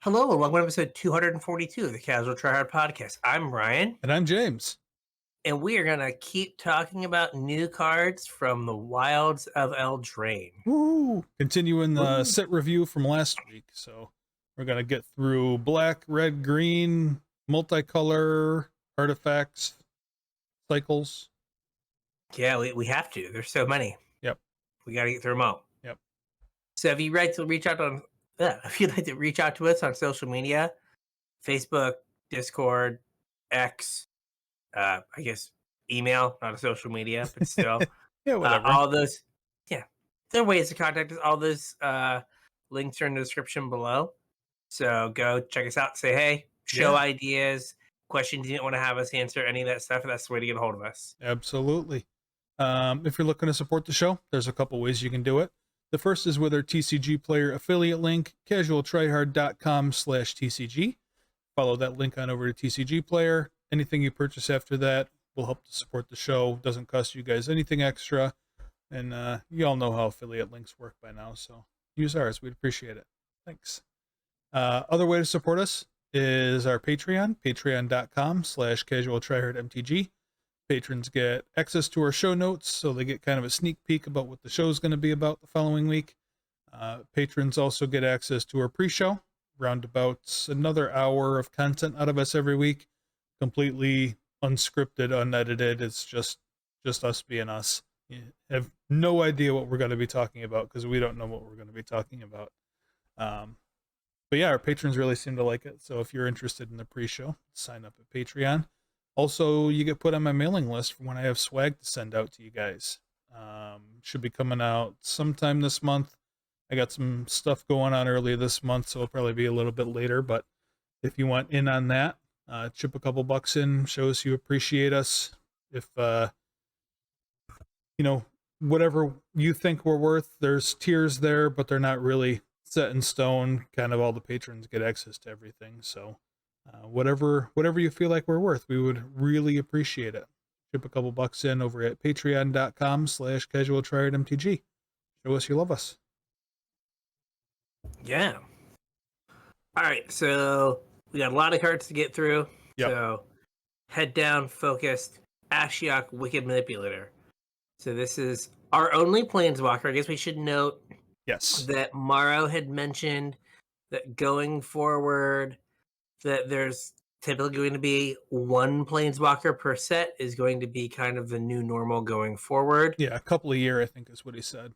Hello, and welcome to episode 242 of the Casual Tryhard Podcast. I'm Ryan, And I'm James. and we are going to keep talking about new cards from the wilds of Eldraine. Woo! Continuing the Woo. set review from last week. So we're going to get through black, red, green, multicolor, artifacts, cycles. Yeah, we have to. There's so many. Yep. We got to get through them all. Yep. So if you'd like to reach out to us on social media, Facebook, Discord, X, I guess email, not a social media, but still. Yeah, whatever. All those, there are ways to contact us. All those links are in the description below. So go check us out. Say hey, show ideas, questions you didn't want to have us answer, any of that stuff. That's the way to get a hold of us. Absolutely. If you're looking to support the show, there's a couple ways you can do it. The first is with our TCG player affiliate link, CasualTryHard.com/TCG. Follow that link on over to TCG player. Anything you purchase after that will help to support the show. Doesn't cost you guys anything extra. And you all know how affiliate links work by now, so use ours. We'd appreciate it. Thanks. Other way to support us is our Patreon, patreon.com/CasualTryHardMTG. Patrons get access to our show notes, so they get kind of a sneak peek about what the show is going to be about the following week. Patrons also get access to our pre-show, roundabouts another hour of content out of us every week, completely unscripted, unedited. It's just us being us. You have no idea what we're going to be talking about because we don't know what we're going to be talking about. But yeah, our patrons really seem to like it. So if you're interested in the pre-show, sign up at Patreon. Also, you get put on my mailing list for when I have swag to send out to you guys. Should be coming out sometime this month. I got some stuff going on early this month, so it'll probably be a little bit later. But if you want in on that, chip a couple bucks in, shows you appreciate us. If whatever you think we're worth, there's tiers there, but they're not really set in stone. Kind of all the patrons get access to everything. So whatever you feel like we're worth, we would really appreciate it. Chip a couple bucks in over at patreon.com/CasualTryHardMTG. Show us you love us. Yeah. All right, so we got a lot of cards to get through. Yep. So head down, focused, Ashiok, Wicked Manipulator. So this is our only Planeswalker. I guess we should note that Morrow had mentioned that going forward, that there's typically going to be one Planeswalker per set is going to be kind of the new normal going forward. Yeah, a couple a year, I think is what he said.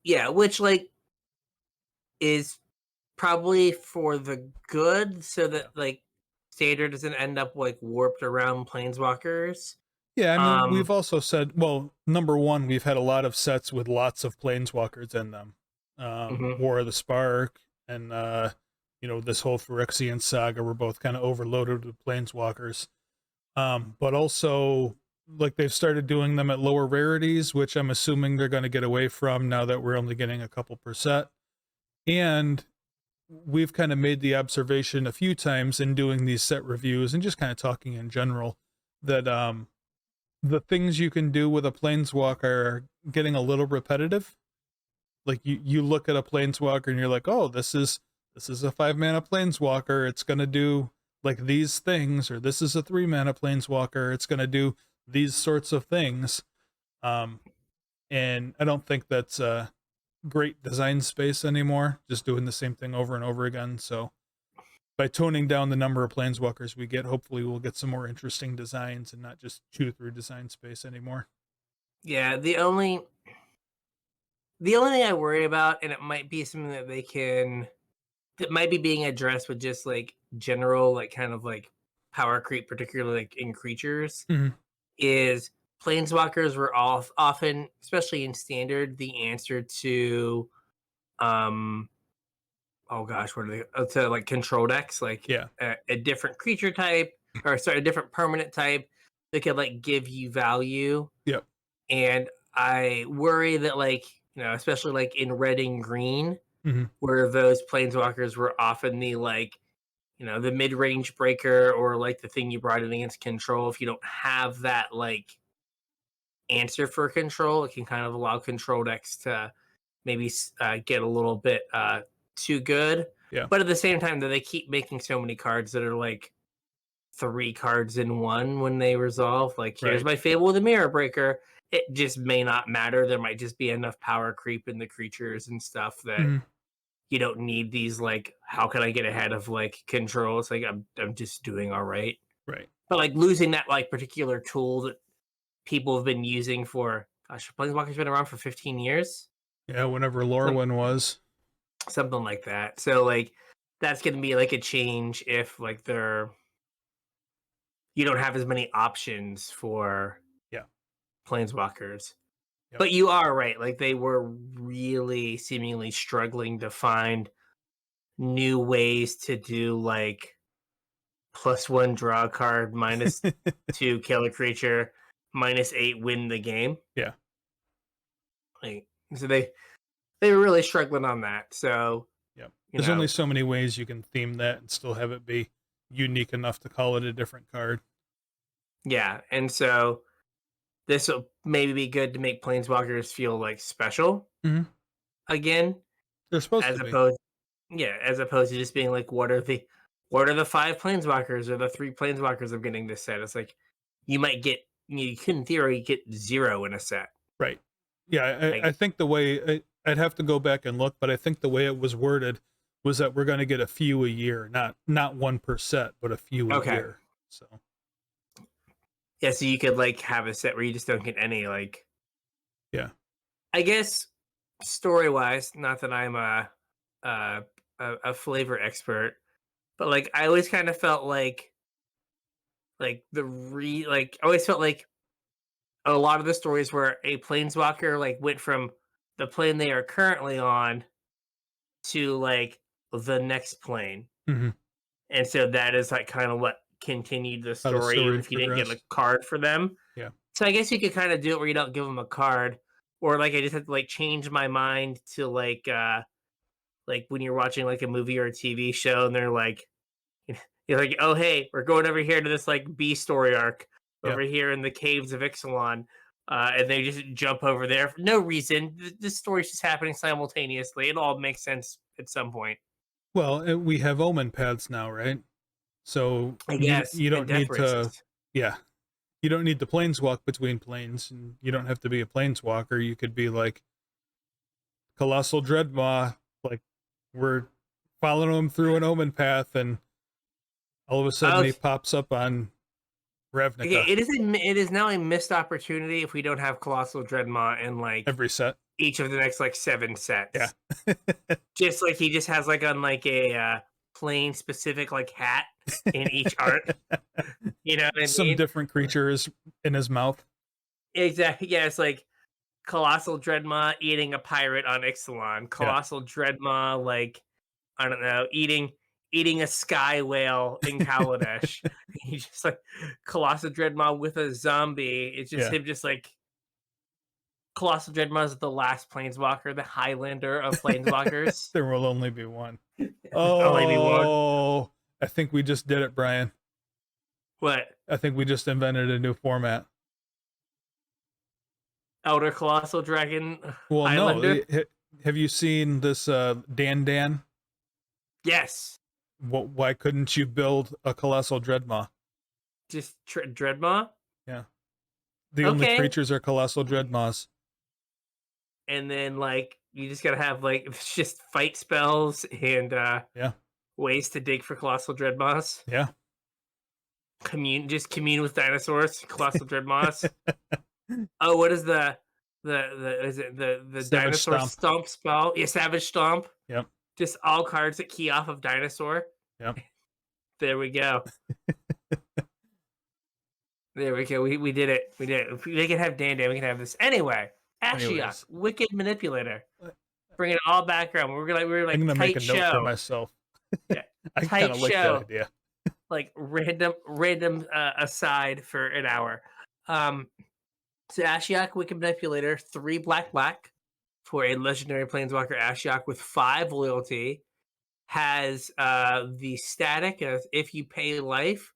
Yeah, which is probably for the good, so that Standard doesn't end up warped around Planeswalkers. Yeah, I mean, we've also said, well, number one, we've had a lot of sets with lots of Planeswalkers in them. War of the Spark and, this whole Phyrexian saga were both kind of overloaded with Planeswalkers. But also, they've started doing them at lower rarities, which I'm assuming they're going to get away from now that we're only getting a couple per set. And we've kind of made the observation a few times in doing these set reviews and just kind of talking in general that the things you can do with a Planeswalker are getting a little repetitive. Like you look at a Planeswalker and you're like, oh, this is a 5-mana Planeswalker. It's going to do these things, or this is a 3-mana Planeswalker. It's going to do these sorts of things. And I don't think that's great design space anymore, just doing the same thing over and over again. So by toning down the number of Planeswalkers we get, hopefully we'll get some more interesting designs and not just chew through design space anymore. Yeah, the only thing I worry about, and it might be something that might be being addressed with just general kind of power creep, particularly in creatures, is Planeswalkers were often, especially in Standard, the answer to to control decks, a different creature type, or sorry, a different permanent type that could give you value. Yep. And I worry that especially in red and green, where those Planeswalkers were often the the mid-range breaker, or the thing you brought in against control. If you don't have that answer for control, it can kind of allow control decks to maybe get a little bit too good. Yeah. But at the same time, they keep making so many cards that are like 3 cards in one when they resolve. Like, here's my Fable of the Mirror Breaker. It just may not matter. There might just be enough power creep in the creatures and stuff that you don't need these, like, how can I get ahead of, like, control? It's like, I'm just doing all right. Right. But, like, losing that, like, particular tool that people have been using for, gosh, Planeswalker's been around for 15 years? Yeah, whenever Lorwyn was. Something like that. So, like, that's going to be, like, a change if, like, you don't have as many options for Planeswalkers. Yep. But you are right. Like, they were really seemingly struggling to find new ways to do, like, +1 draw card, -2 kill a creature, -8 win the game. Yeah. Like, so they were really struggling on that. So there's only so many ways you can theme that and still have it be unique enough to call it a different card. Yeah, and so this will maybe be good to make Planeswalkers feel like special again. They're supposed to be. As opposed to just being like, what are the 5 Planeswalkers or the 3 Planeswalkers of getting this set? It's like you could in theory get 0 in a set. Right. Yeah, I think the way I'd have to go back and look, but I think the way it was worded was that we're going to get a few a year, not one per set, but a few a year. So yeah, so you could like have a set where you just don't get any, like, I guess story wise, not that I'm a flavor expert, but like I always kind of felt like I always felt like a lot of the stories where a Planeswalker like went from the plane they are currently on to like the next plane. And so that is like kind of what continued the story, even if you didn't get a card for them. Yeah. So I guess you could kind of do it where you don't give them a card, or like I just have to like change my mind to like when you're watching like a movie or a TV show and they're like, you're like, oh hey, we're going over here to this like B story arc over here in the caves of Ixalan. And they just jump over there for no reason. This story's just happening simultaneously. It all makes sense at some point. Well, we have omen paths now, right? So I guess you don't need to. Yeah, you don't need to planeswalk between planes, and you don't have to be a planeswalker. You could be like Colossal Dreadmaw. Like we're following him through an omen path, and all of a sudden he pops up on Ravnica. Okay, it is now a missed opportunity if we don't have Colossal Dreadmaw in like every set, each of the next like 7 sets. Yeah, just like he just has like on like a plane specific like hat in each art. You know what I mean? Some different creatures in his mouth. Exactly. Yeah, it's like Colossal Dreadmaw eating a pirate on Ixalan. Colossal Dreadmaw, like, I don't know, eating a sky whale in Kaladesh. He's just like Colossal Dreadmaw with a zombie. It's just him just like Colossal Dreadmaw is the last Planeswalker, the Highlander of Planeswalkers. There will only be one. Only be one. I think we just did it, Brian. What? I think we just invented a new format. Elder Colossal Dragon Highlander? No. Have you seen this Dan? Yes. Why couldn't you build a Colossal Dreadmaw? Just Dreadmaw? Yeah. The only creatures are Colossal Dreadmaws. And then, like, you just gotta have, like, it's just fight spells and ways to dig for Colossal Dreadmaws. Yeah. Commune with dinosaurs, Colossal Dreadmaws. Oh, what is the dinosaur stomp spell? Yeah, Savage Stomp. Yep. Just all cards that key off of dinosaur. Yep. There we go. There we go. We did it. We did it. If they can have Dan, we can have this. Anyway, Ashiok, Wicked Manipulator. Bring it all back around. We're like I'm gonna tight make a show. note for myself. Yeah. I kind of like that idea. Like random aside for an hour. So Ashiok, Wicked Manipulator, 3 black for a legendary Planeswalker Ashiok with 5 loyalty. Has the static as if you pay life,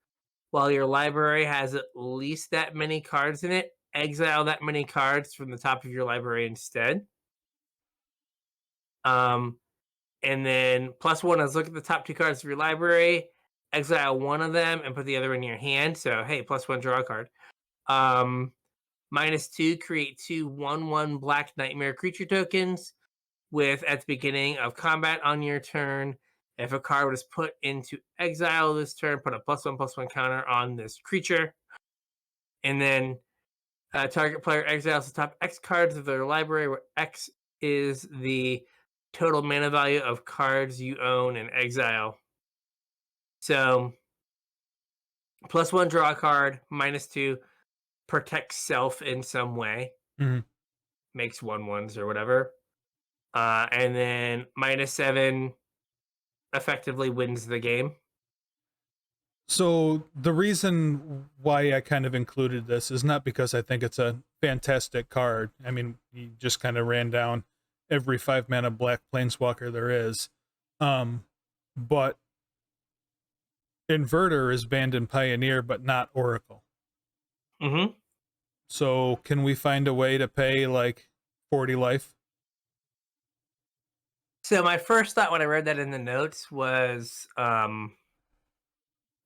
while your library has at least that many cards in it, exile that many cards from the top of your library instead. And And then +1 is look at the top 2 cards of your library, exile one of them, and put the other in your hand. So hey, +1 draw a card. -2, create 2 1/1 black nightmare creature tokens with at the beginning of combat on your turn. If a card was put into exile this turn, put a +1/+1 counter on this creature. And then target player exiles the top X cards of their library, where X is the total mana value of cards you own in exile. So +1 draw a card, -2 protects self in some way, makes 1/1s or whatever, and then -7 effectively wins the game. So the reason why I kind of included this is not because I think it's a fantastic card. I mean, you just kind of ran down every 5-mana black planeswalker there is. But Inverter is banned in Pioneer, but not Oracle. So can we find a way to pay like 40 life? So my first thought when I read that in the notes was, oh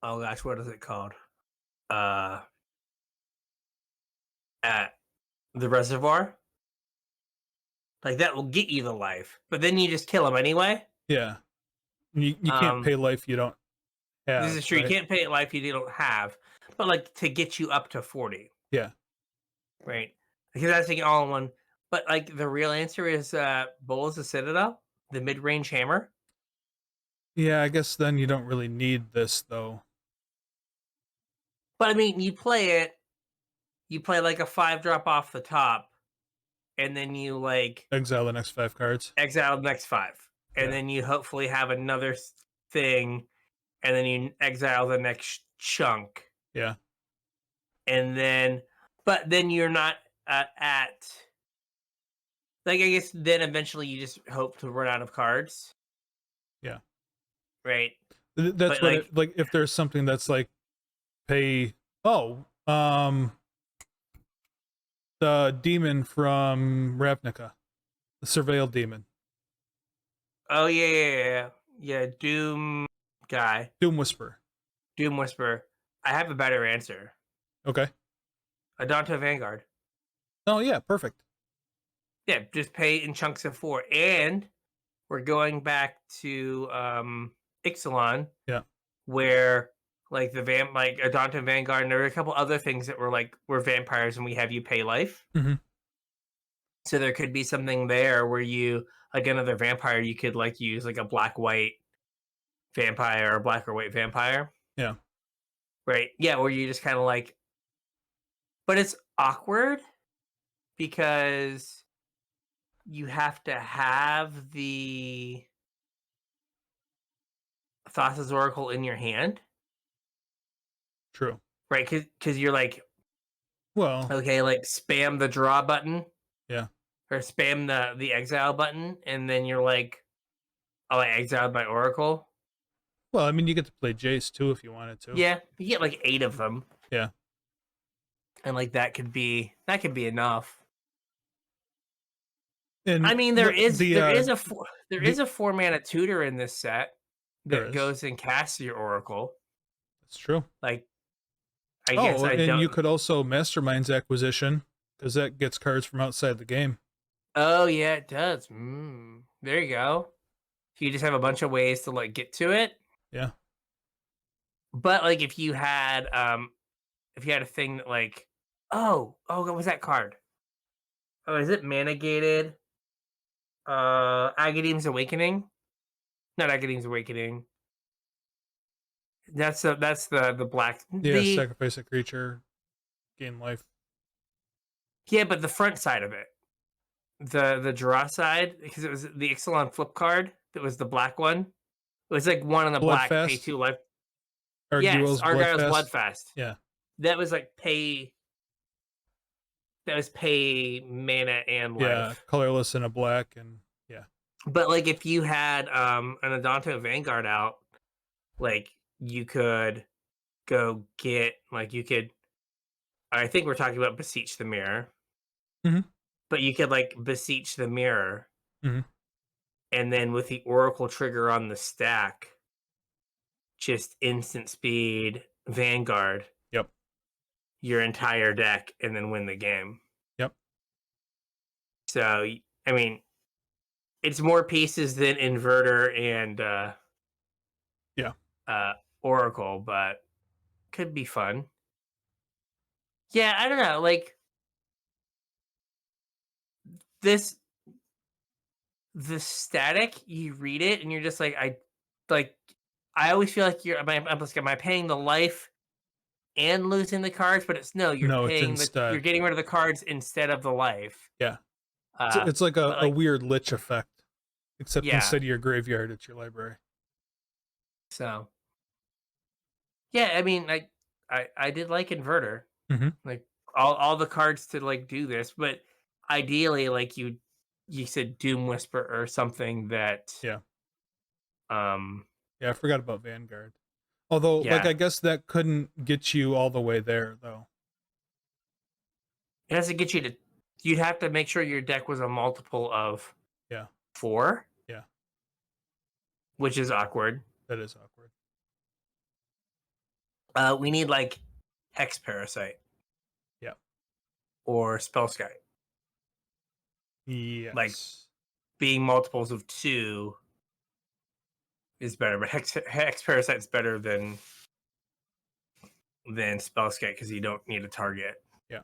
gosh, what is it called? At the reservoir. Like that will get you the life, but then you just kill him anyway. Yeah, you can't pay life you don't have. This is true. Right? You can't pay life you don't have, but like to get you up to 40. Yeah. Right. Because that's taking all in one. But like the real answer is Bowls of Citadel, the mid-range hammer. Yeah, I guess then you don't really need this though. But I mean, you play like a 5-drop off the top, and then you like exile the next 5 cards. Exile the next 5. And then you hopefully have another thing, and then you exile the next chunk. Yeah. And then, but then you're not at, like, I guess then eventually you just hope to run out of cards. Yeah. Right. That's but what like if there's something that's like pay the demon from Ravnica, the surveil demon. Oh yeah, Doom guy. Doom Whisperer. I have a better answer. Okay. Adonto Vanguard. Oh yeah, perfect. Yeah, just pay in chunks of 4. And we're going back to Ixalan. Yeah. Where like like Adonto Vanguard, and there were a couple other things that were vampires, and we have you pay life. So there could be something there where you, like another vampire, you could like use like a black-white vampire or black or white vampire. Yeah. Right. Yeah, where you just kind of like, but it's awkward because you have to have the Thassa's Oracle in your hand. True. Right, because you're like, well, okay, like spam the draw button. Yeah. Or spam the exile button, and then you're like, oh, I exiled my Oracle. Well, I mean, you get to play Jace too if you wanted to. Yeah, you get like 8 of them. Yeah. And like that could be enough. And I mean, there is a 4-mana tutor in this set that goes and casts your Oracle. That's true. Like, I guess you could also Mastermind's Acquisition, because that gets cards from outside the game. Oh yeah, it does. There you go. You just have a bunch of ways to like get to it. Yeah. But like if you had a thing that like, what was that card? Oh, is it mana gated? Agadeem's Awakening? Not Agadeem's Awakening. That's the black. Yeah, sacrifice a creature, gain life. Yeah, but the front side of it. The draw side, because it was the Ixalan flip card that was the black one. It was like one on the black, pay 2 life. Yes, Argyle's Bloodfast. Yeah. That was like pay mana and life. Yeah, colorless and a black, and yeah. But like if you had an Adonto Vanguard out, like you could go get I think we're talking about Beseech the Mirror. But you could like Beseech the Mirror. and then with the Oracle trigger on the stack, just instant speed Vanguard. Yep. Your entire deck, and then win the game. Yep. So I mean, it's more pieces than Inverter and Oracle, but could be fun. Yeah, I don't know. Like this, the static, you read it and you're just like, I always feel like am I paying the life and losing the cards? But it's no, you're it's paying instead. You're getting rid of the cards instead of the life. Yeah. It's like a weird lich effect, except instead of your graveyard, it's your library. So, yeah, I mean, I did like Inverter, like all the cards to like do this, but ideally, like you said, Doom Whisper or something that yeah, I forgot about Vanguard. Although, like, I guess that couldn't get you all the way there, though. It has to get you to. You'd have to make sure your deck was a multiple of 4. Yeah, which is awkward. That is awkward. We need like Hex Parasite. Yeah. Or Spell Sky. Yes. Like being multiples of 2 is better, but Hex Parasite's better than Spell Sky because you don't need a target. Yeah.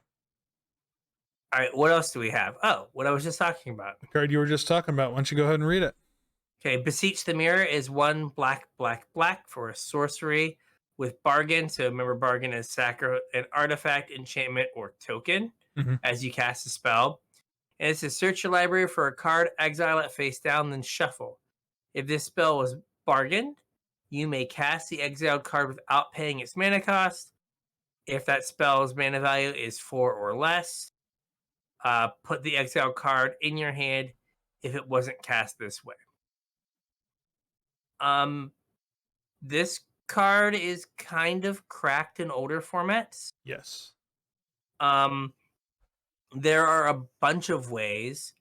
All right, what else do we have? Oh, what I was just talking about. The card you were just talking about. Why don't you go ahead and read it? Okay, Beseech the Mirror is 1 black for a sorcery with Bargain. So remember, Bargain is sack an artifact, enchantment, or token as you cast a spell. And it says search your library for a card, exile it face down, then shuffle. If this spell was bargained, you may cast the exiled card without paying its mana cost. If that spell's mana value is 4 or less, put the exiled card in your hand if it wasn't cast this way. This card is kind of cracked in older formats. Yes. There are a bunch of ways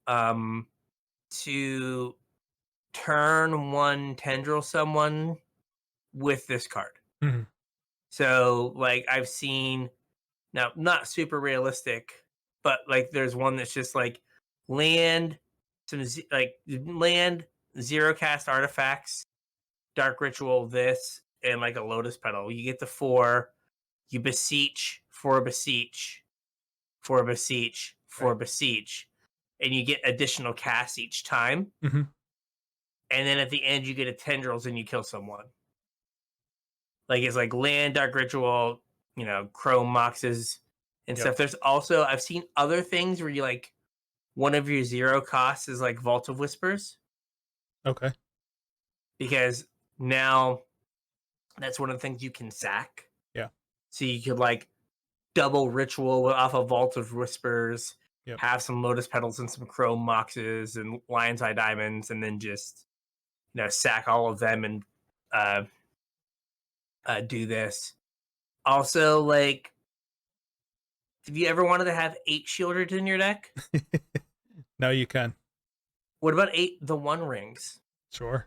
to turn 1 tendril someone with this card. So, like, I've seen, now, not super realistic, but, like, there's one that's just, like, land 0 cast artifacts, Dark Ritual, this, and, like, a Lotus Petal. You get the 4, you beseech, 4 beseech, 4 beseech, 4 beseech, and you get additional casts each time. And then at the end, you get a tendrils and you kill someone. Like, it's like land, Dark Ritual, Chrome Moxes and stuff. There's also, I've seen other things where you, like, one of your 0 costs is, like, Vault of Whispers. Okay. Because now that's one of the things you can sack. Yeah. So you could, like, double Ritual off of Vault of Whispers, have some Lotus Petals and some Chrome Moxes and Lion's Eye Diamonds, and then just, sack all of them and do this. Also, like, have you ever wanted to have 8 Shielders in your deck? Now you can. What about 8 the One Rings? Sure.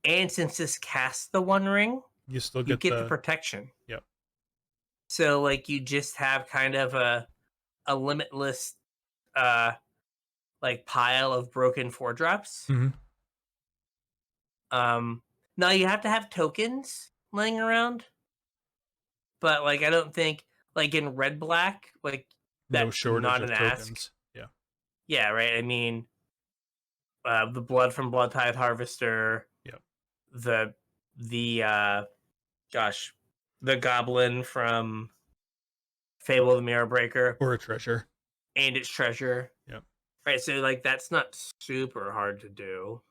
And since this casts the One Ring, you still get the protection. Yep. So, like, you just have kind of a limitless like pile of broken 4-drops. Now you have to have tokens laying around, but, like, I don't think, like, in red black, like, that's no shortage not of an tokens. ask. Yeah, right. I mean, the Blood from Blood Tithe Harvester. The Goblin from Fable of the Mirror Breaker, or a treasure, and its treasure. Yep. Right. So, like, that's not super hard to do.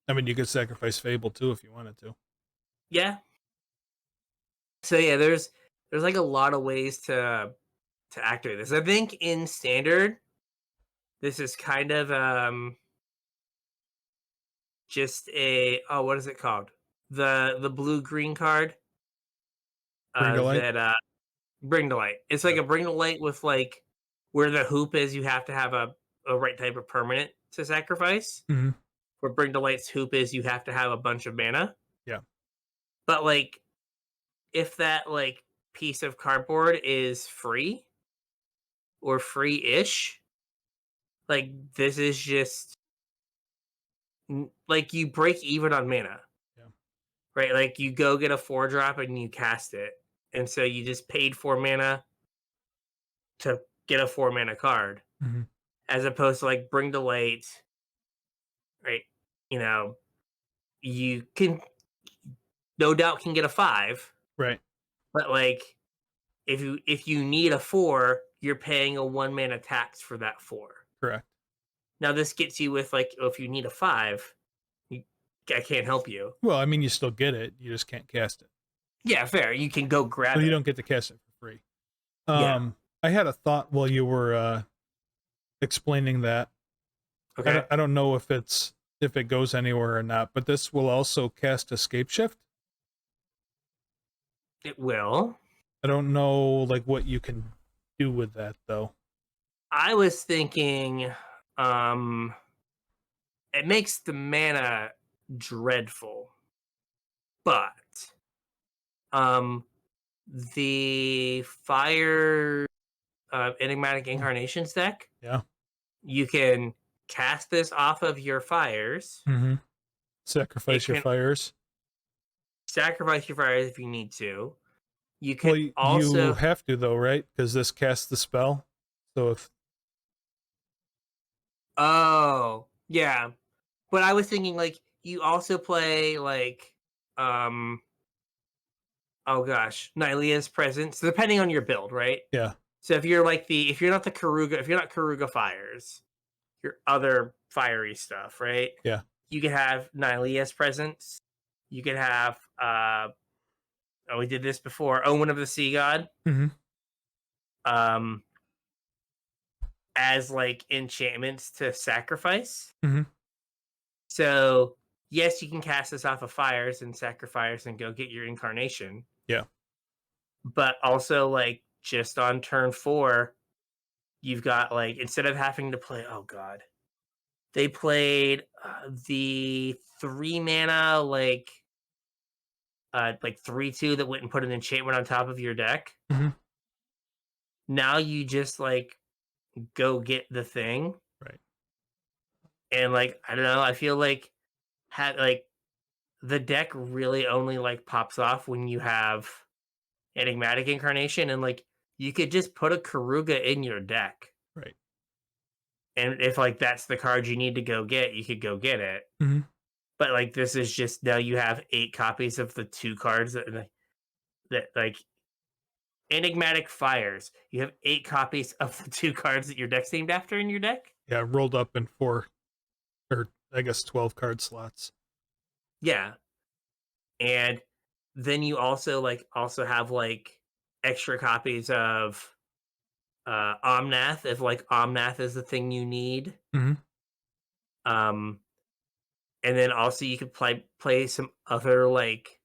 I mean, you could sacrifice Fable too if you wanted to. Yeah. So yeah, there's like a lot of ways to activate this. I think in Standard, this is kind of just a what is it called? The blue-green card. Bring to Light. Bring to Light. It's like a Bring to Light with, like, where the hoop is, you have to have a right type of permanent to sacrifice. Mm-hmm. Where Bring to Light's hoop is you have to have a bunch of mana. Yeah. But like, if that like piece of cardboard is free or free-ish, like this is just like you break even on mana. Yeah. Right? Like you go get a 4-drop and you cast it. And so you just paid 4 mana to get a 4 mana card. Mm-hmm. As opposed to like Bring to Light, right? You know, you can no doubt can get a 5. Right. But like if you need a 4, you're paying a 1 mana tax for that 4. Correct. Now this gets you with like, if you need a 5, I can't help you. Well, I mean, you still get it. You just can't cast it. Yeah, fair. You can go grab it. You don't get to cast it for free. Yeah. I had a thought while you were explaining that. Okay. I don't know if it goes anywhere or not, but this will also cast Escape Shift. It will. I don't know like what you can do with that though. I was thinking it makes the mana dreadful. But the Fire Enigmatic Incarnations deck, yeah, you can cast this off of your fires. Mm-hmm. Sacrifice your fires. Sacrifice your fires if you need to. You can well, also... you have to though, right? Because this casts the spell. So if... Oh, yeah. But I was thinking like you also play like oh gosh, Nylea's Presence, depending on your build, right? Yeah. So if you're like if you're not Karuga Fires, your other fiery stuff, right? Yeah. You could have Nylea's Presence. You could have we did this before, Omen of the Sea God. Mm-hmm. As like enchantments to sacrifice. Mm-hmm. So yes, you can cast this off of fires and sacrifice and go get your incarnation. Yeah. But also like just on turn 4, you've got like, instead of having to play, oh god, they played the 3 mana like 3/2 that went and put an enchantment on top of your deck. Mm-hmm. Now you just like go get the thing. Right. And like, I don't know, I feel like the deck really only like pops off when you have Enigmatic Incarnation, and like you could just put a Karuga in your deck. Right. And if like that's the card you need to go get, you could go get it. Mm-hmm. But like this is just, now you have 8 copies of the 2 cards that like Enigmatic Fires. You have 8 copies of the 2 cards that your deck's named after in your deck. Yeah, rolled up in 4, or I guess 12 card slots. Yeah. And then you also have like extra copies of Omnath, if like Omnath is the thing you need. Mm-hmm. And then also you could play some other like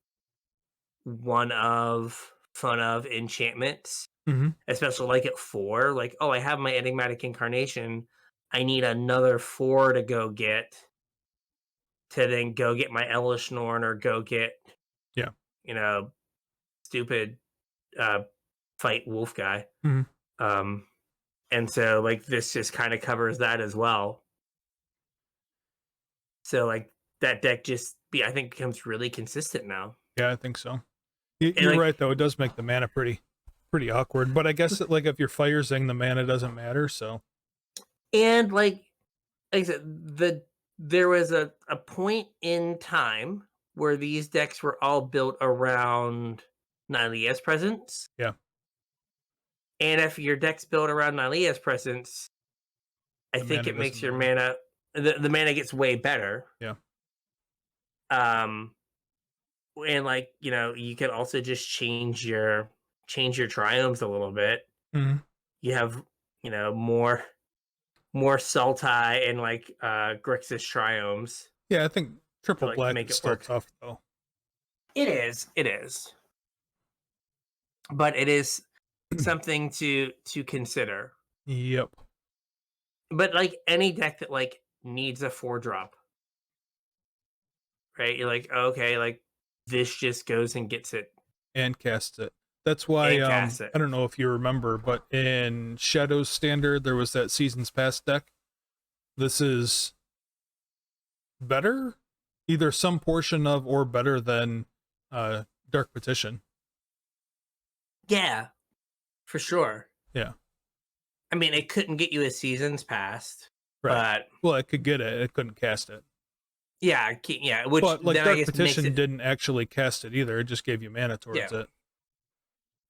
one of fun of enchantments. Mm-hmm. Especially like at 4, like, oh, I have my Enigmatic Incarnation, I need another 4 to go get, to then go get my Elishnorn, or go get, yeah, stupid fight wolf guy. Mm-hmm. And so like this just kind of covers that as well. So like that deck I think becomes really consistent now. Yeah, I think so. You're right though, it does make the mana pretty awkward, but I guess like if you're firing, the mana doesn't matter. So, and like I said, there was a point in time where these decks were all built around Nylea's Presence. Yeah. And if your deck's built around Nylea's Presence, I think it makes your mana, the mana gets way better. Yeah. And like, you can also just change your triomes a little bit. Mm-hmm. You have, more Sultai and like Grixis triomes. Yeah, I think triple like black is still tough though. It is. But it is something to consider. Yep. But like any deck that like needs a 4-drop. Right? You're like, okay, like this just goes and gets it. And casts it. That's why And casts it. I don't know if you remember, but in Shadow's Standard there was that Seasons Past deck. This is better, either some portion of or better than Dark Petition. Yeah, for sure. Yeah. I mean, it couldn't get you a Seasons Past, right. But well, it could get it. It couldn't cast it. Yeah, which but like then Dark I guess Petition makes it, didn't actually cast it either. It just gave you mana towards it.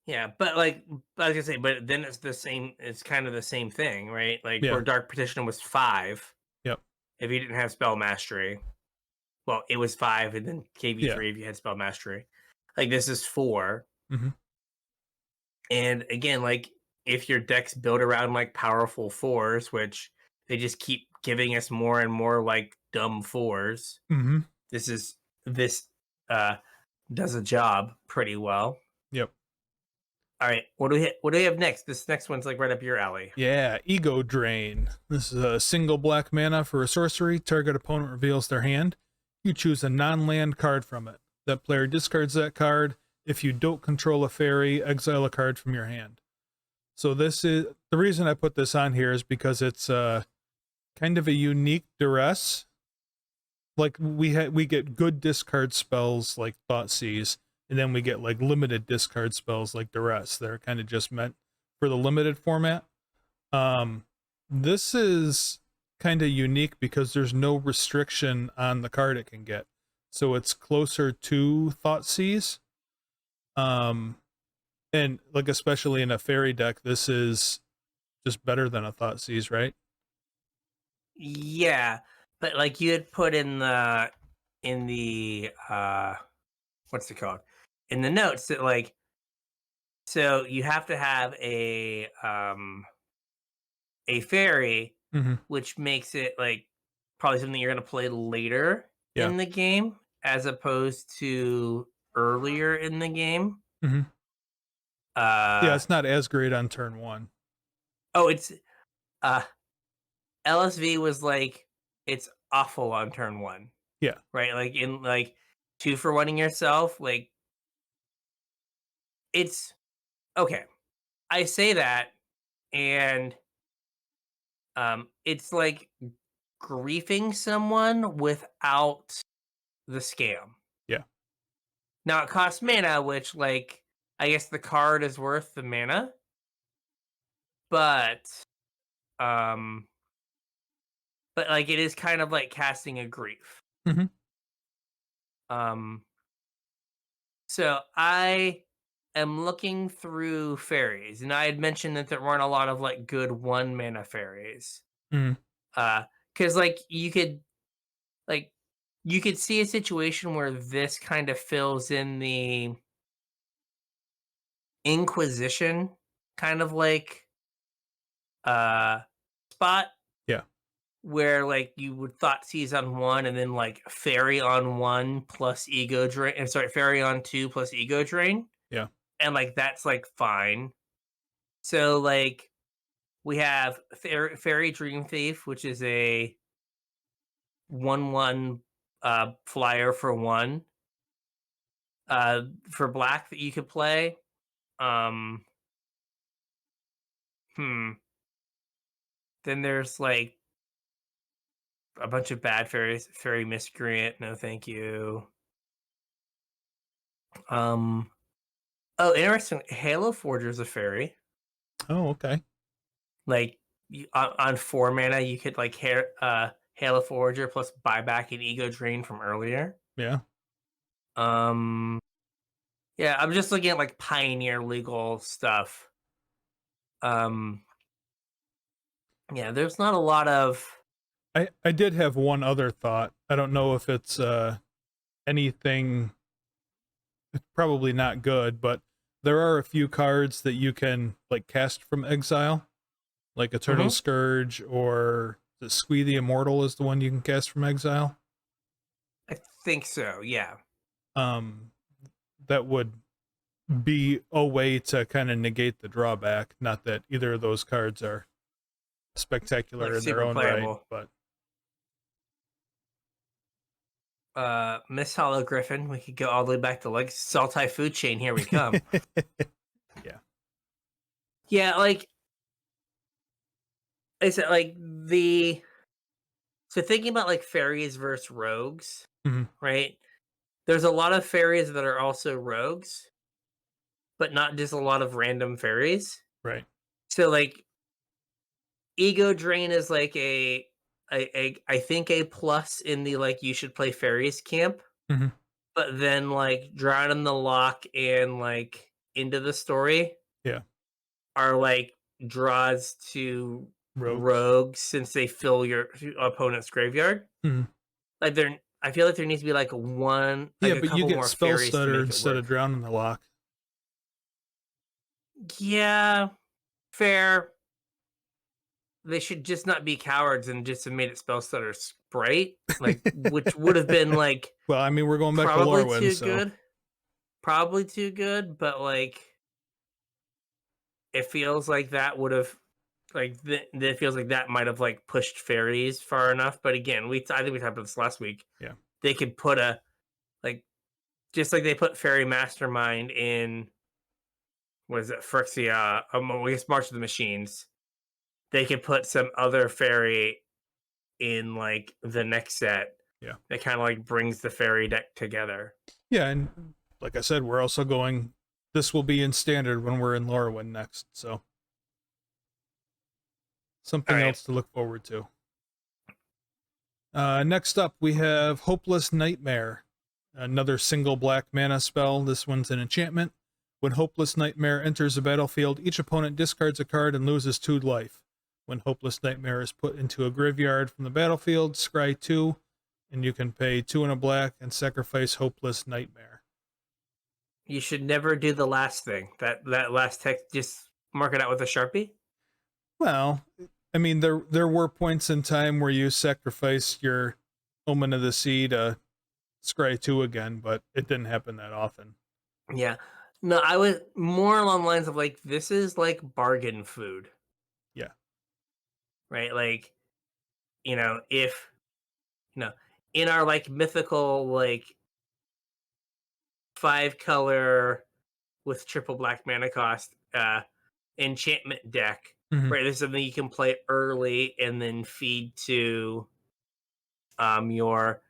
Yeah, but like I was gonna say, but then it's the same. It's kind of the same thing, right? Like where Dark Petition was 5. Yep. If you didn't have Spell Mastery, well, it was 5, and then gave you 3 if you had Spell Mastery. Like this is 4. Mm-hmm. And again, like if your deck's built around like powerful 4s, which they just keep giving us more and more like dumb 4s. Mm-hmm. This does a job pretty well. Yep. All right, what do we have next? This next one's like right up your alley. Yeah, Ego Drain. This is a single black mana for a sorcery. Target opponent reveals their hand. You choose a non-land card from it. That player discards that card. If you don't control a fairy, exile a card from your hand. So this is the reason I put this on here is because it's kind of a unique duress. Like we get good discard spells like Thoughtseize, and then we get like limited discard spells like Duress. They're kind of just meant for the limited format. This is kind of unique because there's no restriction on the card it can get. So it's closer to Thoughtseize. And like especially in a fairy deck, this is just better than a Thoughtseize, right? Yeah, but like you had put in the what's it called? In the notes that like, so you have to have a fairy, which makes it like probably something you're gonna play later in the game as opposed to earlier in the game. Yeah, it's not as great on turn 1. Oh, it's LSV was like it's awful on turn 1. Yeah. Right? Like in like 2 for 1ing yourself, like it's okay. I say that and it's like griefing someone without the scam. Yeah. Now it costs mana, which like I guess the card is worth the mana. But like it is kind of like casting a grief. So I am looking through fairies, and I had mentioned that there weren't a lot of like good 1 mana fairies. Because like you could see a situation where this kind of fills in the Inquisition kind of like spot. Yeah. Where like you would Thoughtseize on 1 and then like fairy on 1 plus ego drain, and sorry, fairy on 2 plus ego drain. Yeah. And like that's like fine. So like we have Fairy Dream Thief, which is a 1/1 flyer for 1 for black that you could play. Then there's like a bunch of bad fairies. Fairy Miscreant, no thank you. Oh, interesting. Halo Forger's a fairy. Oh, okay. Like on 4 mana, you could like Halo Forger plus buyback and ego drain from earlier. Yeah. Yeah, I'm just looking at like Pioneer legal stuff. Yeah, there's not a lot of. I did have one other thought. I don't know if it's anything. It's probably not good, but there are a few cards that you can like cast from exile, like Eternal Scourge or the Squee the Immortal is the one you can cast from exile. I think so. Yeah. That would be a way to kind of negate the drawback. Not that either of those cards are spectacular like in their own playable. right, but Miss Hollow Griffin. We could go all the way back to like Saltai Food Chain. Here we come. Yeah. Yeah, like I said, like so thinking about like fairies versus rogues, right? There's a lot of fairies that are also rogues, but not just a lot of random fairies. Right. So like Ego Drain is like I think a plus in the like you should play fairies camp. But then like Drown in the Loch and like Into the Story are like draws to rogues since they fill your opponent's graveyard. Like I feel like there needs to be like one like a but couple you get more Spell fairies to Stutter make it instead work. of Drown in the Loch. Yeah, fair. They should just not be cowards and just have made it Spell Stutter Sprite, like which would have been like well, I mean, we're going back to probably Lorwyn, too so good. Probably too good, but like it feels like that would have like it feels like that might have like pushed fairies far enough. But again, I think we talked about this last week. Yeah, they could put a like just like they put Fairy Mastermind in. What is it? Phyrexia? I guess March of the Machines. They could put some other fairy in like the next set. Yeah, that kind of like brings the fairy deck together. Yeah, and like I said, we're also going. This will be in standard when we're in Lorwyn next, so something else to look forward to. Next up, we have Hopeless Nightmare, another single black mana spell. This one's an enchantment. When Hopeless Nightmare enters the battlefield, each opponent discards a card and loses 2 life. When Hopeless Nightmare is put into a graveyard from the battlefield, scry 2, and you can pay 2 and a black and sacrifice Hopeless Nightmare. You should never do the last thing. That last text, just mark it out with a Sharpie. Well, I mean, there were points in time where you sacrificed your Omen of the Sea to scry 2 again, but it didn't happen that often. Yeah. No, I was more along the lines of like, this is like bargain food. Yeah. Right? Like, if, in our like mythical, like 5-color with triple black mana cost, enchantment deck, right? This is something you can play early and then feed to your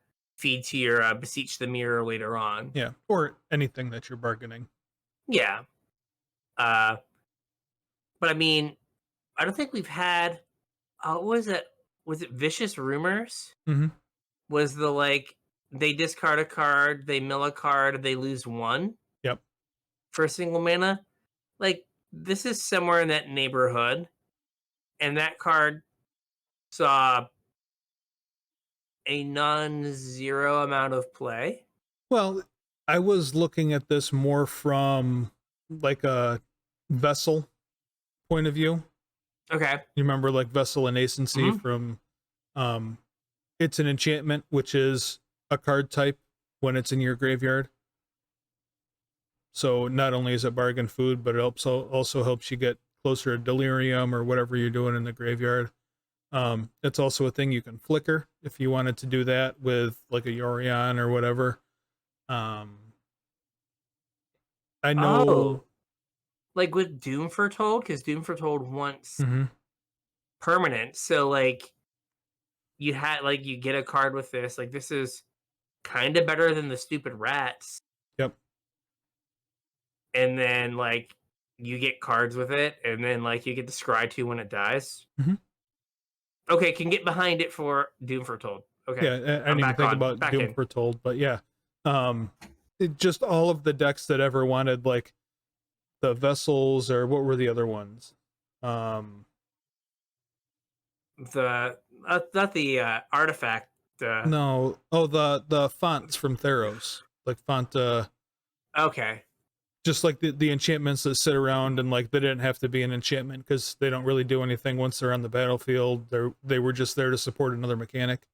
Beseech the Mirror later on. Yeah, or anything that you're bargaining. Yeah. But I mean, I don't think we've had what was it? Was it Vicious Rumors? Was the like they discard a card, they mill a card, they lose 1? Yep. For a single mana? Like, this is somewhere in that neighborhood. And that card saw a non-zero amount of play. Well, I was looking at this more from like a Vessel point of view. Okay. You remember like Vessel and Ascency from it's an enchantment, which is a card type when it's in your graveyard. So not only is it bargain food, but it also helps you get closer to Delirium or whatever you're doing in the graveyard. It's also a thing you can flicker if you wanted to do that with like a Yorion or whatever. I know, like with Doom Foretold, because Doom Foretold wants permanent. So like you get a card with this. Like this is kind of better than the stupid rats. Yep. And then like you get cards with it, and then like you get the scry 2 when it dies. Okay, can get behind it for Doom Foretold. Okay. Yeah, I didn't even think about Doom Foretold, but yeah. Just all of the decks that ever wanted like the Vessels, or what were the other ones? Not the artifact. No, the fonts from Theros, like font. Okay. Just like the enchantments that sit around and like they didn't have to be an enchantment because they don't really do anything once they're on the battlefield. They were just there to support another mechanic.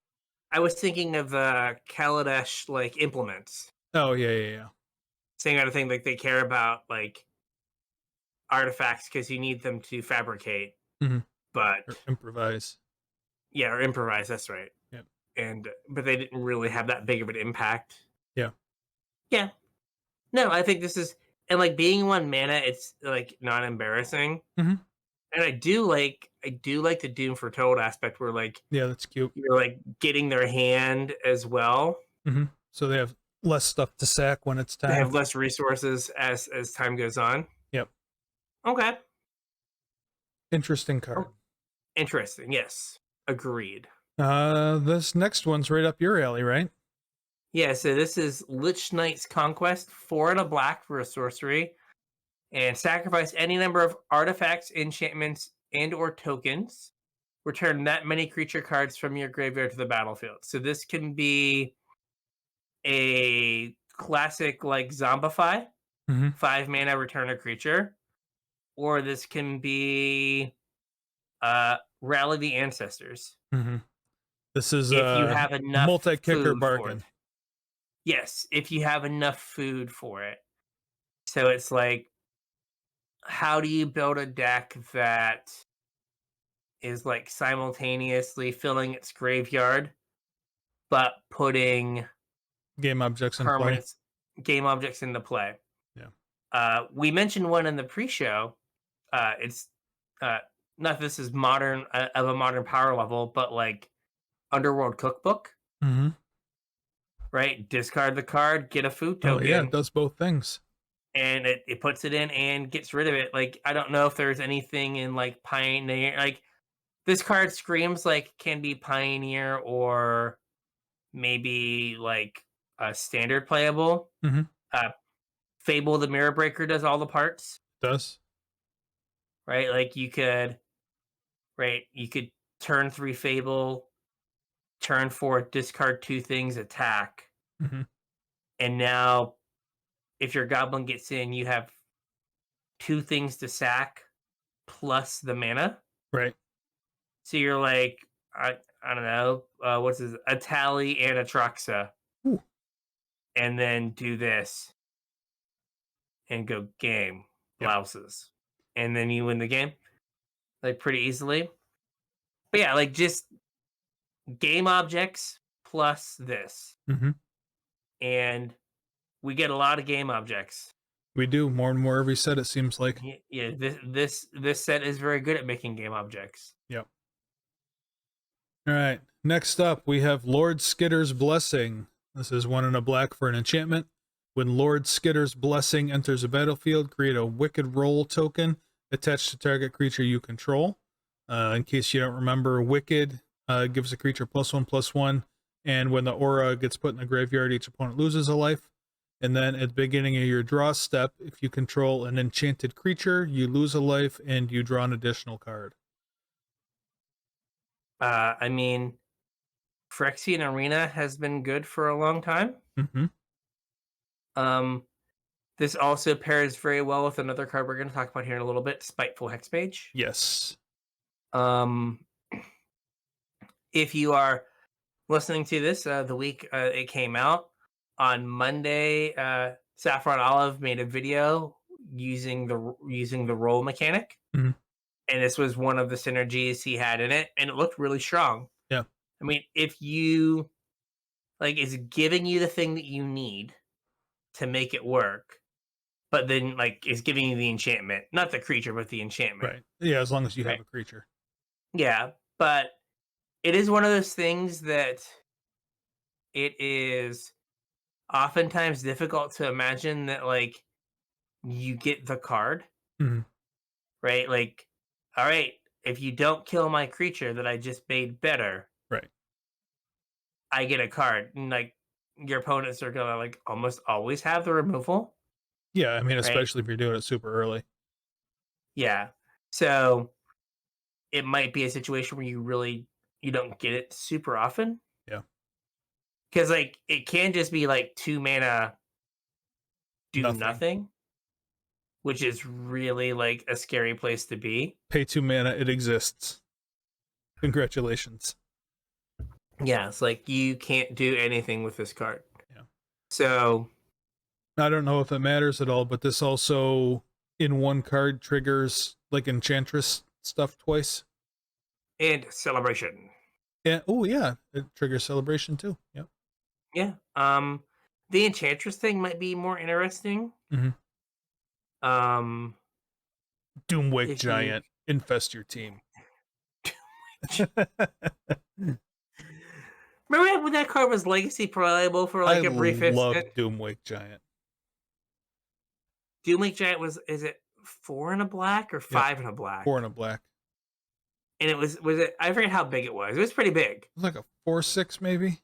I was thinking of the Kaladesh like implements. Oh yeah. Same kind of thing. Like they care about like artifacts because you need them to fabricate, but or improvise. Yeah, or improvise. That's right. Yeah. but they didn't really have that big of an impact. Yeah. Yeah. No, I think this is, and like being 1 mana, it's like not embarrassing. Mm-hmm. And I do like the Doom Foretold aspect where like yeah, that's cute. You're like getting their hand as well. Mm-hmm. So they have less stuff to sack when it's time. They have less resources as time goes on. Yep. Okay. Interesting card. Interesting. Yes. Agreed. This next one's right up your alley, right? Yeah, so this is Lich Knight's Conquest, 4 and a black for a sorcery. And sacrifice any number of artifacts, enchantments, and or tokens. Return that many creature cards from your graveyard to the battlefield. So this can be a classic like Zombify, 5 mana, return a creature. Or this can be Rally the Ancestors. Mm-hmm. This is if you have enough multi-kicker bargain. Yes, if you have enough food for it. So it's like, how do you build a deck that is like simultaneously filling its graveyard, but putting game objects in play? Game objects into play. Yeah. We mentioned one in the pre-show. It's not this is modern of a modern power level, but like Underworld Cookbook. Mm-hmm. Right? Discard the card, get a food token. Oh yeah, it does both things. And it puts it in and gets rid of it. Like, I don't know if there's anything in like Pioneer. Like, this card screams like can be Pioneer or maybe like a standard playable. Mm-hmm. Fable the Mirror Breaker does all the parts. Does. Right? Like you could turn 3 Fable, turn 4, discard 2 things, attack. Mm-hmm. And now if your goblin gets in, you have 2 things to sack plus the mana. Right. So you're like, I don't know, what's this? A Tally and a Troxa. Ooh. And then do this. And go game. Blouses. Yep. And then you win the game. Like pretty easily. But yeah, like just game objects plus this. Mm-hmm. And we get a lot of game objects. We do more and more every set, it seems like. Yeah, this set is very good at making game objects. Yep. All right. Next up, we have Lord Skitter's Blessing. This is 1 and a black for an enchantment. When Lord Skitter's Blessing enters a battlefield, create a Wicked Roll token attached to target creature you control. In case you don't remember, Wicked gives a creature +1/+1, and when the aura gets put in the graveyard, each opponent loses a life. And then at the beginning of your draw step, if you control an enchanted creature, you lose a life and you draw an additional card. I mean, Phyrexian Arena has been good for a long time. Mm-hmm. This also pairs very well with another card we're going to talk about here in a little bit, Spiteful Hexmage. Yes. If you are listening to this the week it came out, on Monday, Saffron Olive made a video using the roll mechanic. Mm-hmm. And this was one of the synergies he had in it, and it looked really strong. Yeah. I mean, if you like, it's giving you the thing that you need to make it work, but then like it's giving you the enchantment, not the creature, but the enchantment. Right. Yeah, as long as you have a creature. Yeah, but it is one of those things that it is oftentimes difficult to imagine that like you get the card. Mm-hmm. Right? Like, all right, if you don't kill my creature that I just made better, right, I get a card. And like your opponents are gonna like almost always have the removal. Yeah, I mean, especially if you're doing it super early. Yeah. So it might be a situation where you don't get it super often. Yeah. Because like it can just be like 2 mana do nothing. Which is really like a scary place to be. Pay 2 mana, it exists. Congratulations. Yeah, it's like you can't do anything with this card. Yeah. So I don't know if it matters at all, but this also in 1 card triggers like Enchantress stuff twice. And Celebration. Yeah. Oh yeah, it triggers celebration too. Yep. Yeah. The Enchantress thing might be more interesting. Mm-hmm. Doomwake If you Giant infest your team. remember when that card was legacy playable for I like a brief love instant? Doomwake Giant. Doomwake Giant is it 4 and a black or Yep. 5 and a black? 4 and a black. And it was it? I forget how big it was. It was pretty big. It was like a 4/6 maybe.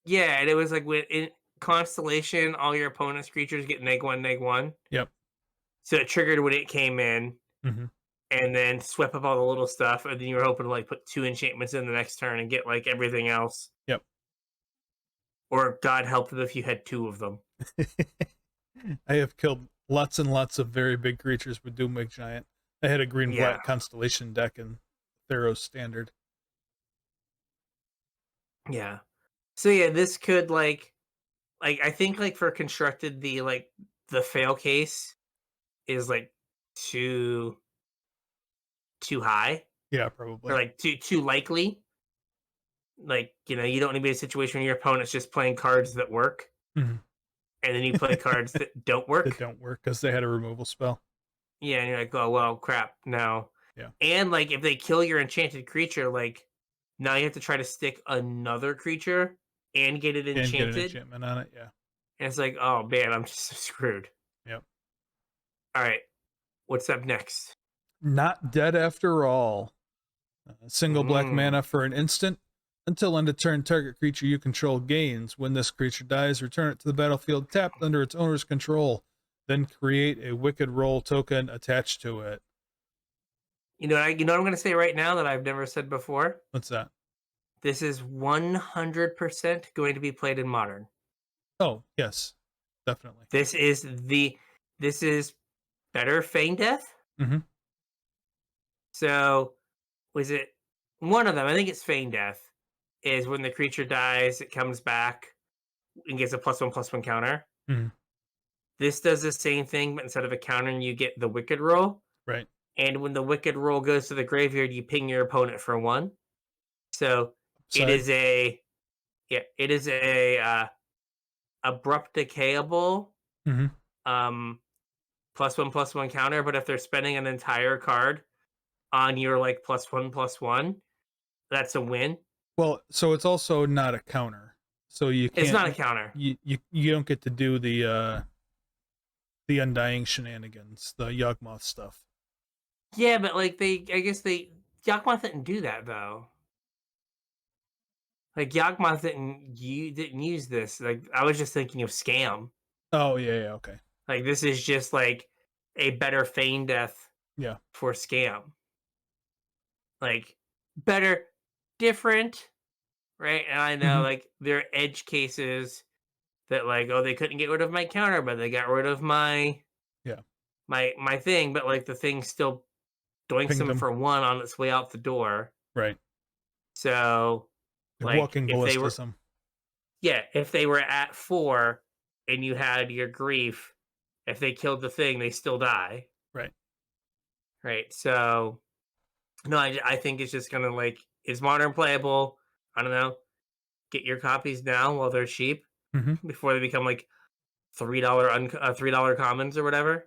Yeah, and it was like in Constellation, all your opponent's creatures get -1/-1. Yep. So it triggered when it came in, Mm-hmm. and then swept up all the little stuff, and then you were hoping to like put 2 enchantments in the next turn and get like everything else. Yep. Or God help them if you had 2 of them. I have killed lots and lots of very big creatures with Doomwake Giant. I had a green-black Constellation deck in Theros Standard. Yeah. So yeah, this could like I think like for constructed the fail case is like too high. Yeah, probably. Or like too likely. Like, you know, you don't want to be in a situation where your opponent's just playing cards that work. Mm-hmm. And then you play cards that don't work. That don't work because they had a removal spell. Yeah, and you're like, oh well, crap, no. Yeah. And like if they kill your enchanted creature, like now you have to try to stick another creature and get it enchanted. And get an enchantment on it, yeah. And it's like, oh man, I'm just screwed. Yep. All right. What's up next? Not Dead After All. Single black mana for an instant. Until end of turn, target creature you control gains. When this creature dies, return it to the battlefield tapped under its owner's control. Then create a Wicked Roll token attached to it. You know what I'm going to say right now that I've never said before? What's that? This is 100% going to be played in Modern. Oh, yes. Definitely. This is better Feign Death? Mm-hmm. So, was it one of them? I think it's Feign Death. Is when the creature dies, it comes back and gets a +1/+1 counter. Mm-hmm. This does the same thing, but instead of a counter, you get the Wicked Roll. Right. And when the Wicked Roll goes to the graveyard, you ping your opponent for 1. So it is a abrupt decayable +1/+1 counter. But if they're spending an entire card on your like +1/+1, that's a win. Well, so it's also not a counter. So you can't. It's not a counter. You don't get to do the Undying shenanigans, the Yawgmoth stuff. Yeah, but like Yawgmoth didn't do that though. Like Yawgmoth didn't use this. Like I was just thinking of Scam. Oh yeah, okay. Like this is just like a better Feign Death. Yeah. For Scam. Like better, different, right? And I know like there are edge cases that like, oh, they couldn't get rid of my counter, but they got rid of my my thing, but like the thing still doinks them for 1 on its way out the door. Right. So like walking ballistism. If they were at 4 and you had your grief, if they killed the thing, they still die. Right. Right. So no, I think it's just gonna like, is Modern playable? I don't know. Get your copies now while they're cheap before they become like $3 commons or whatever.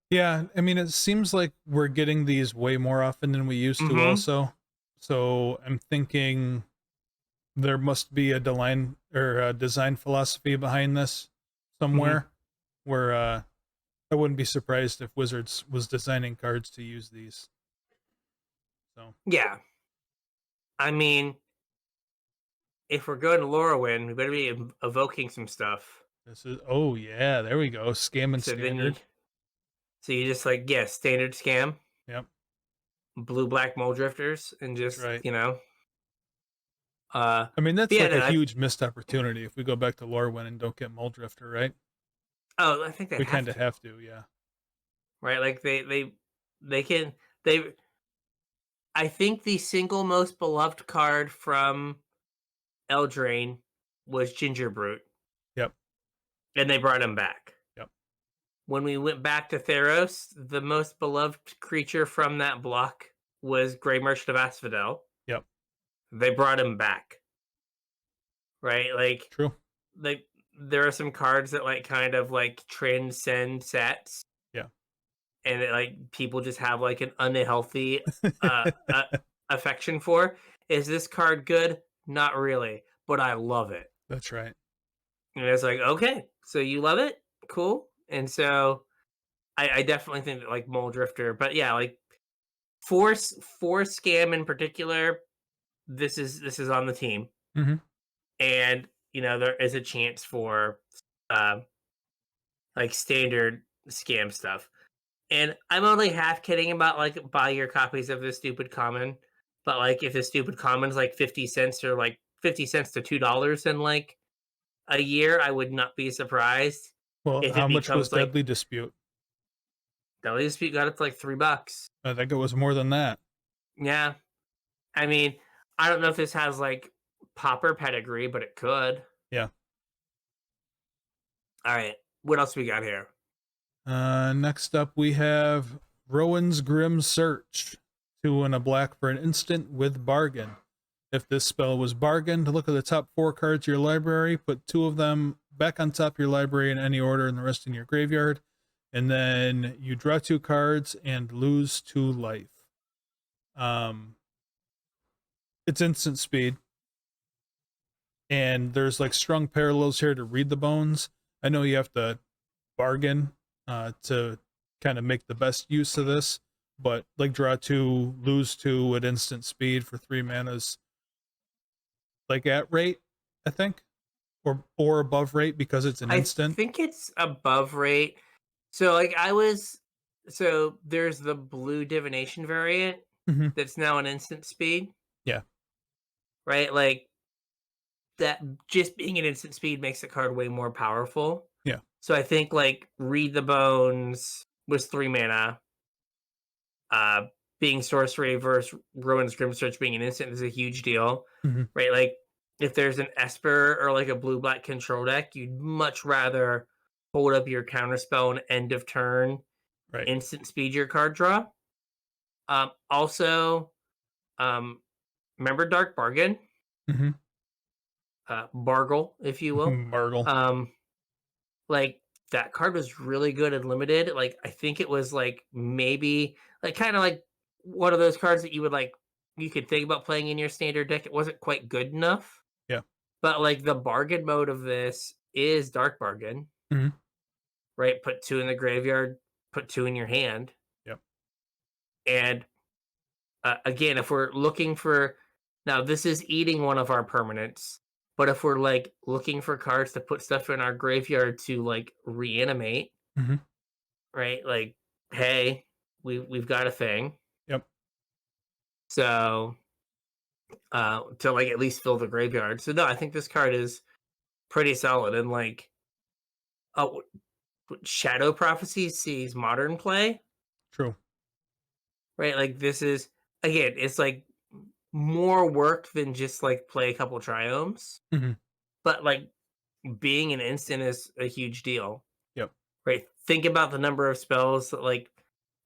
Yeah, I mean, it seems like we're getting these way more often than we used to also. So I'm thinking there must be a design philosophy behind this somewhere where I wouldn't be surprised if Wizards was designing cards to use these. So yeah. I mean, if we're going to Lorwyn, we better be evoking some stuff. This is there we go. Scam and standard. So you just like, standard Scam. Yep. Blue-black Mole Drifters, and just you know. I mean, that's like a huge missed opportunity if we go back to Lorwyn and don't get Mole Drifter, right? Oh, I think we kind of have to, yeah. Right, like they can. I think the single most beloved card from Eldraine was Gingerbrute. Yep. And they brought him back. Yep. When we went back to Theros, the most beloved creature from that block was Grey Merchant of Asphodel. Yep. they brought him back. Right? Like, true. Like, there are some cards that like kind of like transcend sets. Yeah. And it, like, people just have like an unhealthy affection for. Is this card good? Not really, but I love it. That's right. And it's like, okay, so you love it, cool. And so I definitely think that like Mole Drifter, but yeah, like for Scam in particular, this is on the team, and there is a chance for like standard Scam stuff. And I'm only half kidding about like buy your copies of the stupid common, but like if the stupid common's like 50 cents or like 50 cents to $2 in like a year, I would not be surprised Well, if how it much was becomes like Deadly Dispute? Deadly Dispute got it to like $3. I think it was more than that. Yeah. I mean, I don't know if this has like popper pedigree, but it could. Yeah. All right. What else we got here? Next up we have Rowan's Grim Search. 2 and a black for an instant with bargain. If this spell was bargained, look at the top 4 cards of your library, put 2 of them back on top of your library in any order and the rest in your graveyard, and then you draw 2 cards and lose 2 life. It's instant speed. And there's like strong parallels here to Read the Bones. I know you have to bargain to kind of make the best use of this, but like draw 2, lose 2 at instant speed for 3 manas, like at rate, I think, or above rate because it's an instant. I think it's above rate. So like so there's the blue divination variant that's now an instant speed. Yeah. Right? Like that just being an instant speed makes the card way more powerful. Yeah. So I think like Read the Bones was 3 mana. Being sorcery versus Rowan's Grim Search being an instant is a huge deal. Right? Like if there's an Esper or like a blue-black control deck, you'd much rather hold up your counterspell and end of turn, right, instant speed your card draw. Also, remember Dark Bargain? Bargle, if you will. Bargle. Like that card was really good and limited. Like I think it was like maybe like kind of like one of those cards that you could think about playing in your standard deck. It wasn't quite good enough. Yeah. But like the bargain mode of this is Dark Bargain. Right? Put 2 in the graveyard, put 2 in your hand. Yep. And again, if we're looking for now, this is eating one of our permanents. But if we're like looking for cards to put stuff in our graveyard to like reanimate, right? Like, hey, we've got a thing. Yep. So, to like at least fill the graveyard. So no, I think this card is pretty solid. And like, Shadow Prophecy sees modern play. True. Right, like this is again, it's like more work than just like play a couple triomes. But like being an instant is a huge deal. Yep. Right. Think about the number of spells that like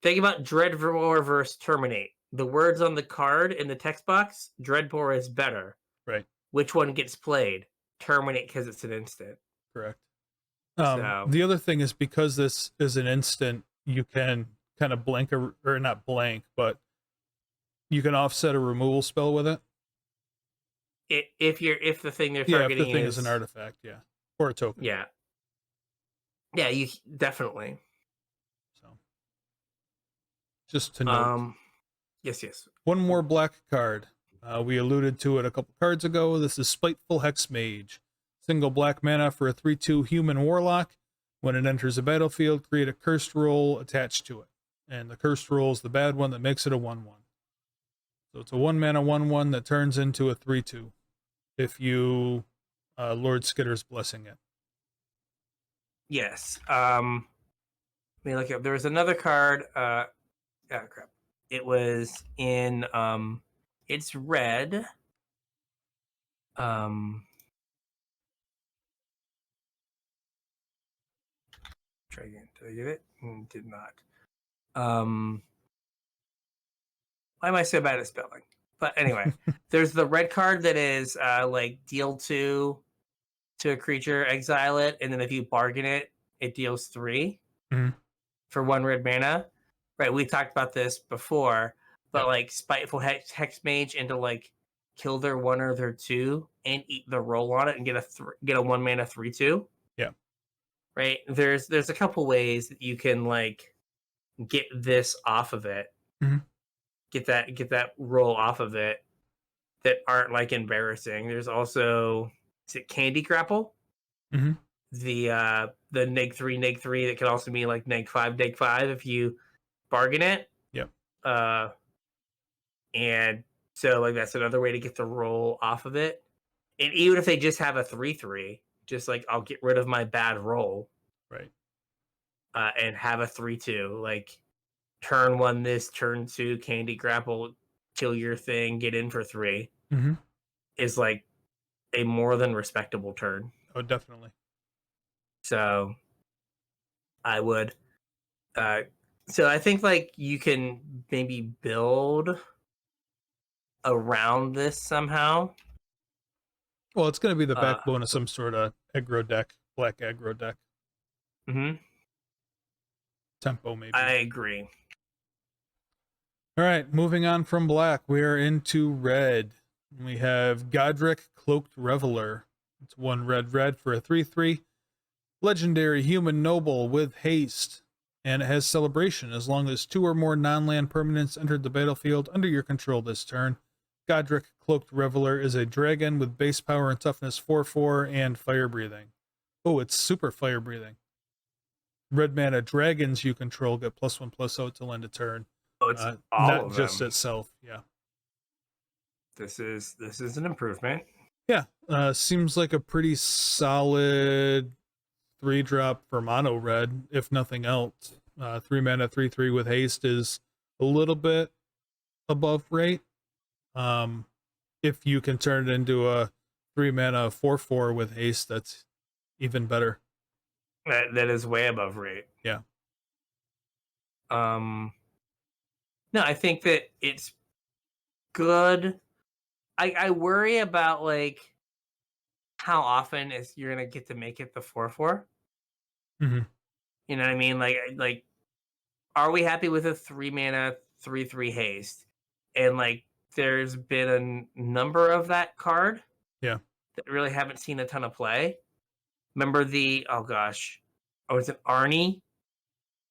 think about Dreadbore versus Terminate. The words on the card in the text box, Dreadbore is better. Right. Which one gets played? Terminate because it's an instant. Correct. So the other thing is because this is an instant, you can kind of blank or not blank, but you can offset a removal spell with it. If the thing they're targeting if the thing is an artifact, or a token, yeah, you definitely. So, just to note, yes. One more black card. We alluded to it a couple cards ago. This is Spiteful Hexmage. Single black mana for a 3/2 human warlock. When it enters the battlefield, create a cursed roll attached to it. And the cursed roll is the bad one that makes it a 1/1. So it's a 1 mana 1/1 that turns into a 3/2 if you Lord Skitter's Blessing it. Yes. Let me look up. There was another card. Crap. It was in it's red. Try again. Did I get it? Did not. Why am I so bad at spelling? But anyway, there's the red card that is like deal 2 to a creature, exile it, and then if you bargain it, it deals 3 for 1 red mana. Right, we talked about this before, but like Spiteful Hex Mage into like kill their 1 or their 2 and eat the roll on it and get a 1 mana 3/2. Yeah. Right. There's a couple ways that you can like get this off of it. Get that roll off of it that aren't like embarrassing. There's also, is it Candy Grapple? The neg 3 that can also be like neg 5 if you bargain it. Yep. And so like that's another way to get the roll off of it. And even if they just have a 3/3, just like I'll get rid of my bad roll. Right. And have a 3/2. Like turn 1 this, turn 2 Candy Grapple, kill your thing, get in for 3. Is like a more than respectable turn. Oh, definitely. So I would so I think like you can maybe build around this somehow. Well, it's going to be the backbone of some sort of aggro deck, black aggro deck. Tempo, maybe. I agree. All right, moving on from black, we are into red. We have Godric, Cloaked Reveler. It's 1 red for a 3/3. Legendary human noble with haste. And it has celebration as long as 2 or more non-land permanents entered the battlefield under your control this turn. Godric, Cloaked Reveler is a dragon with base power and toughness 4/4 and fire breathing. Oh, it's super fire breathing. Red mana dragons you control get +1/+0 till end of turn. Oh, it's all not of just them. itself. Yeah. This is an improvement. Yeah. Seems like a pretty solid 3-drop for mono red, if nothing else. 3 mana 3/3 with haste is a little bit above rate. If you can turn it into a 3 mana 4/4 with haste, that's even better. That is way above rate. Yeah. No, I think that it's good. I worry about like how often is you're gonna get to make it the 4/4. You know what I mean? Like, are we happy with a 3 mana 3/3 haste? And like, there's been a number of that card. Yeah. That really haven't seen a ton of play. Remember is it Arnie?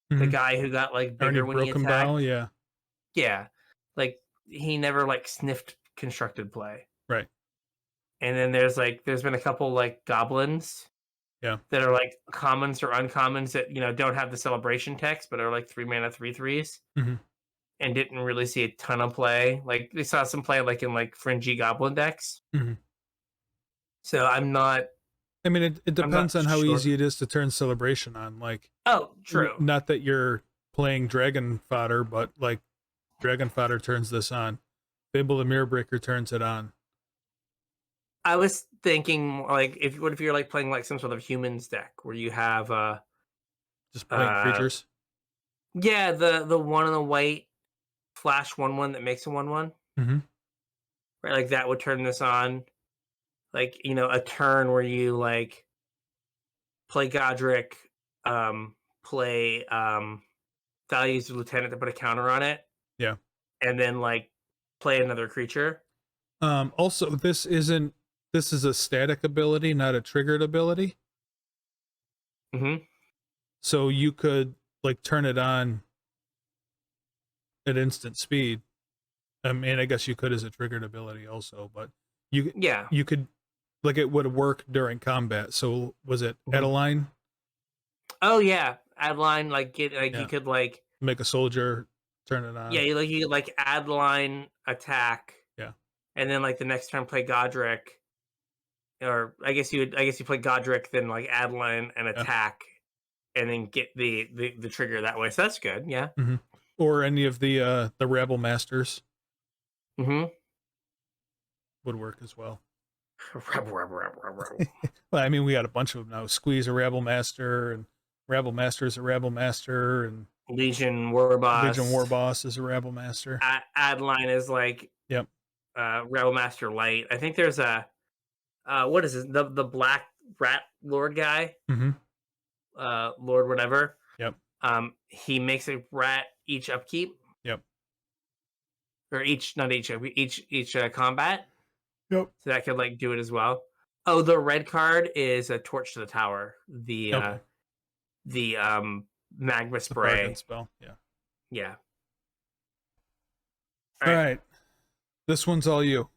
The guy who got like bigger Arnie when he Broken attacked? Bow, yeah. Yeah. Like he never like sniffed constructed play. Right. And then there's been a couple like goblins. Yeah. That are like commons or uncommons that, you know, don't have the celebration text, but are like 3 mana 3/3s. And didn't really see a ton of play. Like they saw some play like in like fringy goblin decks. So I'm not. I mean, it depends on how easy it is to turn celebration on. Like, oh, true. Not that you're playing dragon fodder, but like dragon fodder turns this on. Fable the Mirror Breaker turns it on. I was thinking like what if you're like playing like some sort of humans deck where you have just playing creatures. Yeah, the 1 and the white flash 1/1 that makes a 1/1. Right, like that would turn this on. Like, you know, a turn where you like play Godric, play Values of Lieutenant to put a counter on it. Yeah. And then like play another creature. Also, this is a static ability, not a triggered ability. So you could like turn it on at instant speed. I mean, I guess you could as a triggered ability also, but you could, like, it would work during combat. So was it Adeline? Oh yeah, Adeline. Like you could like make a soldier turn it on. Yeah, you could like Adeline attack. Yeah, and then like the next turn play Godric, or I guess you play Godric, then like Adeline and attack, and then get the trigger that way. So that's good. Yeah. Or any of the Rabble Masters. Would work as well. Well, I mean, we got a bunch of them now. Squeeze a Rabble Master, and Rabble Master is a Rabble Master, and Legion War Boss. Legion War Boss is a Rabble Master. Adeline is like Realmaster Light. I think there's a what is it? The Black Rat Lord guy, Lord whatever. Yep. He makes a rat each upkeep. Yep. Or each combat. Yep. So that could like do it as well. Oh, the red card is a Torch to the Tower. The magma spray. Bargain spell. Yeah. Yeah. All right. This one's all you.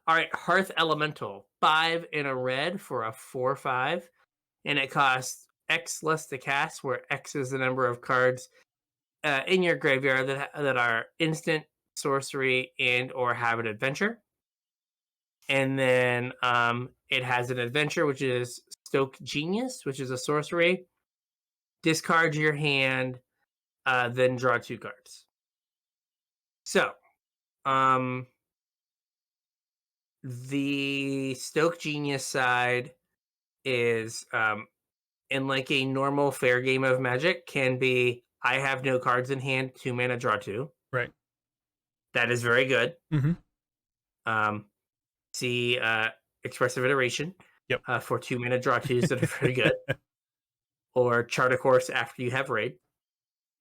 All right, Hearth Elemental, 5 in a red for a 4/5, and it costs X less to cast, where X is the number of cards in your graveyard that are instant, sorcery, and or have an adventure. And then it has an adventure, which is Stoke Genius, which is a sorcery. Discard your hand, then draw 2 cards. So, the Stoke Genius side is in like a normal fair game of Magic can be I have no cards in hand, 2 mana, draw 2. Right. That is very good. Mm-hmm. See Expressive Iteration. Yep. For 2 mana, draw 2s that are very good. Or Chart a Course after you have Raid.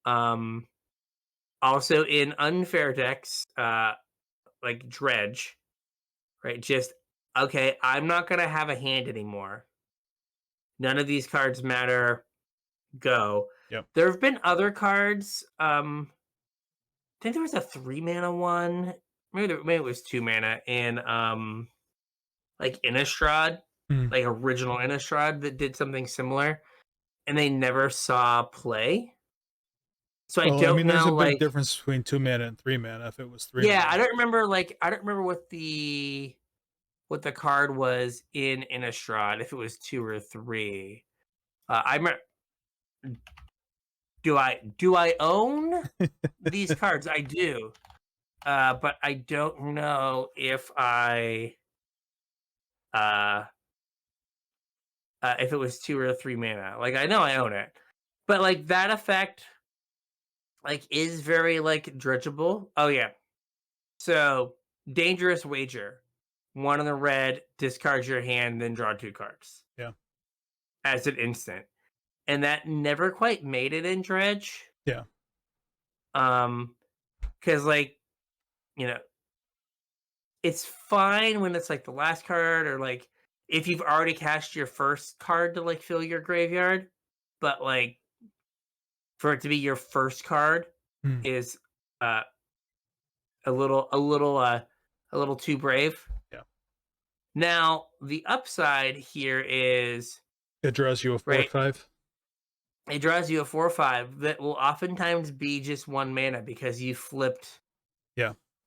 Also in unfair decks, like Dredge, right? Just okay, I'm not gonna have a hand anymore. None of these cards matter. Go. Yep. There have been other cards. I think there was a 3 mana one. Maybe it was 2 mana in like Innistrad, like original Innistrad that did something similar, and they never saw play. So I don't know. There's a big like, difference between 2 mana and 3 mana. If it was 3 yeah, mana. I don't remember what the card was in Innistrad, if it was 2 or 3. I remember. Do I own these cards? I do, but I don't know if if it was 2 or 3 mana. Like I know I own it, but like that effect, like is very like dredgeable. Oh yeah, so Dangerous Wager, 1 in the red, discard your hand, then draw 2 cards. Yeah, as an instant. And that never quite made it in Dredge. Yeah. Because like, you know, it's fine when it's like the last card, or like if you've already cast your first card to like fill your graveyard, but like for it to be your first card is a little too brave. Yeah. Now the upside here is it draws you a 4/5. It draws you a 4/5 that will oftentimes be just 1 mana because you flipped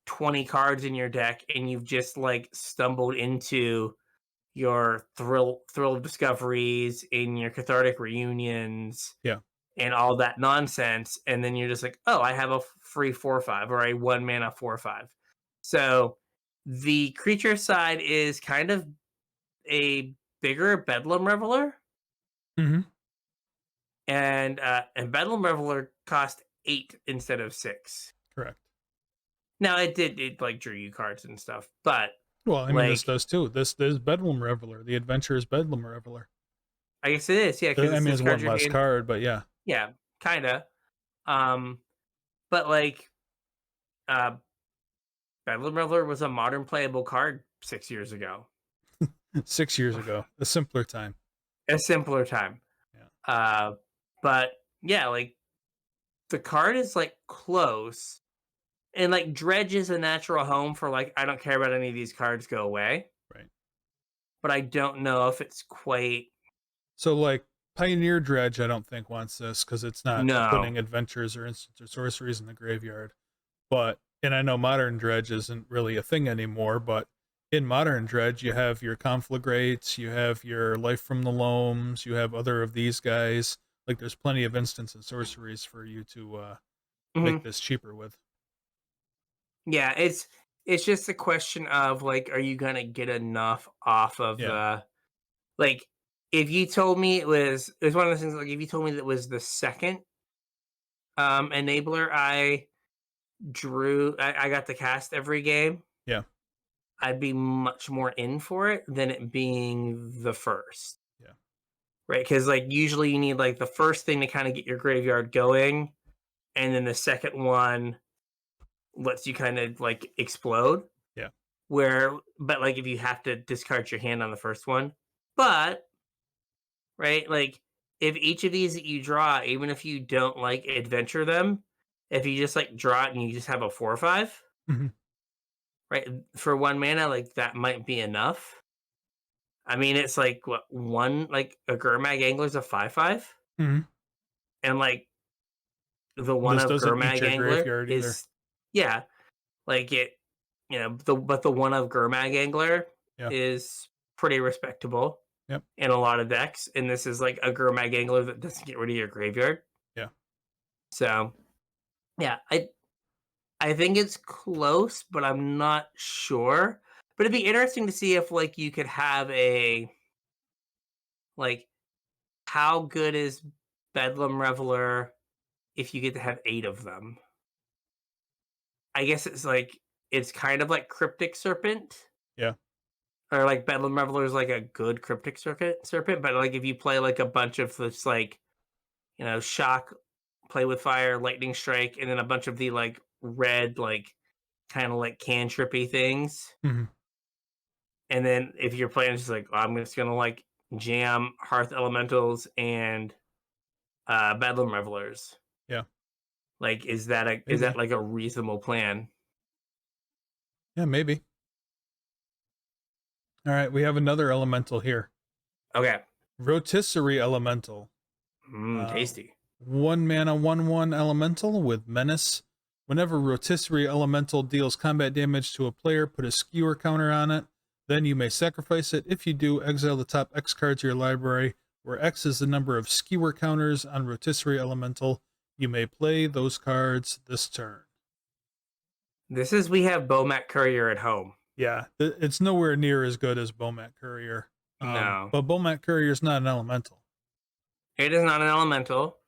20 cards in your deck and you've just like stumbled into your thrill of discoveries, in your cathartic reunions, and all that nonsense, and then you're just like, oh, I have a free 4/5 or a 1 mana 4/5. So the creature side is kind of a bigger Bedlam Reveler. And Bedlam Reveler cost 8 instead of 6. Correct. Now it like drew you cards and stuff, but well, I mean this does too. This is Bedlam Reveler. The adventure is Bedlam Reveler. I guess it is, yeah. I mean, it's one less card, but yeah. Yeah, kinda. But like, Bedlam Reveler was a modern playable card 6 years ago. 6 years ago, a simpler time. A simpler time. Yeah. But yeah, like the card is like close, and like Dredge is a natural home for like I don't care about any of these cards, go away. Right. But I don't know if it's quite. So like Pioneer Dredge, I don't think wants this because it's not putting adventures or instants or sorceries in the graveyard. And I know Modern Dredge isn't really a thing anymore, but in Modern Dredge, you have your Conflagrates, you have your Life from the Loams, you have other of these guys. Like, there's plenty of instants and sorceries for you to make this cheaper with. Yeah, it's just a question of, like, are you going to get enough off of the... Like, if you told me it was one of those things, like, if you told me that it was the second enabler I drew, I got to cast every game. Yeah. I'd be much more in for it than it being the first. Yeah. Right? Because like usually you need like the first thing to kind of get your graveyard going, and then the second one lets you kind of like explode. Yeah. But like if you have to discard your hand on the first one, but right, like if each of these that you draw, even if you don't like adventure them, if you just like draw it and you just have a 4/5, Mm-hmm. right, for 1 mana, like that might be enough. I mean, it's like what one like a Gurmag Angler's a 5/5, Mm-hmm. and like the one This of doesn't eat Gurmag your Angler graveyard either. is yeah, like it, the one of Gurmag Angler Yeah. is pretty respectable. Yep. In a lot of decks, and this is like a Gurmag Angler that doesn't get rid of your graveyard. Yeah. So, yeah, I think it's close, but I'm not sure. But it'd be interesting to see if like you could have a like how good is Bedlam Reveler if you get to have 8 of them? I guess it's kind of like Cryptic Serpent. Yeah. Or like Bedlam Reveler is like a good Cryptic Serpent, but like if you play like a bunch of this like shock, play with fire, lightning strike, and then a bunch of the like red, like kind of like cantrippy things. Mm-hmm. And then if you're playing, it's just like I'm just gonna like jam Hearth Elementals and Bedlam Revelers. Yeah. Like, is that like a reasonable plan? Yeah, maybe. All right, we have another elemental here. Okay. Rotisserie Elemental. Tasty. 1 mana, 1/1 elemental with menace. Whenever Rotisserie Elemental deals combat damage to a player, put a skewer counter on it. Then you may sacrifice it. If you do, exile the top X cards of your library, where X is the number of skewer counters on Rotisserie Elemental. You may play those cards this turn. We have Bomat Courier at home. Yeah, it's nowhere near as good as Bomat Courier. No. But Bomat Courier is not an elemental. It is not an elemental.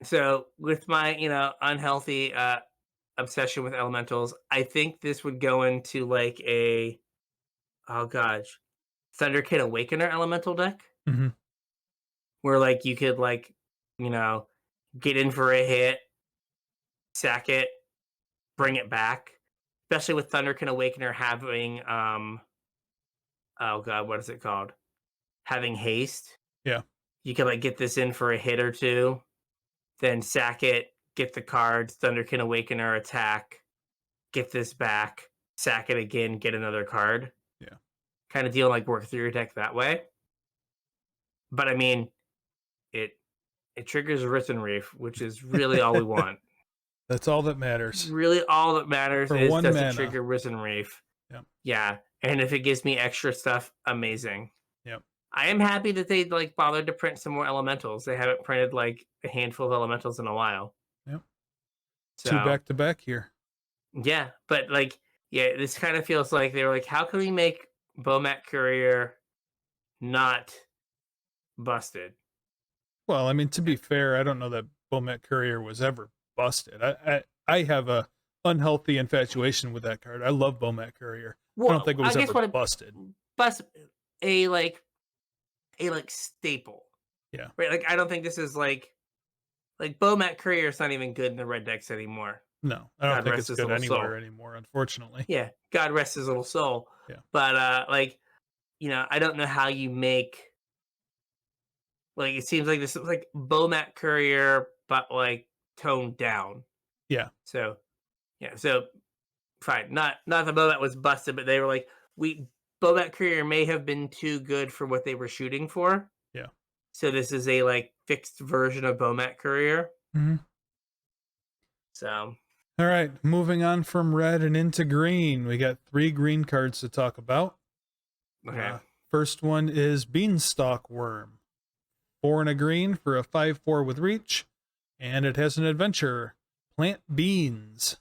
So with my, unhealthy obsession with elementals, I think this would go into like oh gosh, Thunderkid Awakener elemental deck, Mm-hmm. where like you could like, get in for a hit, sack it, bring it back. Especially with Thunderkid Awakener having oh god, what is it called? Having haste. Yeah. You could like get this in for a hit or two, then sack it, get the cards, Thunderkin Awakener attack, get this back, sack it again, get another card. Yeah. Kind of deal, like work through your deck that way. But I mean, it triggers Risen Reef, which is really all we want. That's all that matters. Really all that matters For is does mana. it trigger Risen Reef. Yep. Yeah. And if it gives me extra stuff, amazing. Yep. I am happy that they like bothered to print some more elementals. They haven't printed like a handful of elementals in a while. Yep. So, 2 back-to-back here. Yeah, but like, yeah, this kind of feels like they were like, how can we make Bomat Courier not busted? Well, I mean, to be fair, I don't know that Bomat Courier was ever busted. I have a unhealthy infatuation with that card. I love Bomat Courier. Well, I don't think it was ever busted. A staple. Yeah. Right. Like I don't think this is like Bomat Courier is not even good in the red decks anymore. No, I don't think it's good anywhere anymore, unfortunately. Yeah. God rest his little soul. Yeah. But I don't know how you make like it seems like this is like Bomat Courier, but like toned down. Yeah. So fine. Not that Bomat was busted, but they were like, Bomat Courier may have been too good for what they were shooting for. Yeah. So this is a like fixed version of Bomat Courier. Mm-hmm. So. All right, moving on from red and into green. We got 3 green cards to talk about. Okay. First one is Beanstalk Worm. 4 and a green for a 5/4 with reach, and it has an adventure. Plant beans.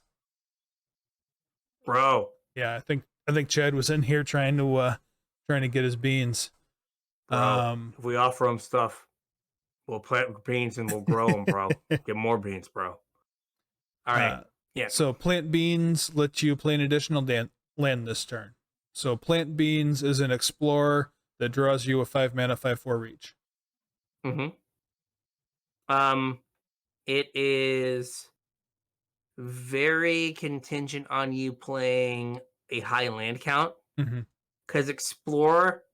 Bro. Yeah, I think Chad was in here trying to get his beans. Bro, if we offer him stuff, we'll plant beans and we'll grow them, bro. Get more beans, bro. All right. Yeah. So plant beans lets you play an additional land this turn. So plant beans is an explorer that draws you a 5 mana 5/4 reach. Mm-hmm. It is very contingent on you playing a high land count. Because explore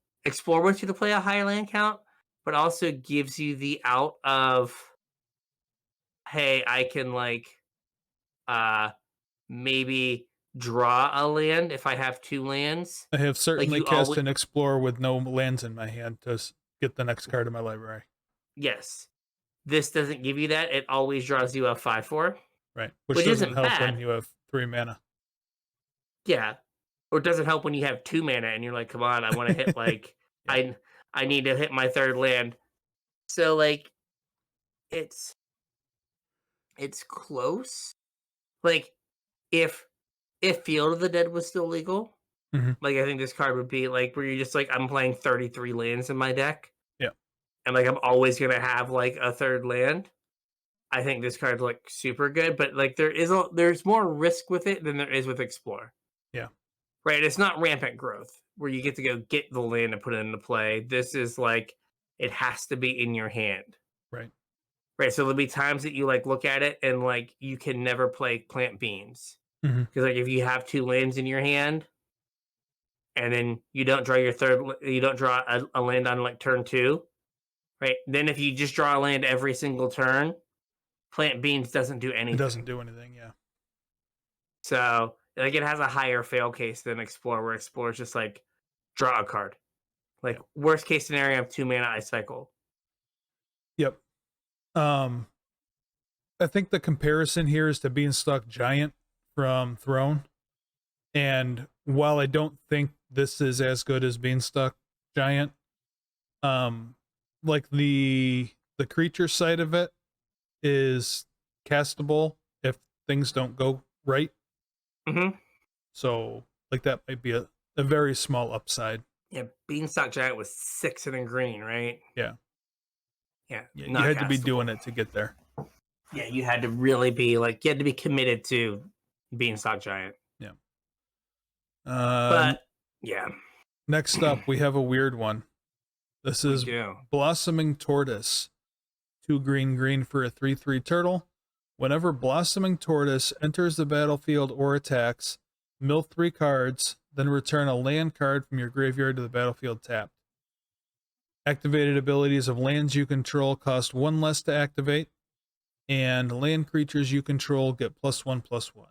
wants you to play a high land count, but also gives you the out of, hey, I can like maybe draw a land if I have 2 lands. I have certainly you cast an explorer with no lands in my hand to get the next card in my library. Yes. This doesn't give you that. It always draws you a 5/4. Right. Which doesn't isn't help bad. when you have 3 mana. Yeah. Or it doesn't help when you have 2 mana and you're like, come on, I want to hit like Yeah. I need to hit my 3rd land. So like it's close. Like if Field of the Dead was still legal, like I think this card would be like where you're just like, I'm playing 33 lands in my deck. Yeah. And like I'm always gonna have like a 3rd land. I think this card's like super good, but like there's more risk with it than there is with Explore. Yeah. Right. It's not rampant growth where you get to go get the land and put it into play. This is like it has to be in your hand. Right. Right. So there'll be times that you like look at it and like you can never play plant beans. Because like if you have 2 lands in your hand and then you don't draw you don't draw a land on like turn 2, right? Then if you just draw a land every single turn, plant beans doesn't do anything. It doesn't do anything, yeah. So like it has a higher fail case than Explore, where Explore is just like draw a card. Like worst case scenario, I have 2 mana, I cycle. Yep. I think the comparison here is to Beanstalk Giant from Throne. And while I don't think this is as good as Beanstalk Giant, like the creature side of it is castable if things don't go right. So like that might be a very small upside. Yeah, Beanstalk Giant was 6 and in green, right? Yeah. Yeah. You had to be doing it to get there. Yeah, you had to really be like, you had to be committed to Beanstalk Giant. Yeah. But yeah. Next up, we have a weird one. This is Blossoming Tortoise. 2 green for a 3/3 turtle. Whenever Blossoming Tortoise enters the battlefield or attacks, mill 3 cards, then return a land card from your graveyard to the battlefield tapped. Activated abilities of lands you control cost 1 less to activate, and land creatures you control get +1/+1.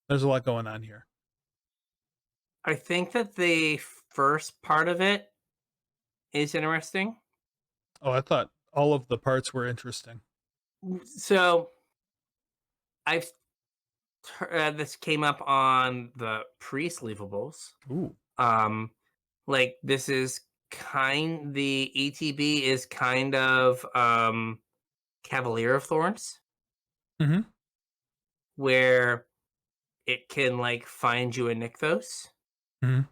There's a lot going on here. I think that the first part of it is interesting. Oh, I thought all of the parts were interesting. So this came up on the pre-sleevables. Ooh. Like this is the ETB is kind of Cavalier of Thorns. Where it can like find you a Nykthos. And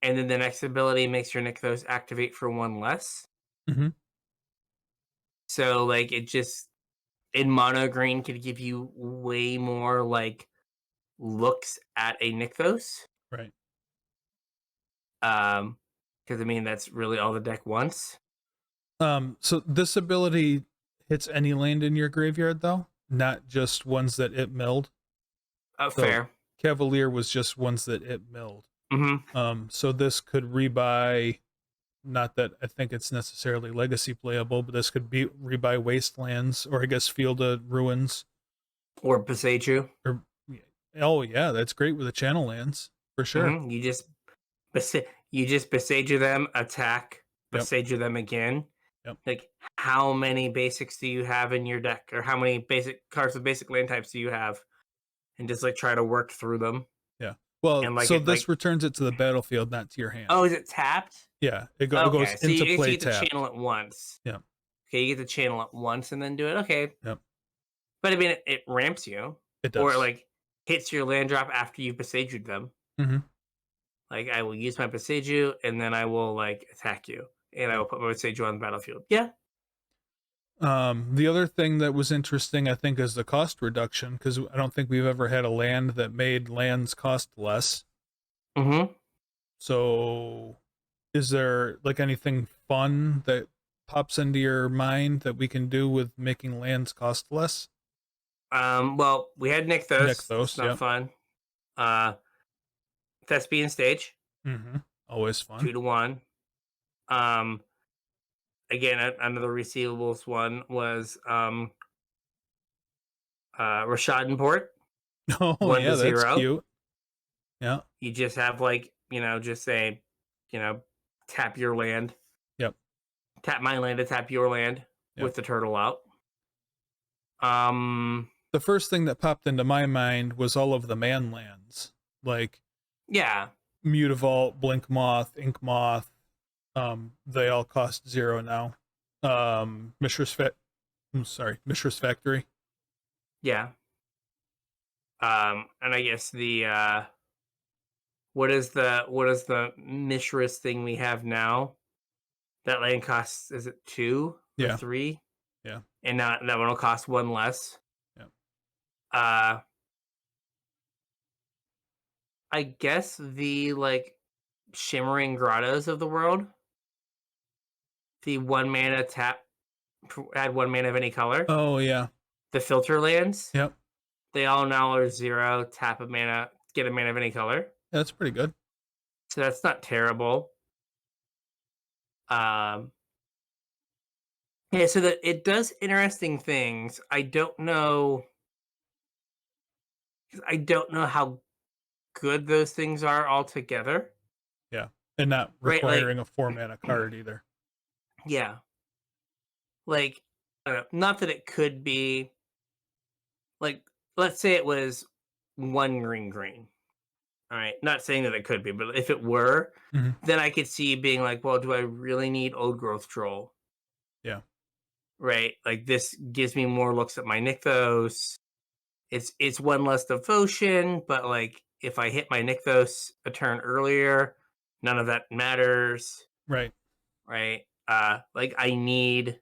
then the next ability makes your Nykthos activate for 1 less. So like it just in mono green could give you way more like looks at a Nykthos. Right. Because I mean that's really all the deck wants. So this ability hits any land in your graveyard though, not just ones that it milled. So fair. Cavalier was just ones that it milled. So this could rebuy, not that I think it's necessarily legacy playable, but this could be rebuy Wastelands, or I guess Field of Ruins. Or Besage. Oh yeah, that's great with the channel lands, for sure. You just Besage them, attack, Besage them again. Like how many basics do you have in your deck? Or how many basic cards with basic land types do you have? And just like try to work through them. Yeah. Well, like so this returns it to the battlefield, not to your hand. Oh, is it tapped? Yeah, it goes so into you play get tapped. to channel it once. Yeah. Okay, you get to channel it once and then do it. Okay. Yep. But I mean, it ramps you. It does. Or it like hits your land drop after you've besaged them. Like I will use my besage you, and then I will like attack you, and I will put my besage you on the battlefield. Yeah. The other thing that was interesting, I think, is the cost reduction, because I don't think we've ever had a land that made lands cost less. Mm-hmm. So, is there like anything fun that pops into your mind that we can do with making lands cost less? Well, we had Nykthos. That's Nykthos, not yep. fun. Thespian Stage. Mm-hmm. Always fun. 2-1. Um, Again, another receivables one was Rashadenport. Oh, one yeah, to that's zero. cute. Yeah. You just have like, just say, tap your land. Yep. Tap my land to tap your land Yep. with the turtle out. The first thing that popped into my mind was all of the man lands. Like Yeah. Mutavault, Blink Moth, Ink Moth. They all cost 0 now. Mishra's Factory. Yeah. And I guess the what is the Mishra's thing we have now? That land costs, is it 2 or Yeah. 3? Yeah. And now that one will cost 1 less. Yeah. I guess the like Shimmering Grottos of the world. The 1 mana tap, add 1 mana of any color. Oh, yeah. The filter lands. Yep. They all now are 0, tap a mana, get a mana of any color. Yeah, that's pretty good. So that's not terrible. Yeah, so that it does interesting things. I don't know how good those things are altogether. Yeah. And not Right, requiring a 4 mana card either. Yeah. Like, not that it could be, like, let's say it was 1 green. All right, not saying that it could be, but if it were, then I could see being like, well, do I really need Old Growth Troll? Yeah. Right? Like, this gives me more looks at my Nykthos. It's 1 less devotion, but like if I hit my Nykthos a turn earlier, none of that matters. Right. Right? Like I need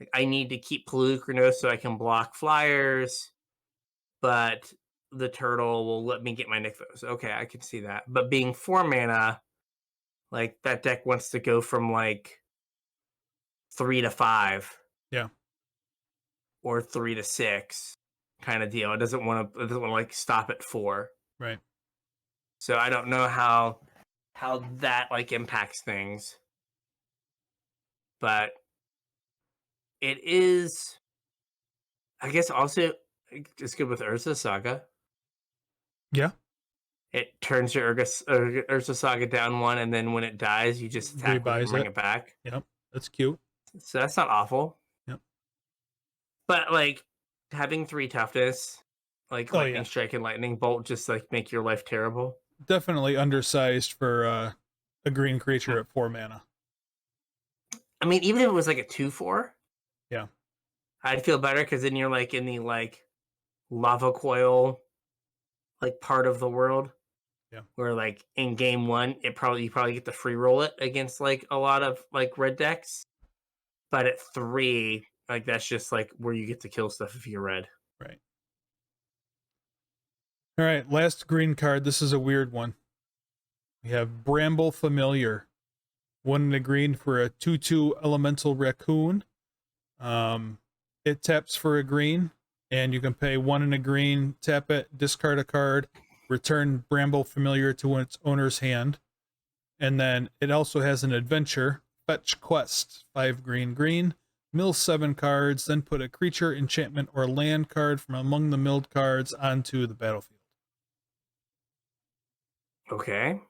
to keep Pelucranos so I can block flyers, but the turtle will let me get my Nykthos. Okay, I can see that. But being 4 mana, like that deck wants to go from like 3 to 5. Yeah. Or 3 to 6 kind of deal. It doesn't want to like stop at 4. Right. So I don't know how that like impacts things. But it is, I guess, also it's good with Urza Saga. Yeah. It turns your Urza Saga down 1, and then when it dies, you just attack with it and bring it back. Yep, that's cute. So that's not awful. Yep. But like having 3 toughness, like Lightning Strike and Lightning Bolt, just like make your life terrible. Definitely undersized for a green creature at 4 mana. I mean, even if it was like a 2/4, yeah, I'd feel better because then you're like in the like lava coil like part of the world. Yeah. Where like in game 1, you probably get to free roll it against like a lot of like red decks. But at 3, like that's just like where you get to kill stuff if you're red. Right. All right, last green card. This is a weird one. We have Bramble Familiar. 1 and a green for a 2/2 elemental raccoon. It taps for a green, and you can pay 1 and a green, tap it, discard a card, return Bramble Familiar to its owner's hand. And then it also has an adventure, Fetch Quest, 5 green, mill 7 cards, then put a creature, enchantment, or land card from among the milled cards onto the battlefield. Okay.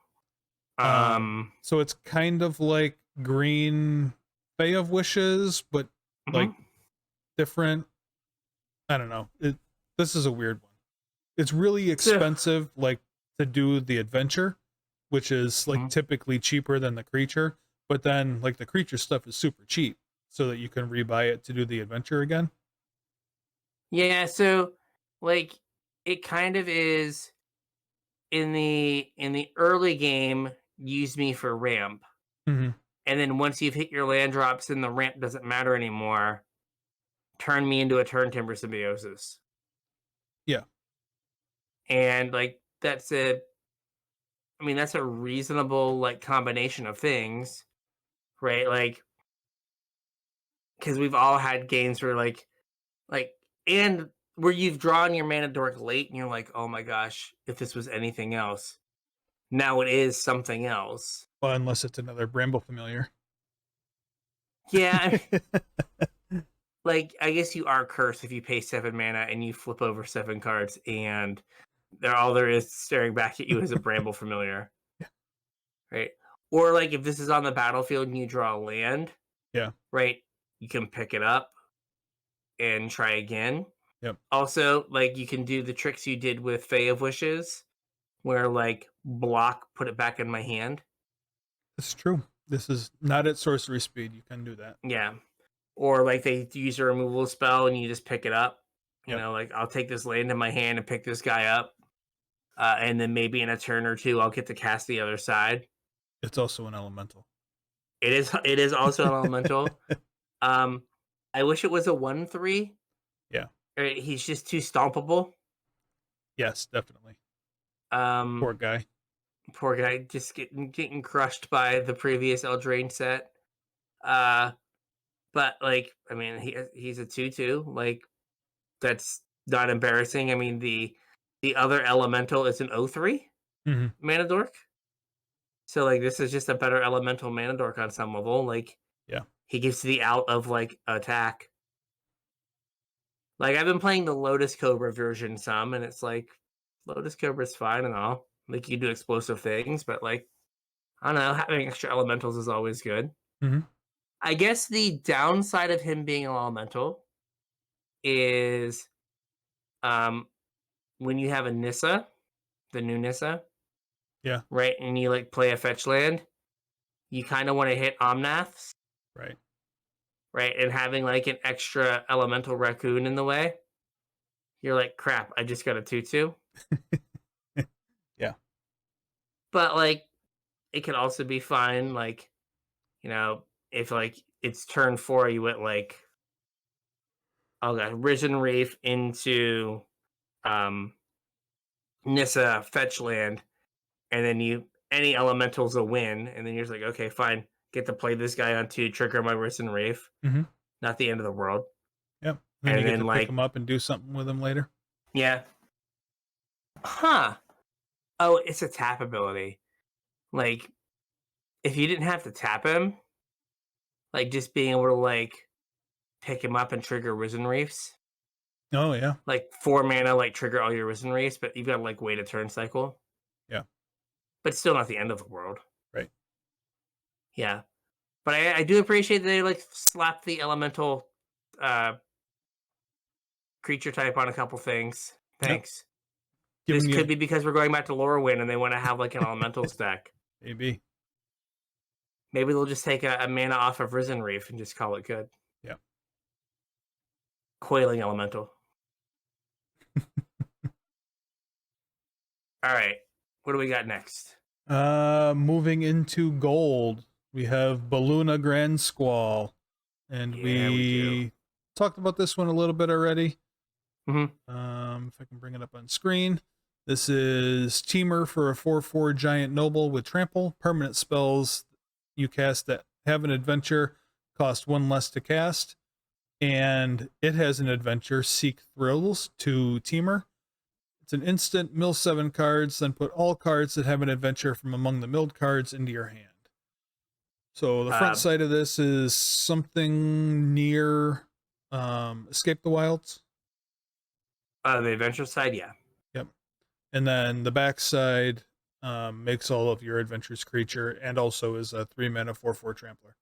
So it's kind of like green Bay of Wishes, but like different. I don't know. This is a weird one. It's really expensive, like to do the adventure, which is like typically cheaper than the creature. But then like the creature stuff is super cheap, so that you can rebuy it to do the adventure again. Yeah, so like it kind of is in the early game, use me for ramp. Mm-hmm. And then once you've hit your land drops and the ramp doesn't matter anymore, turn me into a Turn Timber Symbiosis. Yeah. And like that's a reasonable like combination of things, right? Like because we've all had games where like and where you've drawn your mana dork late and you're like, oh my gosh, if this was anything else. Now it is something else. Well, unless it's another Bramble Familiar. Yeah. Like, I guess you are cursed if you pay 7 mana and you flip over 7 cards and all there is staring back at you is a Bramble Familiar. Yeah. Right? Or like if this is on the battlefield and you draw a land, yeah. Right? You can pick it up and try again. Yep. Also, like you can do the tricks you did with Fae of Wishes, where like block, put it back in my hand. It's true. This is not at sorcery speed. You can do that. Yeah. Or like they use a removal spell and you just pick it up. You Yep. know, like I'll take this land in my hand and pick this guy up. And then maybe in a turn or two, I'll get to cast the other side. It's also an elemental. It is also an elemental. I wish it was a 1/3. Yeah. He's just too stompable. Yes, definitely. Poor guy. Poor guy, just getting crushed by the previous Eldraine set. But like, I mean, he's a 2/2. Like, that's not embarrassing. I mean, the other elemental is an 0/3 mana dork. So like, this is just a better elemental mana dork on some level. Like, yeah, he gives the out of like attack. Like, I've been playing the Lotus Cobra version some, and it's like Lotus Cobra's fine and all. Like, you do explosive things, but like, I don't know, having extra elementals is always good. I guess the downside of him being an elemental is when you have a Nissa, the new Nissa, yeah, right, and you like play a fetch land, you kind of want to hit Omnaths, right, and having like an extra elemental raccoon in the way, you're like, crap, I just got a 2/2. Yeah, but like, it could also be fine, like, you know, if like it's turn 4, you went like, oh god, Risen Reef into Nissa fetch land, and then any elemental's a win, and then you're just like, okay, fine, get to play this guy on 2, trigger my Risen Reef. Not the end of the world. Yep. And then you get to pick him up and do something with him later. Yeah. Huh. Oh, it's a tap ability. Like, if you didn't have to tap him, like just being able to like pick him up and trigger Risen Reefs. Oh yeah. Like 4 mana, like trigger all your Risen Reefs, but you've got to like wait a turn cycle. Yeah. But it's still not the end of the world. Right. Yeah. But I do appreciate that they like slap the elemental creature type on a couple things. Thanks. Yep. This could be because we're going back to Lorwyn and they want to have like an elemental stack. Maybe they'll just take a mana off of Risen Reef and just call it good. Yeah. Coiling elemental. All right. What do we got next? Moving into gold, we have Balloona Grand Squall. And we talked about this one a little bit already. If I can bring it up on screen. This is Teamer for a 4/4 Giant Noble with Trample. Permanent spells you cast that have an adventure cost 1 less to cast. And it has an adventure, Seek Thrills, to Teamer. It's an instant, mill 7 cards, then put all cards that have an adventure from among the milled cards into your hand. So the front side of this is something near Escape the Wilds. The adventure side, yeah. Yep. And then the back side makes all of your adventures creature and also is a 3 mana 4/4 trampler.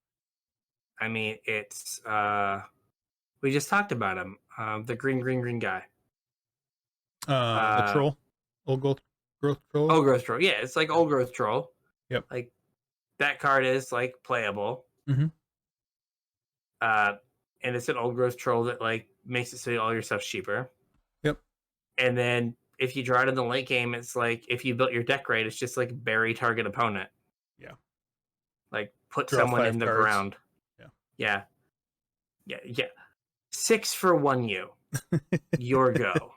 I mean, it's we just talked about him. The green guy. The troll. Old growth troll. Old growth troll. Yeah, it's like old growth troll. Yep. Like that card is like playable. And it's an old growth troll that like makes it so all your stuff's cheaper. Yep. And then if you draw it in the late game, it's like if you built your deck right, it's just like bury target opponent. Yeah. Like put someone in the ground. Yeah. 6 for 1U. Your go.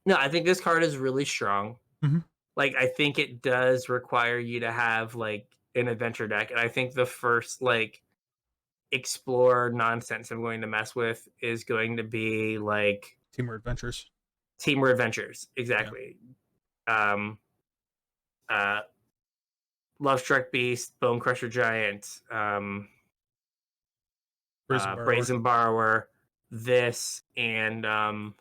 No, I think this card is really strong. Mm-hmm. Like, I think it does require you to have, like, an adventure deck. And I think the first, like, explore nonsense I'm going to mess with is going to be, like... Team Adventures. Exactly. Yeah. Lovestruck Beast, Bone Crusher Giant, Brazen Borrower, this, and the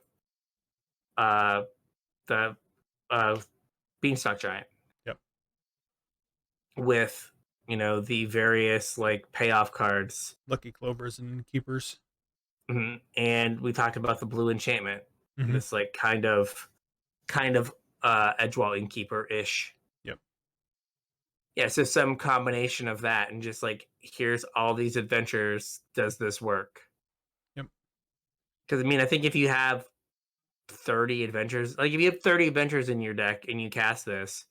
Beanstalk Giant. Yep. With, the various, like, payoff cards. Lucky Clovers and Keepers. Mm-hmm. And we talked about the blue enchantment. Mm-hmm. This, like, kind of Edgewall Innkeeper-ish. Yep. Yeah, so some combination of that and just, like, here's all these adventures. Does this work? Yep. Because, I think if you have 30 adventures, like, if you have 30 adventures in your deck and you cast this,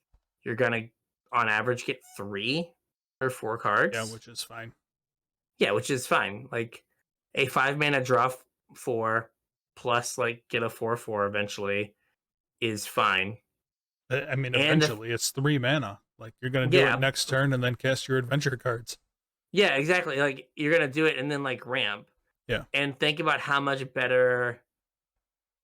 you're going to, on average, get 3 or 4 cards. Yeah, which is fine. Yeah, which is fine. Like, a 5-mana draw 4 plus, like, get a 4/4 eventually is fine. Eventually, it's 3 mana. Like, you're going to do it next turn and then cast your adventure cards. Yeah, exactly. Like, you're going to do it and then, like, ramp. Yeah. And think about how much better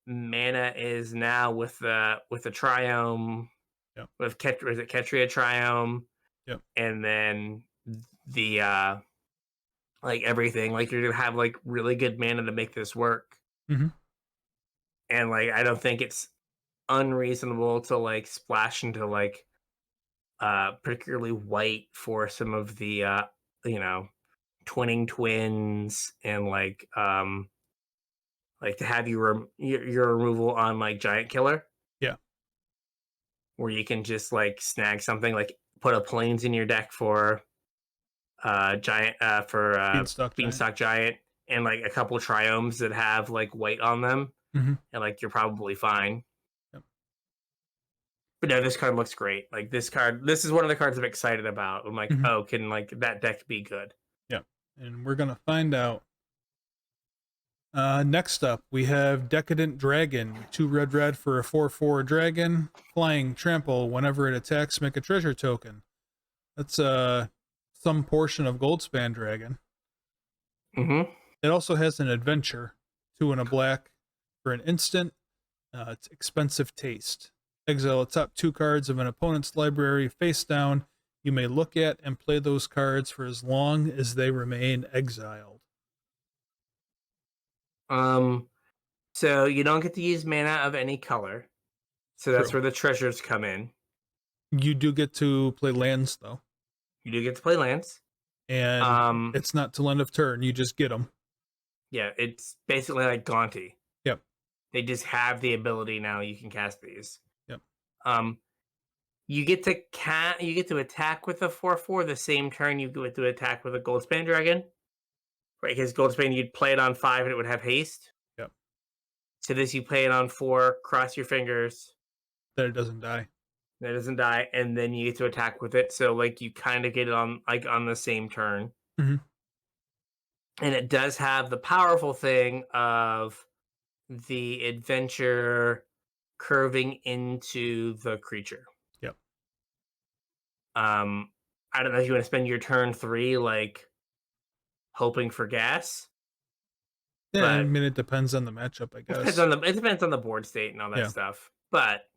mana is now with the Triome. Yep. With Ketria Triome? Yep. And then the like, everything. Like, you're gonna have, like, really good mana to make this work. Mm-hmm. And, like, I don't think it's unreasonable to, like, splash into, like, particularly white for some of the Twinning Twins and, like to have your removal on, like, Giant Killer. Yeah. Where you can just, like, snag something, like, put a Plains in your deck for Giant Beanstalk Giant and, like, a couple Triomes that have, like, white on them. Mm-hmm. And, like, you're probably fine. Yep. But no, this card looks great. Like, this is one of the cards I'm excited about. I'm like, mm-hmm. Oh, can, like, that deck be good? Yeah. And we're gonna find out. Next up, we have Decadent Dragon. 2 red for a 4/4 dragon. Flying trample. Whenever it attacks, make a treasure token. That's some portion of Goldspan Dragon. Mm-hmm. It also has an adventure. 2 and a black for an instant. It's Expensive Taste. Exile the top 2 cards of an opponent's library face down. You may look at and play those cards for as long as they remain exiled. So you don't get to use mana of any color. So that's where the treasures come in. You do get to play lands, though. You do get to play lands. And it's not till end of turn. You just get them. Yeah, it's basically like Gaunty. Yep. They just have the ability now. You can cast these. Yep. You get to attack with a 4/4 the same turn you get to attack with a Goldspan Dragon. Right, because Goldspan, you'd play it on 5 and it would have haste. Yep. So this, you play it on 4, cross your fingers. That it doesn't die. And then you get to attack with it. So, like, you kind of get it on the same turn. Mm-hmm. And it does have the powerful thing of the adventure curving into the creature. Yep. I don't know if you want to spend your turn 3, like, hoping for gas. Yeah, it depends on the matchup, I guess. It depends on the board state and all that stuff. But,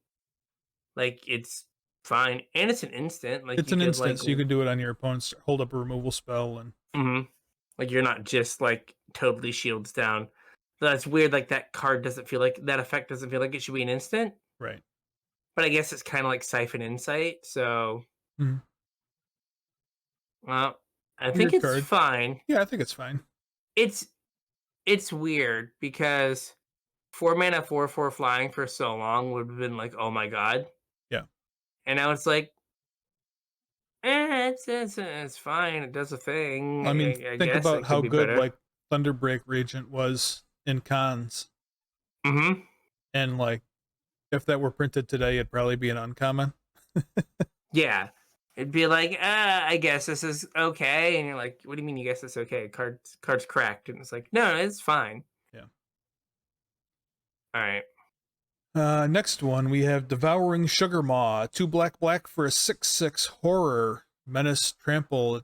like, it's fine. And it's an instant. Like, it's an instant, so you could do it on your opponent's hold up a removal spell. And mm-hmm. Like, you're not just, like, totally shields down. That's weird. Like, that card doesn't feel like... That effect doesn't feel like it should be an instant. Right. But I guess it's kind of like Siphon Insight, so... Mm-hmm. Well, I think it's fine. Yeah, I think it's fine. It's weird, because 4 mana 4/4 flying for so long would have been like, oh my god. Yeah. And now it's like, it's fine. It does a thing. I mean, think about how good like Thunderbreak Regent was in cons. Mm-hmm. And like, if that were printed today, it'd probably be an uncommon. Yeah. It'd be like, I guess this is okay. And you're like, what do you mean you guess it's okay? Card's cracked. And it's like, no, it's fine. Yeah. All right. Next one, we have Devouring Sugar Maw. 2 black for a 6/6 horror. Menace trample.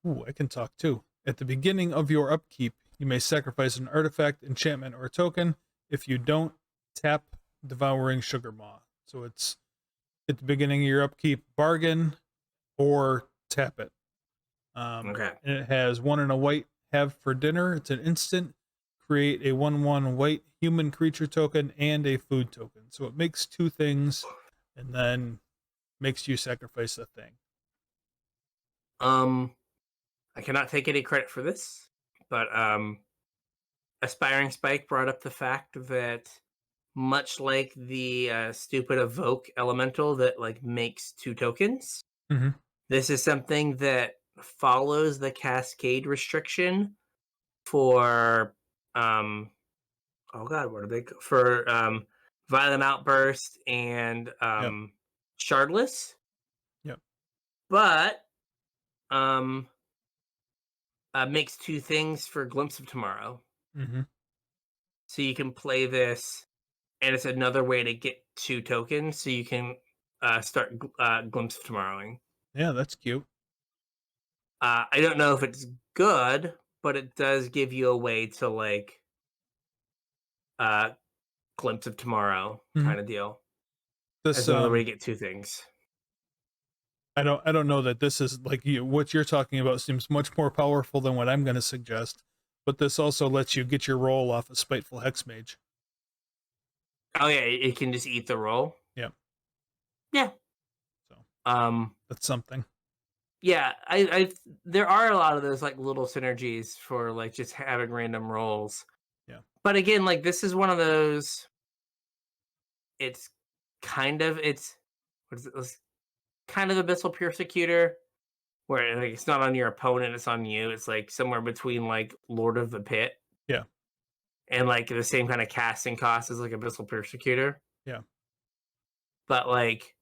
Ooh, I can talk too. At the beginning of your upkeep, you may sacrifice an artifact, enchantment, or token. If you don't, tap Devouring Sugar Maw. So it's at the beginning of your upkeep, bargain, or tap it. Okay. And it has 1 and a white, have for dinner. It's an instant. Create a 1/1 white human creature token and a food token. So it makes 2 things and then makes you sacrifice a thing. I cannot take any credit for this, but Aspiring Spike brought up the fact that much like the stupid evoke elemental that like makes 2 tokens, this is something that follows the cascade restriction for oh god, what are they for Violent Outburst and Shardless. Yep. But makes 2 things for Glimpse of Tomorrow. So you can play this, and it's another way to get 2 tokens, so you can start Glimpse of Tomorrowing. Yeah, that's cute. I don't know if it's good, but it does give you a way to like Glimpse of Tomorrow kind of deal. This as another way to get 2 things. I don't know that this is like what you're talking about seems much more powerful than what I'm going to suggest, but this also lets you get your roll off a Spiteful Hexmage. Oh yeah, it can just eat the roll. Yeah. Yeah. So that's something. Yeah, I there are a lot of those like little synergies for like just having random rolls. Yeah. But again, like this is one of those. It's kind of what is it? It's kind of Abyssal Persecutor, where like it's not on your opponent, it's on you. It's like somewhere between like Lord of the Pit. Yeah. And like the same kind of casting cost as like Abyssal Persecutor. Yeah. But like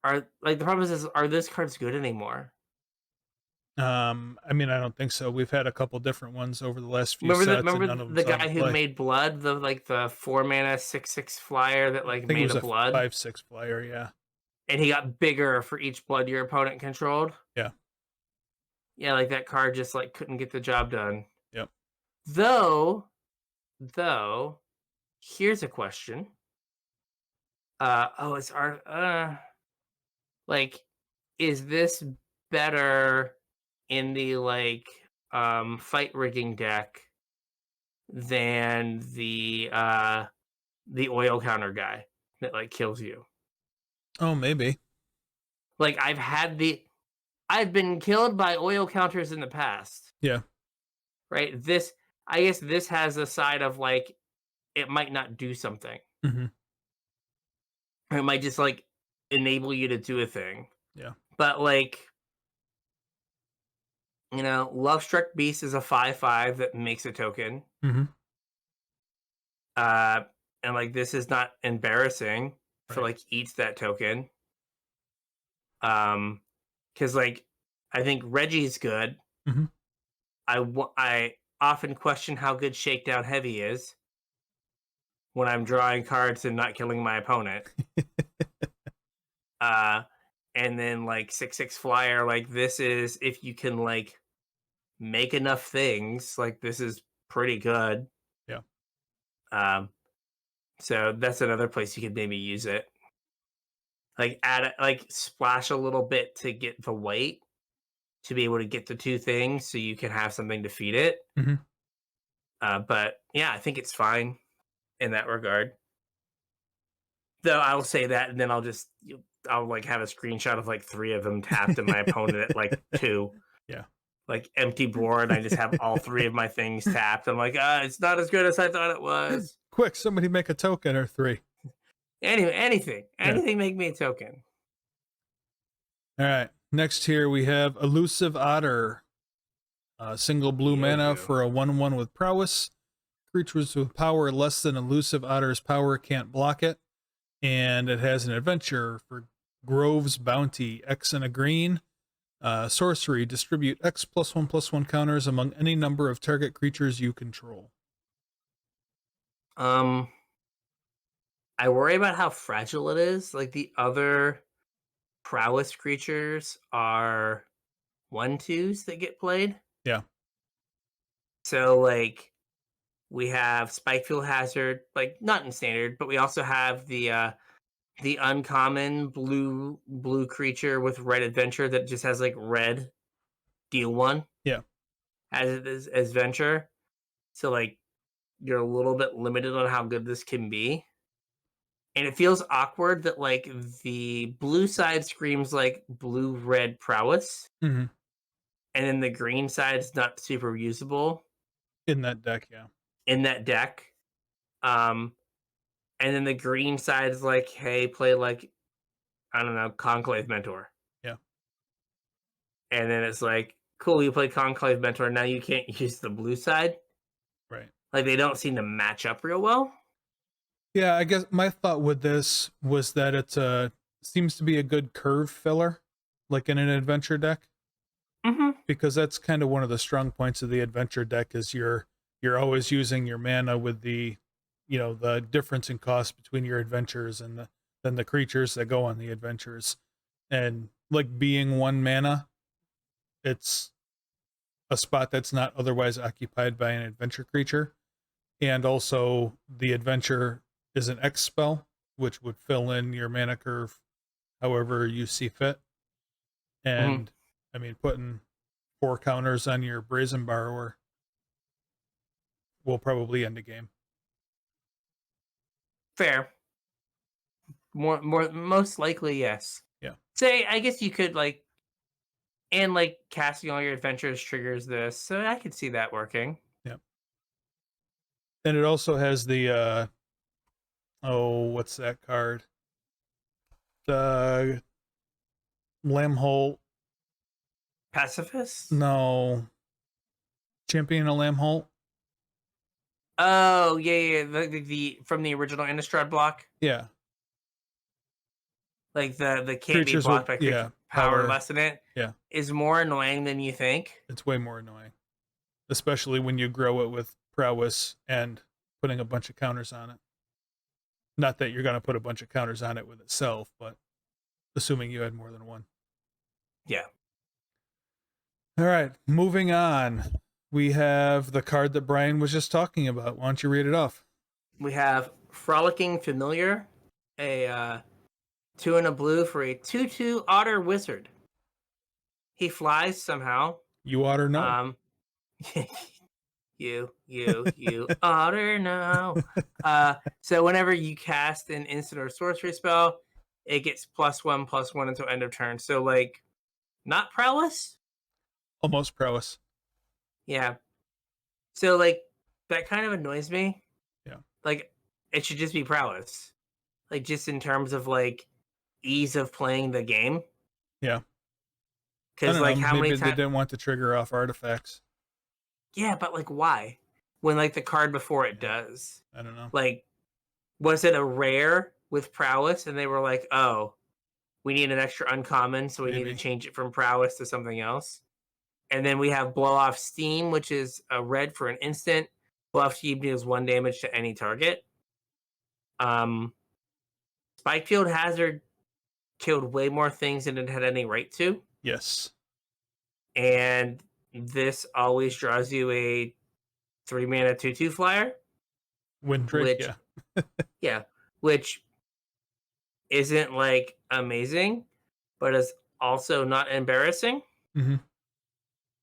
the problem is are those cards good anymore? I mean, I don't think so. We've had a couple different ones over the last few sets. Remember the guy who made Blood, the 4-mana 6/6 flyer that like made a Blood? 5/6 flyer, yeah. And he got bigger for each Blood your opponent controlled. Yeah. Yeah, like that card just like couldn't get the job done. Yep. Though, here's a question. It's our like, is this better in the like fight rigging deck than the oil counter guy that like kills you? Oh, maybe. Like I've been killed by oil counters in the past. Yeah. Right? I guess this has a side of like it might not do something. Or it might just like enable you to do a thing. Yeah. But like, you know, Lovestruck Beast is a 5/5 that makes a token. And like this is not embarrassing for like eats that token. Because like I think Reggie's good. I often question how good Shakedown Heavy is when I'm drawing cards and not killing my opponent. And then like 6/6 flyer, like this is if you can like make enough things, like this is pretty good. Yeah. So that's another place you could maybe use it. Like add it, like splash a little bit to get the weight to be able to get the 2 things, so you can have something to feed it. But yeah, I think it's fine in that regard. Though I'll say that, and then I'll like have a screenshot of like 3 of them tapped, and my opponent at like 2. Yeah. Like empty board, I just have all 3 of my things tapped. I'm like, it's not as good as I thought it was. Quick, somebody make a token or 3. Anyway, anything make me a token. All right. Next here we have Elusive Otter. Single blue mana for a 1/1 with prowess. Creatures with power less than Elusive Otter's power can't block it. And it has an adventure for Grove's Bounty, X and a green. Sorcery, distribute X +1/+1 counters among any number of target creatures you control. I worry about how fragile it is. Like the other prowess creatures are 1/2s that get played. Yeah. So like we have Spikefield Hazard, like not in standard, but we also have the uncommon blue creature with red adventure that just has like red deal 1. Yeah. As it is as venture. So like you're a little bit limited on how good this can be. And it feels awkward that like the blue side screams like blue red prowess. Mm-hmm. And then the green side is not super usable. In that deck, yeah. In that deck. And then the green side is like, hey, play like, I don't know, Conclave Mentor. Yeah. And then it's like, cool, you play Conclave Mentor, now you can't use the blue side. Right. Like they don't seem to match up real well. Yeah, I guess my thought with this was that it seems to be a good curve filler, like in an adventure deck. Mm-hmm. Because that's kind of one of the strong points of the adventure deck is you're always using your mana with the, the difference in cost between your adventures and then the creatures that go on the adventures. And like being 1 mana, it's a spot that's not otherwise occupied by an adventure creature. And also the adventure is an X spell, which would fill in your mana curve however you see fit. And I mean, putting 4 counters on your Brazen Borrower will probably end the game. Fair. Most likely, yes. Yeah. Say, I guess you could like, and like casting all your adventures triggers this, so I could see that working. Yeah. And it also has the what's that card? The Lambholt. Pacifist? No. Champion of Lambholt. Oh yeah. The from the original Innistrad block. Yeah. Like the can't Creatures be blocked with, by creature power less than it. Yeah. Is more annoying than you think. It's way more annoying. Especially when you grow it with prowess and putting a bunch of counters on it. Not that you're going to put a bunch of counters on it with itself, but assuming you had more than 1. Yeah. All right, moving on. We have the card that Brian was just talking about. Why don't you read it off? We have Frolicking Familiar, a 2 and a blue for a 2/2 Otter Wizard. He flies somehow. You otter know. You otter know. So whenever you cast an instant or sorcery spell, it gets +1/+1 until end of turn. So like, not prowess. Almost prowess. Yeah. So like that kind of annoys me. Yeah. Like it should just be prowess. Like just in terms of like ease of playing the game. Yeah. Because like how many times they didn't want to trigger off artifacts. Yeah, but like why? When like the card before it does. I don't know. Like, was it a rare with prowess and they were like, oh, we need an extra uncommon, so we need to change it from prowess to something else? And then we have Blow Off Steam, which is a red for an instant. Blow Off Steam deals 1 damage to any target. Spikefield Hazard killed way more things than it had any right to. Yes. And this always draws you a 3 mana 2/2 flyer. Windrake, yeah. Yeah, which isn't like amazing, but is also not embarrassing. Mm-hmm.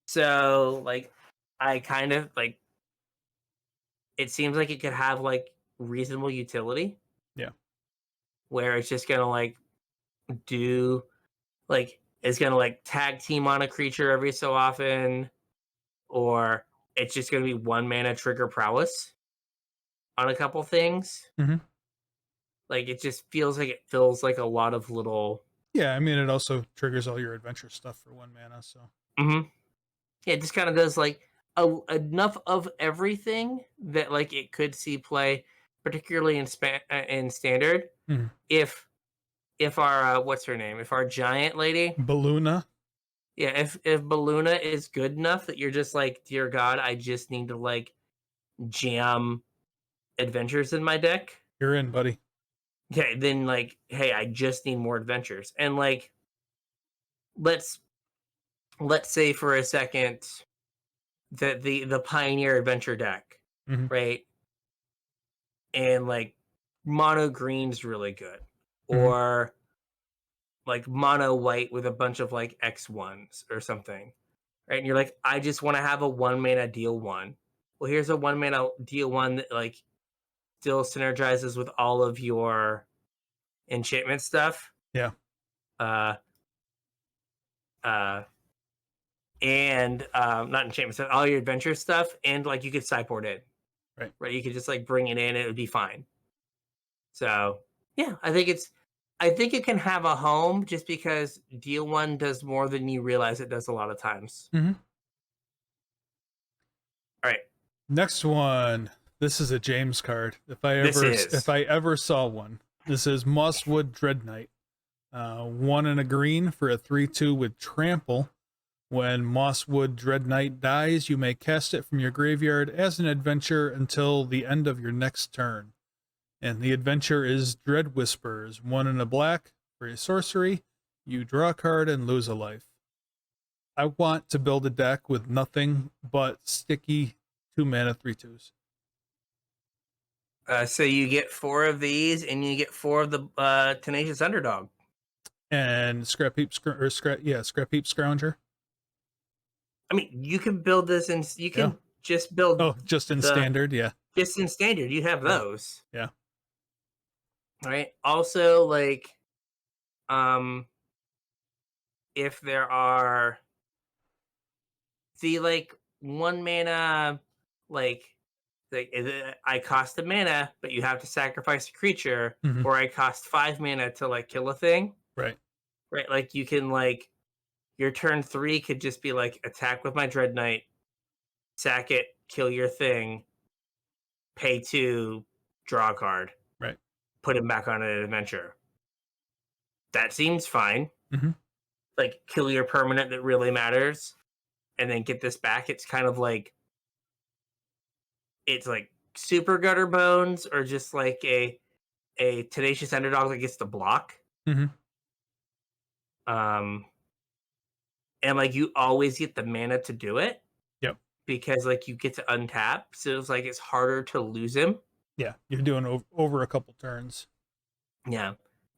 So like, I kind of like. It seems like it could have like reasonable utility. Yeah. Where it's just gonna like do, like it's gonna like tag team on a creature every so often, or it's just gonna be 1 mana trigger prowess on a couple things. Mm-hmm. Like it just feels like it fills like a lot of little. Yeah, I mean it also triggers all your adventure stuff for 1 mana. So. Mm-hmm. Yeah, it just kind of does like enough of everything that like it could see play, particularly in standard. Mm-hmm. If if our what's her name? If our giant lady, Balloona. Yeah, if Balloona is good enough that you're just like, dear God, I just need to like jam adventures in my deck. You're in, buddy. Okay, then like, hey, I just need more adventures. And like let's say for a second that the Pioneer Adventure deck, right? And like mono green's really good. Or like mono white with a bunch of like X1s or something. Right? And you're like, I just want to have a 1-mana deal 1. Well, here's a 1-mana deal 1 that like still synergizes with all of your enchantment stuff. Yeah. And not enchantment stuff, all your adventure stuff, and like you could sideboard it. Right. You could just like bring it in, it would be fine. So yeah, I think it can have a home just because deal 1 does more than you realize it does a lot of times. All right. Next one. This is a James card. If I ever saw one. This is Mosswood Dread Knight. 1 and a green for a 3/2 with trample. When Mosswood Dread Knight dies, you may cast it from your graveyard as an adventure until the end of your next turn. And the adventure is Dread Whispers. 1 and a black for a sorcery. You draw a card and lose a life. I want to build a deck with nothing but sticky 2-mana 3/2s. So you get 4 of these, and you get 4 of the Tenacious Underdog. And Scrap Heap Scrounger. I mean, you can build this, and you can just build. Oh, just in standard, yeah. Just in standard, you have those. Yeah. All right. Also, like, if there are the like 1-mana, like I cost a mana, but you have to sacrifice a creature, or I cost 5 mana to like kill a thing. Right. Right. Like you can like your turn 3 could just be like attack with my Dread Knight, sack it, kill your thing, pay 2, draw a card. Right. Put him back on an adventure. That seems fine. Like kill your permanent that really matters, and then get this back. It's kind of like super gutter bones, or just like a Tenacious Underdog that gets the block. And like you always get the mana to do it. Yep. Because like you get to untap, so it's like it's harder to lose him. Yeah, you're doing over a couple turns. Yeah,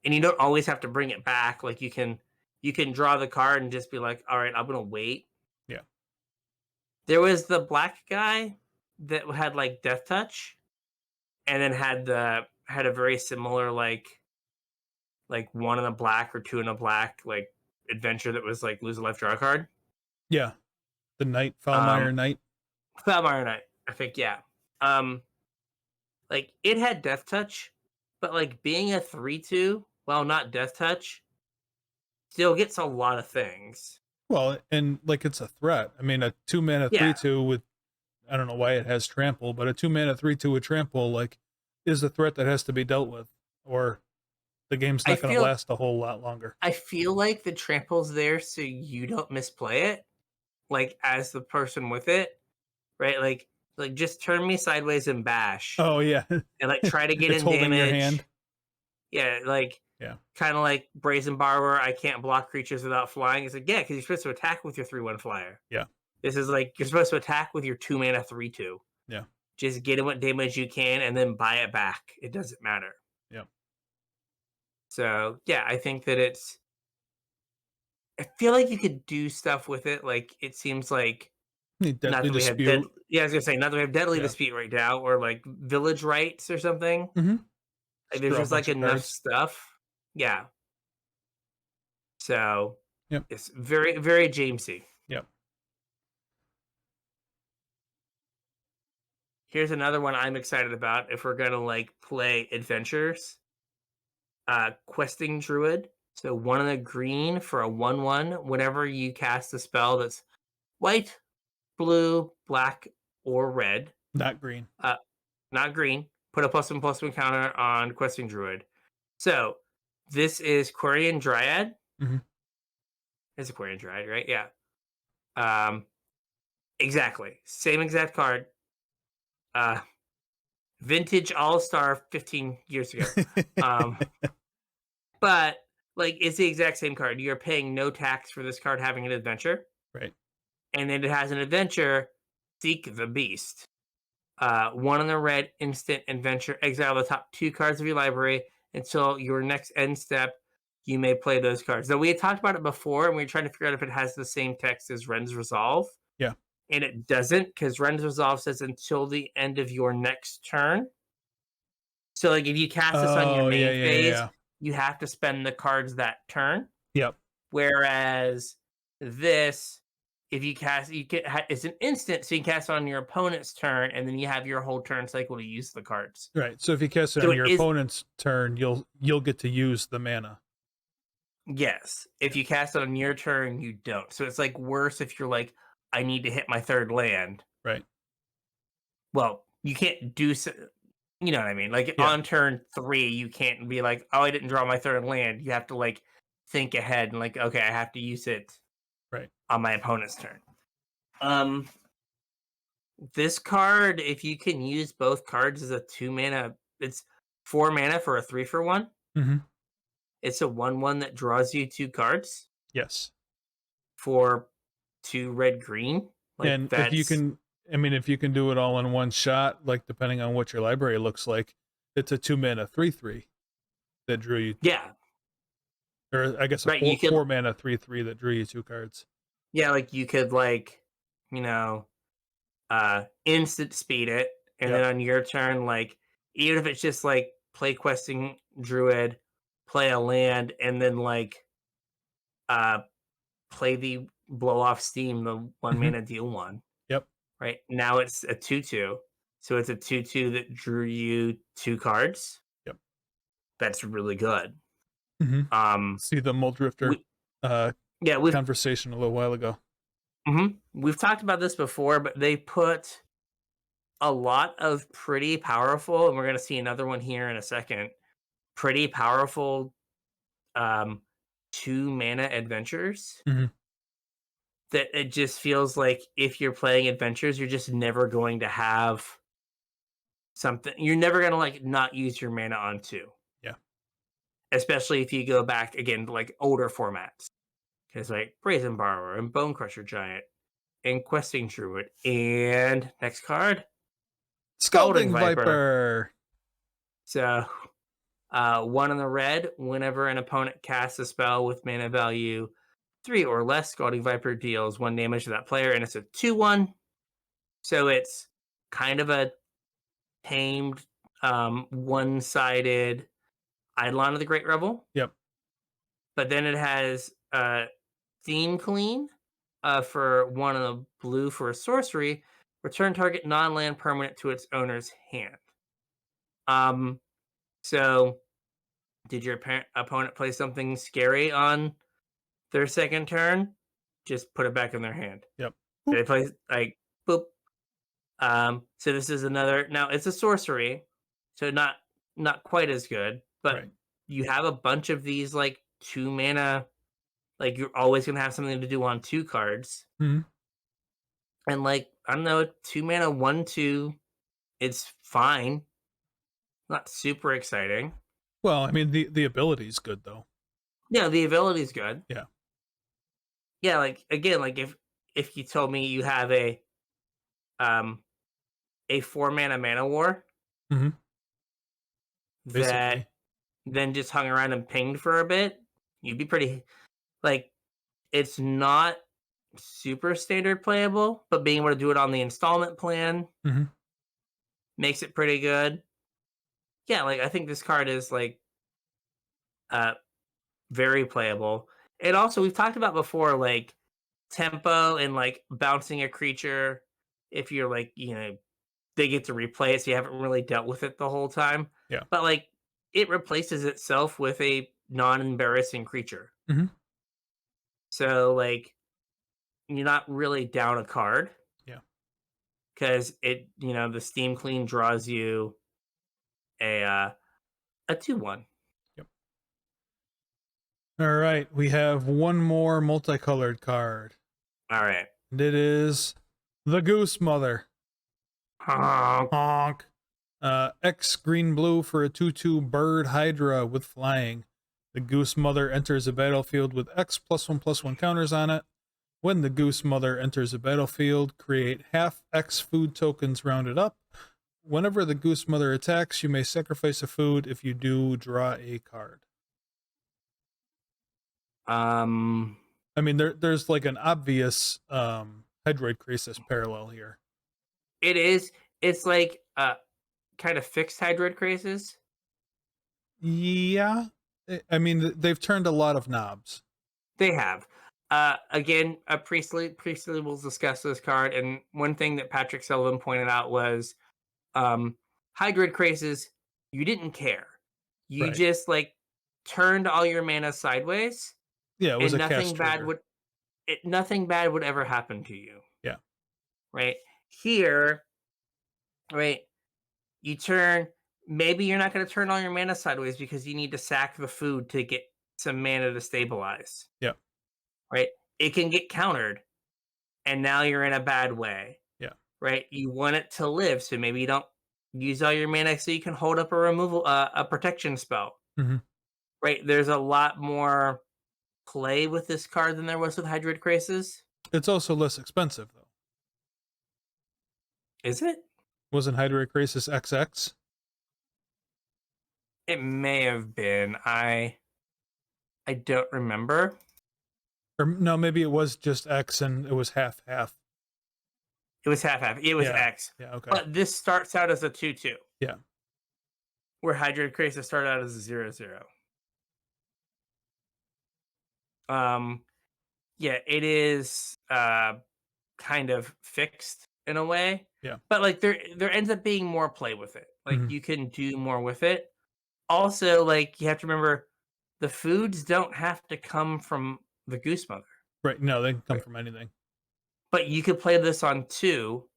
and you don't always have to bring it back. Like you can draw the card and just be like, all right, I'm gonna wait. Yeah. There was the black guy that had like Death Touch, and then had a very similar like 1 in a black or 2 in a black like adventure that was like lose a life, draw a card. Yeah, the Knight, Foulmire Knight. Foulmire Knight, I think. Yeah. Like it had Death Touch, but like being a 3/2, well, not Death Touch, still gets a lot of things. Well, and like it's a threat. I mean, a 2-mana 3/2 with, I don't know why it has trample, but a 2-mana 3/2 with trample like is a threat that has to be dealt with, or the game's not going to last a whole lot longer. I feel like the trample's there so you don't misplay it, like as the person with it, right? Like just turn me sideways and bash. Oh yeah, and like try to get in damage. Your hand. Yeah, like kind of like Brazen Borrower. I can't block creatures without flying. It's like because you're supposed to attack with your 3/1 flyer. Yeah, this is like you're supposed to attack with your 2-mana 3/2. Yeah, just get in what damage you can and then buy it back. It doesn't matter. Yeah. So yeah, I think that I feel like you could do stuff with it. Like it seems like not that we have I was gonna say not that we have Deadly Dispute right now, or like Village Rites or something. Like, there's just like enough stuff. Yeah. So it's very, very Jamesy. Yep. Here's another one I'm excited about if we're gonna like play adventures. Questing Druid. So 1 in a green for a 1/1. Whenever you cast a spell that's white, blue, black, or red. Not green. Not green. Put a +1/+1 counter on Questing Druid. So This is Quarian Dryad. Mm-hmm. It's a Quarian Dryad, right? Yeah. Exactly. Same exact card. Vintage All-Star 15 years ago. But like it's the exact same card. You're paying no tax for this card having an adventure. Right. And then it has an adventure, Seek the Beast. 1 in the red, instant adventure. Exile the top 2 cards of your library until your next end step. You may play those cards. Though we had talked about it before, and we were trying to figure out if it has the same text as Ren's Resolve. Yeah. And it doesn't, because Ren's Resolve says until the end of your next turn. So, like, if you cast this on your main phase, you have to spend the cards that turn. Yep. Whereas this, if you cast, it's an instant, so you can cast it on your opponent's turn, and then you have your whole turn cycle to use the cards. Right. So if you cast it on your opponent's turn, you'll get to use the mana. Yes. If you cast it on your turn, you don't. So it's like worse if you're like, I need to hit my 3rd land. Right. Well, you can't do so. You know what I mean? Like on turn 3, you can't be like, oh, I didn't draw my 3rd land. You have to like think ahead and like, okay, I have to use it on my opponent's turn. This card, if you can use both cards as a 2 mana, it's 4 mana for a 3-for-1. Mm-hmm. It's a 1/1 that draws you 2 cards. Yes. For 2 red-green. Like and if you can do it all in one shot, like depending on what your library looks like, it's a 2 mana 3/3 that drew you. Yeah. Or I guess a 4 mana 3/3 that drew you 2 cards. Yeah, like you could like, instant speed it, and then on your turn, like even if it's just like play questing druid, play a land, and then like play the blow off steam, the 1 mana deal 1. Yep. Right now it's a 2/2, so it's a 2/2 that drew you 2 cards. Yep. That's really good. Mm-hmm. See the Muldrifter conversation a little while ago. We've talked about this before, but they put a lot of pretty powerful, and we're going to see another one here in a second, pretty powerful 2 mana adventures. That it just feels like if you're playing adventures, you're just never going to have something. You're never going to like not use your mana on 2. Yeah. Especially if you go back again to like older formats. Because like Brazen Borrower and Bone Crusher Giant and Questing Druid and next card, Scalding Viper. So 1 in the red, whenever an opponent casts a spell with mana value 3 or less, Scalding Viper deals 1 damage to that player, and it's a 2/1. So it's kind of a tamed, one-sided Eidolon of the Great Revel. Yep. But then it has Theme Clean for 1 in the blue for a sorcery. Return target non-land permanent to its owner's hand. So did your opponent play something scary on their 2nd turn? Just put it back in their hand. Yep. Did they play like boop? So this is another. Now it's a sorcery, so not quite as good, but you have a bunch of these like 2 mana. Like you're always gonna have something to do on 2 cards, and like I don't know, 2 mana 1/2, it's fine. Not super exciting. Well, I mean the ability's good though. Yeah, the ability's good. Yeah. Yeah, like again, like if you told me you have a 4 mana war that then just hung around and pinged for a bit, you'd be pretty like it's not super standard playable, but being able to do it on the installment plan makes it pretty good. Yeah, like I think this card is like very playable. And also we've talked about before like tempo and like bouncing a creature if you're like, they get to replay it, so you haven't really dealt with it the whole time. Yeah. But like it replaces itself with a non-embarrassing creature. So like you're not really down a card. Yeah. Because it, the Steam Clean draws you a 2/1. Yep. All right, we have one more multicolored card. All right. And it is the Goose Mother. Honk. Honk. X green blue for a 2/2 bird Hydra with flying. The Goose Mother enters a battlefield with X +1/+1 counters on it. When the Goose Mother enters a battlefield, create half X food tokens rounded up. Whenever the Goose Mother attacks, you may sacrifice a food. If you do, draw a card. I mean, there's like an obvious Hydroid Crisis parallel here. It is. It's like kind of fixed Hydroid Crisis. Yeah. I mean, they've turned a lot of knobs. They have. Again, Priestley will discuss this card, and one thing that Patrick Sullivan pointed out was Hydroid Crisis, you didn't care. You just like turned all your mana sideways. Yeah, it was and a nothing bad would ever happen to you. Yeah. Right? Here, right, you turn, maybe you're not going to turn all your mana sideways because you need to sack the food to get some mana to stabilize. Yeah. Right? It can get countered, and now you're in a bad way. Yeah. Right? You want it to live, so maybe you don't use all your mana so you can hold up a protection spell. Mm-hmm. Right? There's a lot more play with this card than there was with Hydroid Crisis. It's also less expensive, though. Is it? Wasn't Hydroid Crisis XX? It may have been. I don't remember. Or no, maybe it was just X and it was half-half. It was half-half. It was X. Yeah, okay. But this starts out as a 2/2. Yeah. Where Hydroid Crisis started out as a 0/0. Yeah, it is kind of fixed in a way. Yeah. But like there ends up being more play with it. Like you can do more with it. Also, like you have to remember the foods don't have to come from the Goose Mother. Right. No, they can come from anything. But you could play this on 2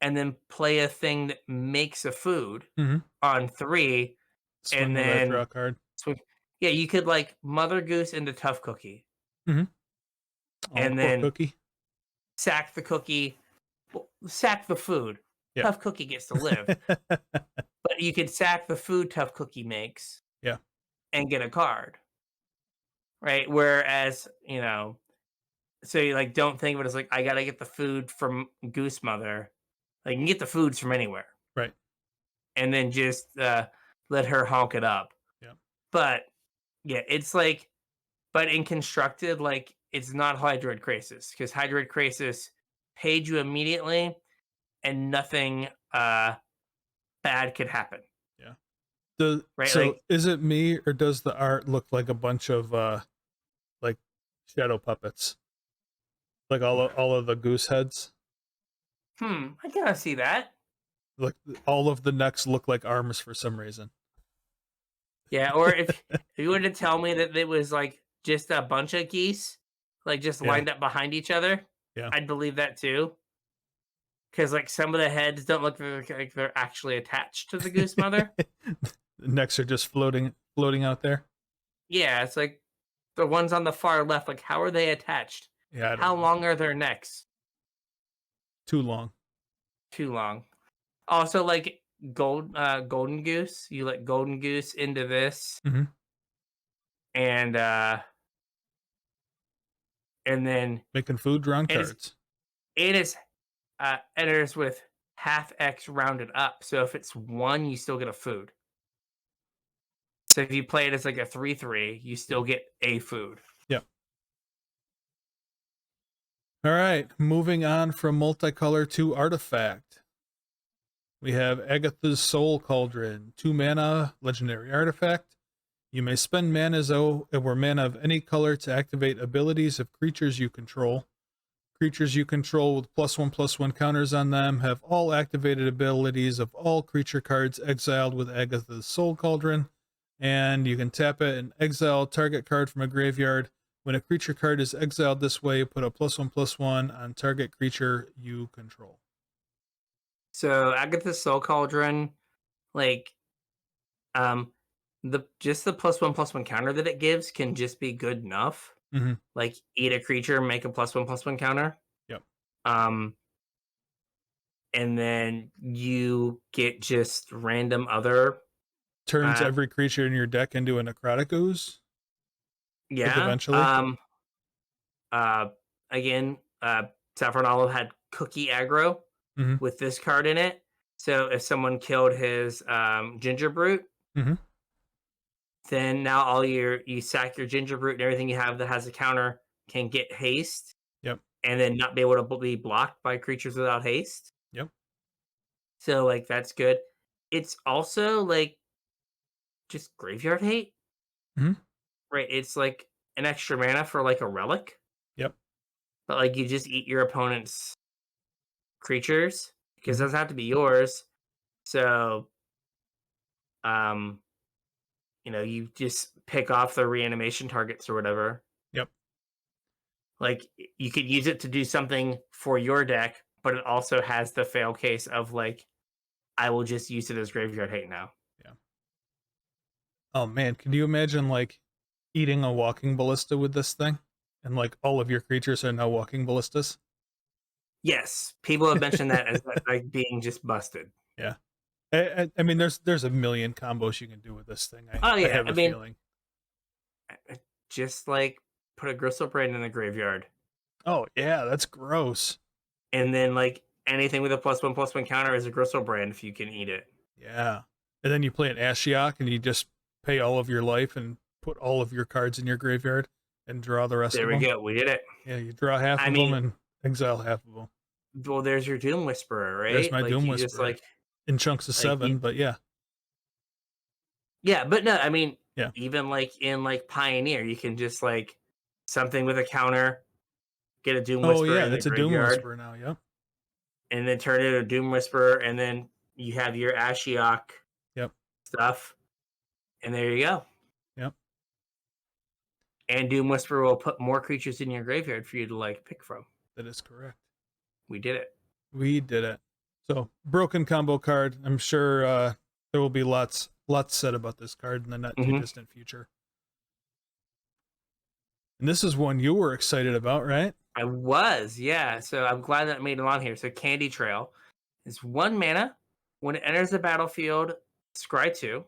and then play a thing that makes a food on 3 Swing and then draw a card. Yeah, you could like Mother Goose into Tough Cookie. And then Cookie. Sack the cookie, sack the food. Yeah. Tough Cookie gets to live. But you could sack the food Tough Cookie makes. Yeah. And get a card. Right? Whereas, so you like don't think of it as like I gotta get the food from Goose Mother. Like you can get the foods from anywhere. Right. And then just let her honk it up. Yeah. But yeah, it's like, but in constructed, like it's not Hydroid Crisis because Hydroid Crisis paid you immediately and nothing bad could happen. Yeah. Right. So like, is it me or does the art look like a bunch of like shadow puppets? Like all of the goose heads? I gotta see that. Like all of the necks look like arms for some reason. Yeah, or if you were to tell me that it was like just a bunch of geese, like just lined up behind each other, I'd believe that too. Because like some of the heads don't look like they're actually attached to the Goose Mother. The necks are just floating out there. Yeah, it's like the ones on the far left. Like, how are they attached? Yeah. How long are their necks? Too long. Too long. Also, like golden goose. You let golden goose into this, and then making food drawing cards. It is enters with half X rounded up. So if it's 1, you still get a food. So if you play it as like a 3/3, you still get a food. Yep. All right, moving on from multicolor to artifact. We have Agatha's Soul Cauldron, 2 mana, legendary artifact. You may spend mana or mana of any color to activate abilities of creatures you control. Creatures you control with +1/+1 counters on them have all activated abilities of all creature cards exiled with Agatha's Soul Cauldron. And you can tap it and exile target card from a graveyard. When a creature card is exiled this way, put a +1/+1 on target creature you control. So Agatha's Soul Cauldron, like, just the +1/+1 counter that it gives can just be good enough. Mm-hmm. Like eat a creature, make a +1/+1 counter. Yep. And then you get just random other Turns every creature in your deck into a necrotic ooze. Yeah. Like eventually. Again, Saffron Olive had cookie aggro with this card in it. So if someone killed his Ginger Brute, then now all you sack your Ginger Brute and everything you have that has a counter can get haste. Yep. And then not be able to be blocked by creatures without haste. Yep. So like that's good. It's also like just graveyard hate. Right. It's like an extra mana for like a relic. Yep. But like you just eat your opponent's creatures because it doesn't have to be yours. So you just pick off the reanimation targets or whatever. Yep. Like you could use it to do something for your deck, but it also has the fail case of like, I will just use it as graveyard hate now. Yeah. Oh man, can you imagine like eating a walking ballista with this thing? And like all of your creatures are now walking ballistas? Yes. People have mentioned that as like being just busted. Yeah. I mean, there's a million combos you can do with this thing. I have a feeling. Just like put a Gristlebrand in the graveyard. Oh yeah, that's gross. And then like anything with a +1/+1 counter is a Gristlebrand if you can eat it. Yeah. And then you play an Ashiok and you just pay all of your life and put all of your cards in your graveyard and draw the rest of them. There we go. We did it. Yeah, you draw half of them and exile half of them. Well, there's your Doom Whisperer, right? There's my Doom Whisperer. Just, like, in chunks of 7, but yeah. Yeah, but no, I mean, yeah. Even like in like Pioneer, you can just like something with a counter, get a Doom Whisperer. Oh yeah, it's a Doom Whisperer now, yeah. And then turn it into a Doom Whisperer, and then you have your Ashiok stuff. And there you go. Yep. And Doom Whisperer will put more creatures in your graveyard for you to like pick from. That is correct. We did it. We did it. So, broken combo card. I'm sure there will be lots said about this card in the not too distant future. And this is one you were excited about, right? I was, yeah. So I'm glad that made it on here. So Candy Trail is 1 mana. When it enters the battlefield, scry 2.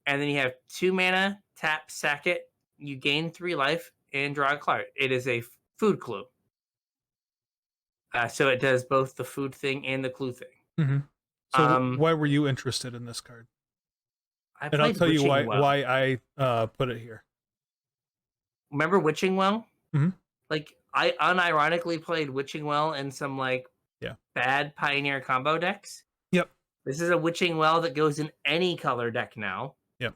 And then you have 2 mana, tap, sack it. You gain 3 life and draw a card. It is a food clue. So it does both the food thing and the clue thing. So why were you interested in this card? And I'll tell you why I put it here. Remember Witching Well? Like I unironically played Witching Well in some like bad Pioneer combo decks. Yep. This is a Witching Well that goes in any color deck now. Yep.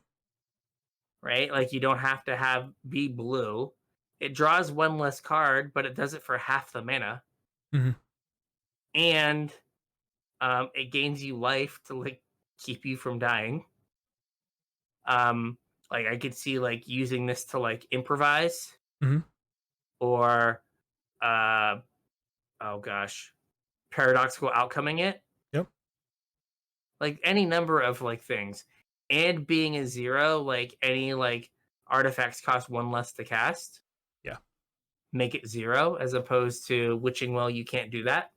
Right? Like you don't have to be blue. It draws 1 less card, but it does it for half the mana. And it gains you life to like keep you from dying. Like I could see like using this to like improvise. Or paradoxical outcoming it. Yep. Like any number of like things. And being a 0, like any like artifacts cost 1 less to cast. Yeah. Make it 0 as opposed to Witching Well, you can't do that.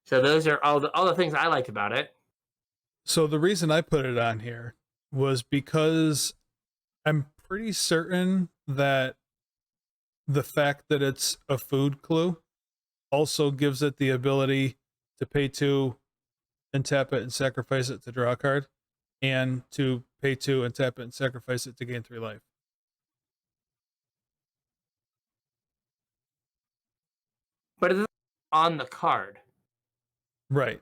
So those are all the things I liked about it. So the reason I put it on here was because I'm pretty certain that the fact that it's a food clue also gives it the ability to pay 2 and tap it and sacrifice it to draw a card, and to pay 2 and tap it and sacrifice it to gain 3 life. But it's on the card. Right.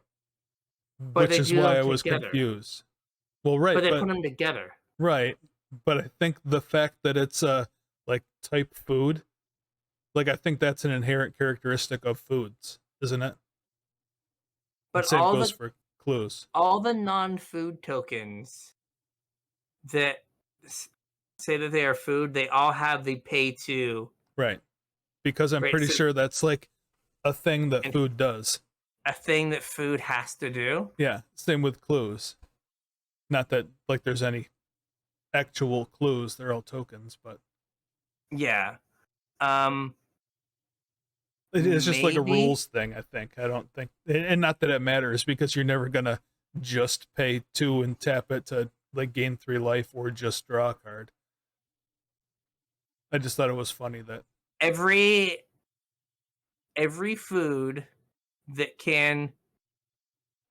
But which is why I was confused. Well, right. But they put them together. Right. But I think the fact that it's like type food, like I think that's an inherent characteristic of foods, isn't it? But same goes for clues. All the non-food tokens that say that they are food, they all have the pay to. Right. Because I'm pretty sure that's like a thing that food does. A thing that food has to do. Yeah. Same with clues. Not that like there's any actual clues; they're all tokens, but yeah. It's just like a Maybe. rules thing, I think. I don't think, and not that it matters because you're never gonna just pay 2 and tap it to like gain 3 life or just draw a card. I just thought it was funny that every food that can.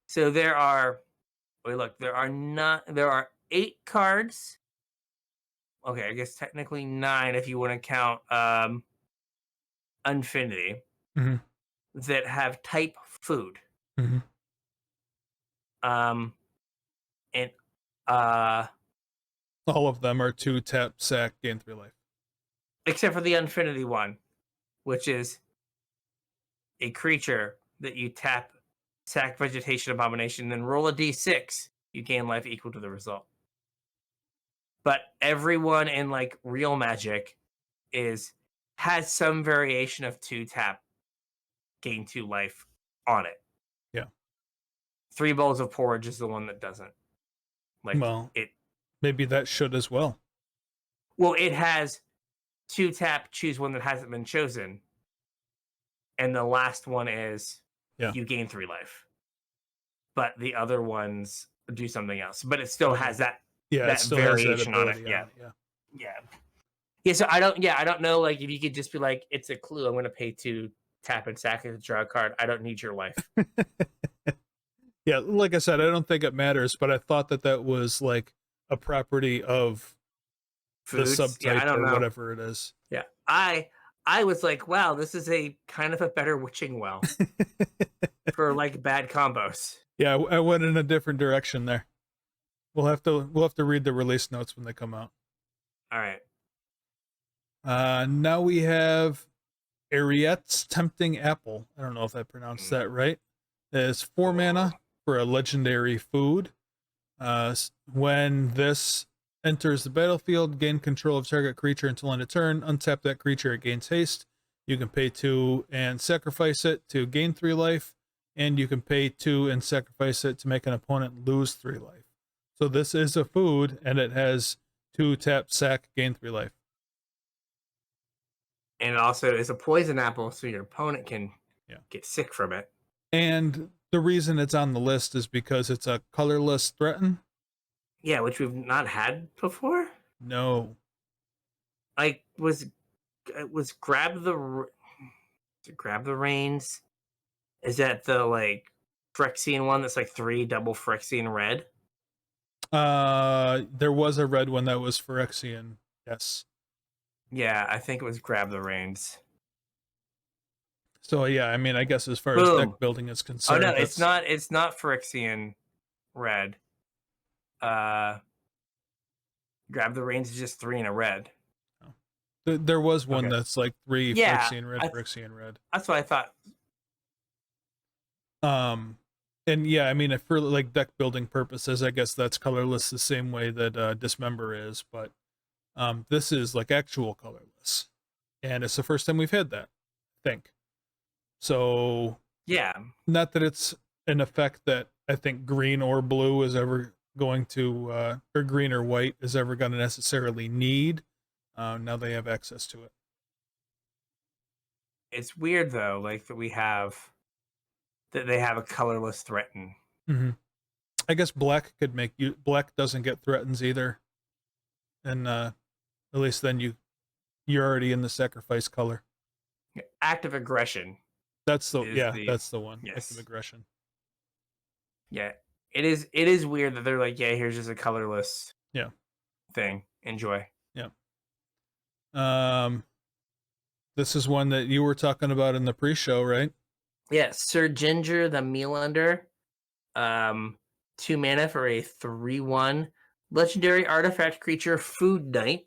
So there are. Wait, look. There are 8 cards. Okay, I guess technically 9 if you want to count Infinity mm-hmm. that have type food. Mm-hmm. And all of them are 2 tap, sack, gain 3 life. Except for the Infinity one, which is a creature that you tap, sack Vegetation Abomination, then roll a d6. You gain life equal to the result. But everyone in like real Magic has some variation of 2 tap, gain 2 life on it. Yeah. 3 Bowls of Porridge is the one that doesn't. Like, well, maybe that should as well. Well, it has 2 tap, choose one that hasn't been chosen. And the last one is you gain 3 life. But the other ones do something else. But it still has that, that variation on it. Yeah, so I don't know, like, if you could just be like, it's a clue, I'm gonna pay 2 tap and sack to draw a card. I don't need your life. Yeah, like I said, I don't think it matters, but I thought that was like a property of Foods? the subtype or whatever it is. Yeah. I was like, wow, this is a kind of a better witching well for like bad combos. Yeah, I went in a different direction there. We'll have to read the release notes when they come out. All right. Now we have Ariette's Tempting Apple. I don't know if I pronounced that right. It's 4 mana for a legendary food. When this enters the battlefield, gain control of target creature until end of turn. Untap that creature, it gains haste. You can pay 2 and sacrifice it to gain 3 life, and you can pay 2 and sacrifice it to make an opponent lose 3 life. So this is a food, and it has 2 tap, sack, gain 3 life. And it also is a poison apple, so your opponent can get sick from it. And the reason it's on the list is because it's a colorless threaten. Yeah, which we've not had before. No. Like, was grab the reins? Is that the like Phyrexian one that's like 3 double Phyrexian red? There was a red one that was Phyrexian. Yes. Yeah, I think it was grab the reins. So yeah, I mean, I guess as far as deck building is concerned, oh no, it's not Phyrexian red. Grab the reins is just 3 in a red. There was one that's like 3 Phyrexian red, Phyrexian red. That's what I thought. And yeah, I mean, if for like deck building purposes, I guess that's colorless the same way that Dismember is, but this is like actual colorless, and it's the first time we've had that, I think. So yeah, not that it's an effect that I think green or blue is ever going to, or green or white is ever going to necessarily need. Now they have access to it. It's weird though, like that they have a colorless threaten. Mm-hmm. I guess black could make you. Black doesn't get threatens either, and at least then you're already in the sacrifice color. Active aggression. That's that's the one. Yes. Active aggression. Yeah, it is weird that they're like, yeah, here's just a colorless thing. Enjoy. Yeah. This is one that you were talking about in the pre-show, right? Yeah, Sir Ginger the Mealender. 2 mana for a 3/1 legendary artifact creature food knight.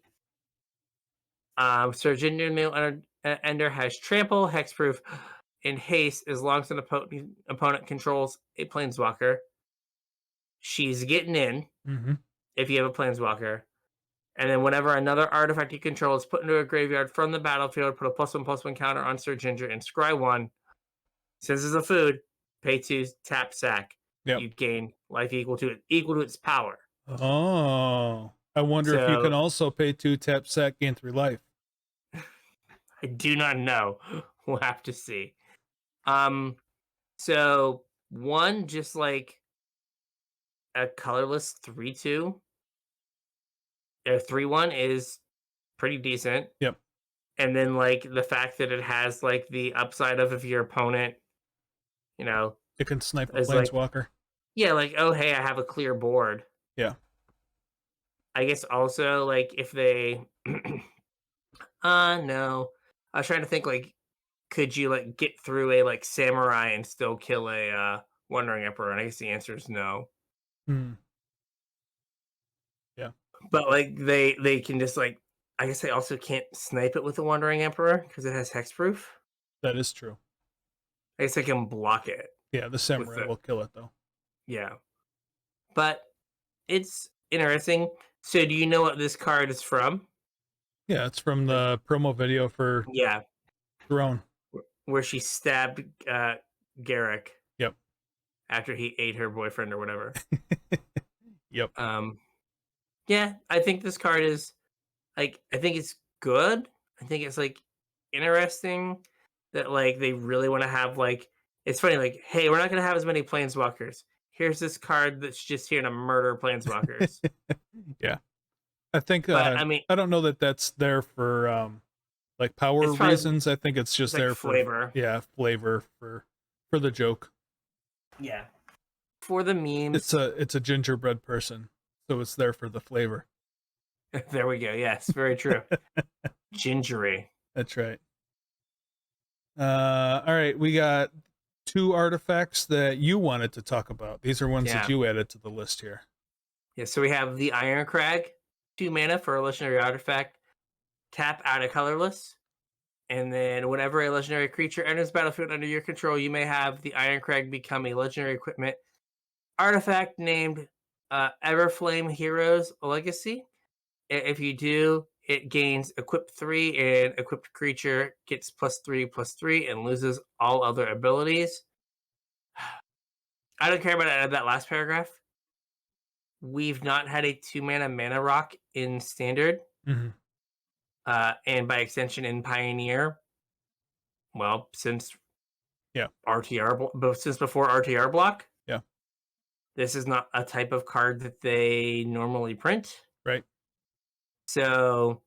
Sir Ginger the Mealender has trample, hexproof, and haste as long as an opponent controls a planeswalker. She's getting in if you have a planeswalker. And then whenever another artifact you control is put into a graveyard from the battlefield, put a +1/+1 counter on Sir Ginger and scry 1. Since it's a food, pay 2, tap, sack. Yep. You gain life equal to its power. Oh, I wonder if you can also pay 2 tap sack, gain 3 life. I do not know. We'll have to see. So one, just like a colorless 3/2 or 3/1 is pretty decent. Yep. And then like the fact that it has like the upside of if your opponent, you know, it can snipe a is like, planeswalker. yeah, like, oh hey, I have a clear board. Yeah. I guess also like if they no. I was trying to think like could you like get through a like samurai and still kill a wandering emperor? And I guess the answer is no. Hmm. Yeah. But like they can just like I guess they also can't snipe it with the wandering emperor because it has hexproof. That is true. I guess they can block it. Yeah, the samurai will kill it though. Yeah. But it's interesting. So do you know what this card is from? Yeah, it's from the promo video for Throne. Where she stabbed Garrick. Yep. After he ate her boyfriend or whatever. Yep. Yeah, I think this card is like I think it's good. I think it's like interesting that like they really want to have like it's funny like hey we're not gonna have as many planeswalkers. Here's this card that's just here to murder planeswalkers. Yeah, I think. But, I mean, I don't know that that's there for like power reasons. I think it's just like there flavor. For flavor for the joke. Yeah, for the memes. It's a gingerbread person, so it's there for the flavor. There we go. Yes, very true. Gingery. That's right. All right, we got 2 artifacts that you wanted to talk about. These are ones that you added to the list here. Yeah, so we have the Iron Crag, 2 mana for a legendary artifact. Tap out a colorless. And then whenever a legendary creature enters the battlefield under your control, you may have the Iron Crag become a legendary equipment artifact named Everflame Heroes Legacy. If you do, it gains equip 3 and equipped creature gets +3/+3 and loses all other abilities. I don't care about that last paragraph. We've not had a 2 mana rock in standard. Mm-hmm. And by extension in Pioneer. Well, since RTR, but since before RTR block. Yeah. This is not a type of card that they normally print. Right. So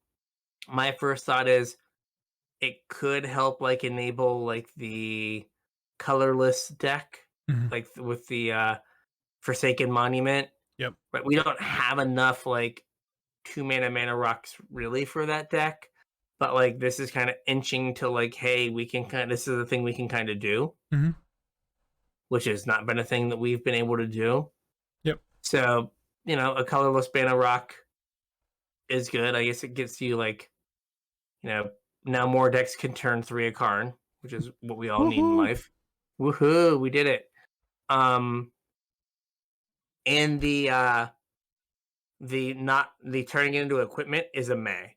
my first thought is it could help like enable like the colorless deck, like with the Forsaken Monument. Yep. But we don't have enough like 2 mana rocks really for that deck. But like this is kind of inching to like, hey, we can this is the thing we can kind of do. Mm-hmm. Which has not been a thing that we've been able to do. Yep. So, a colorless mana rock is good. I guess it gets you like, now more decks can turn 3 a Karn, which is what we all need in life. Woohoo, we did it. And the turning it into equipment is a May.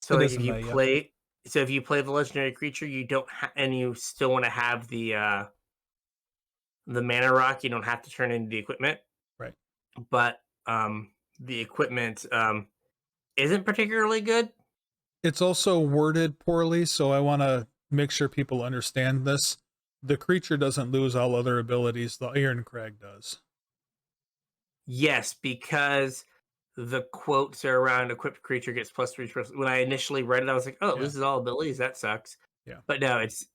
So like if you play the legendary creature, you don't and you still want to have the mana rock, you don't have to turn it into the equipment. Right. But the equipment isn't particularly good. It's also worded poorly, so I want to make sure people understand this. The creature doesn't lose all other abilities, the Iron Crag does. Yes, because the quotes are around equipped creature gets +3. When I initially read it, I was like, oh, it loses all abilities. That sucks. Yeah. But no, it's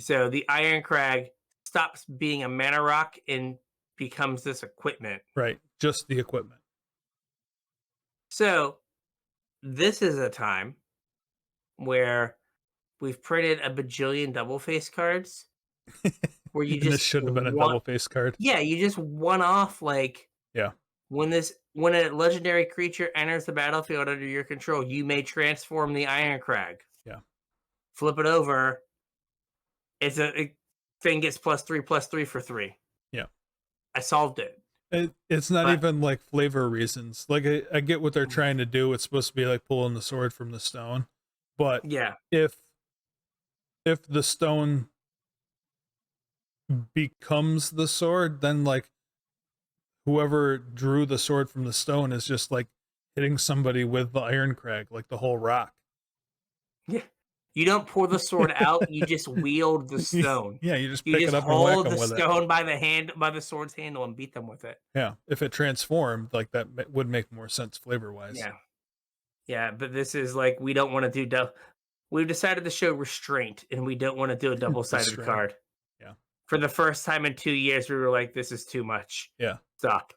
so the Iron Crag stops being a mana rock and becomes this equipment. Right. Just the equipment. So this is a time where we've printed a bajillion double face cards where you just this should have been a double face card. Yeah, you just one off like when a legendary creature enters the battlefield under your control, you may transform the Iron Crag. Yeah. Flip it over. It's a thing gets +3/+3 for 3. Yeah. I solved it. It's not even like flavor reasons. Like I get what they're trying to do. It's supposed to be like pulling the sword from the stone. But if the stone becomes the sword, then like whoever drew the sword from the stone is just like hitting somebody with the iron crag, like the whole rock. Yeah. You don't pour the sword out, you just wield the stone. Yeah, you just You pick it just up and whack hold them the with it. stone by the sword's handle and beat them with it. Yeah, if it transformed, like that would make more sense flavor-wise. Yeah. Yeah, but this is like, we don't want to do we've decided to show restraint, and we don't want to do a double-sided Restraint. card. Yeah. For the first time in 2 years, we were like, this is too much. Yeah. Stop.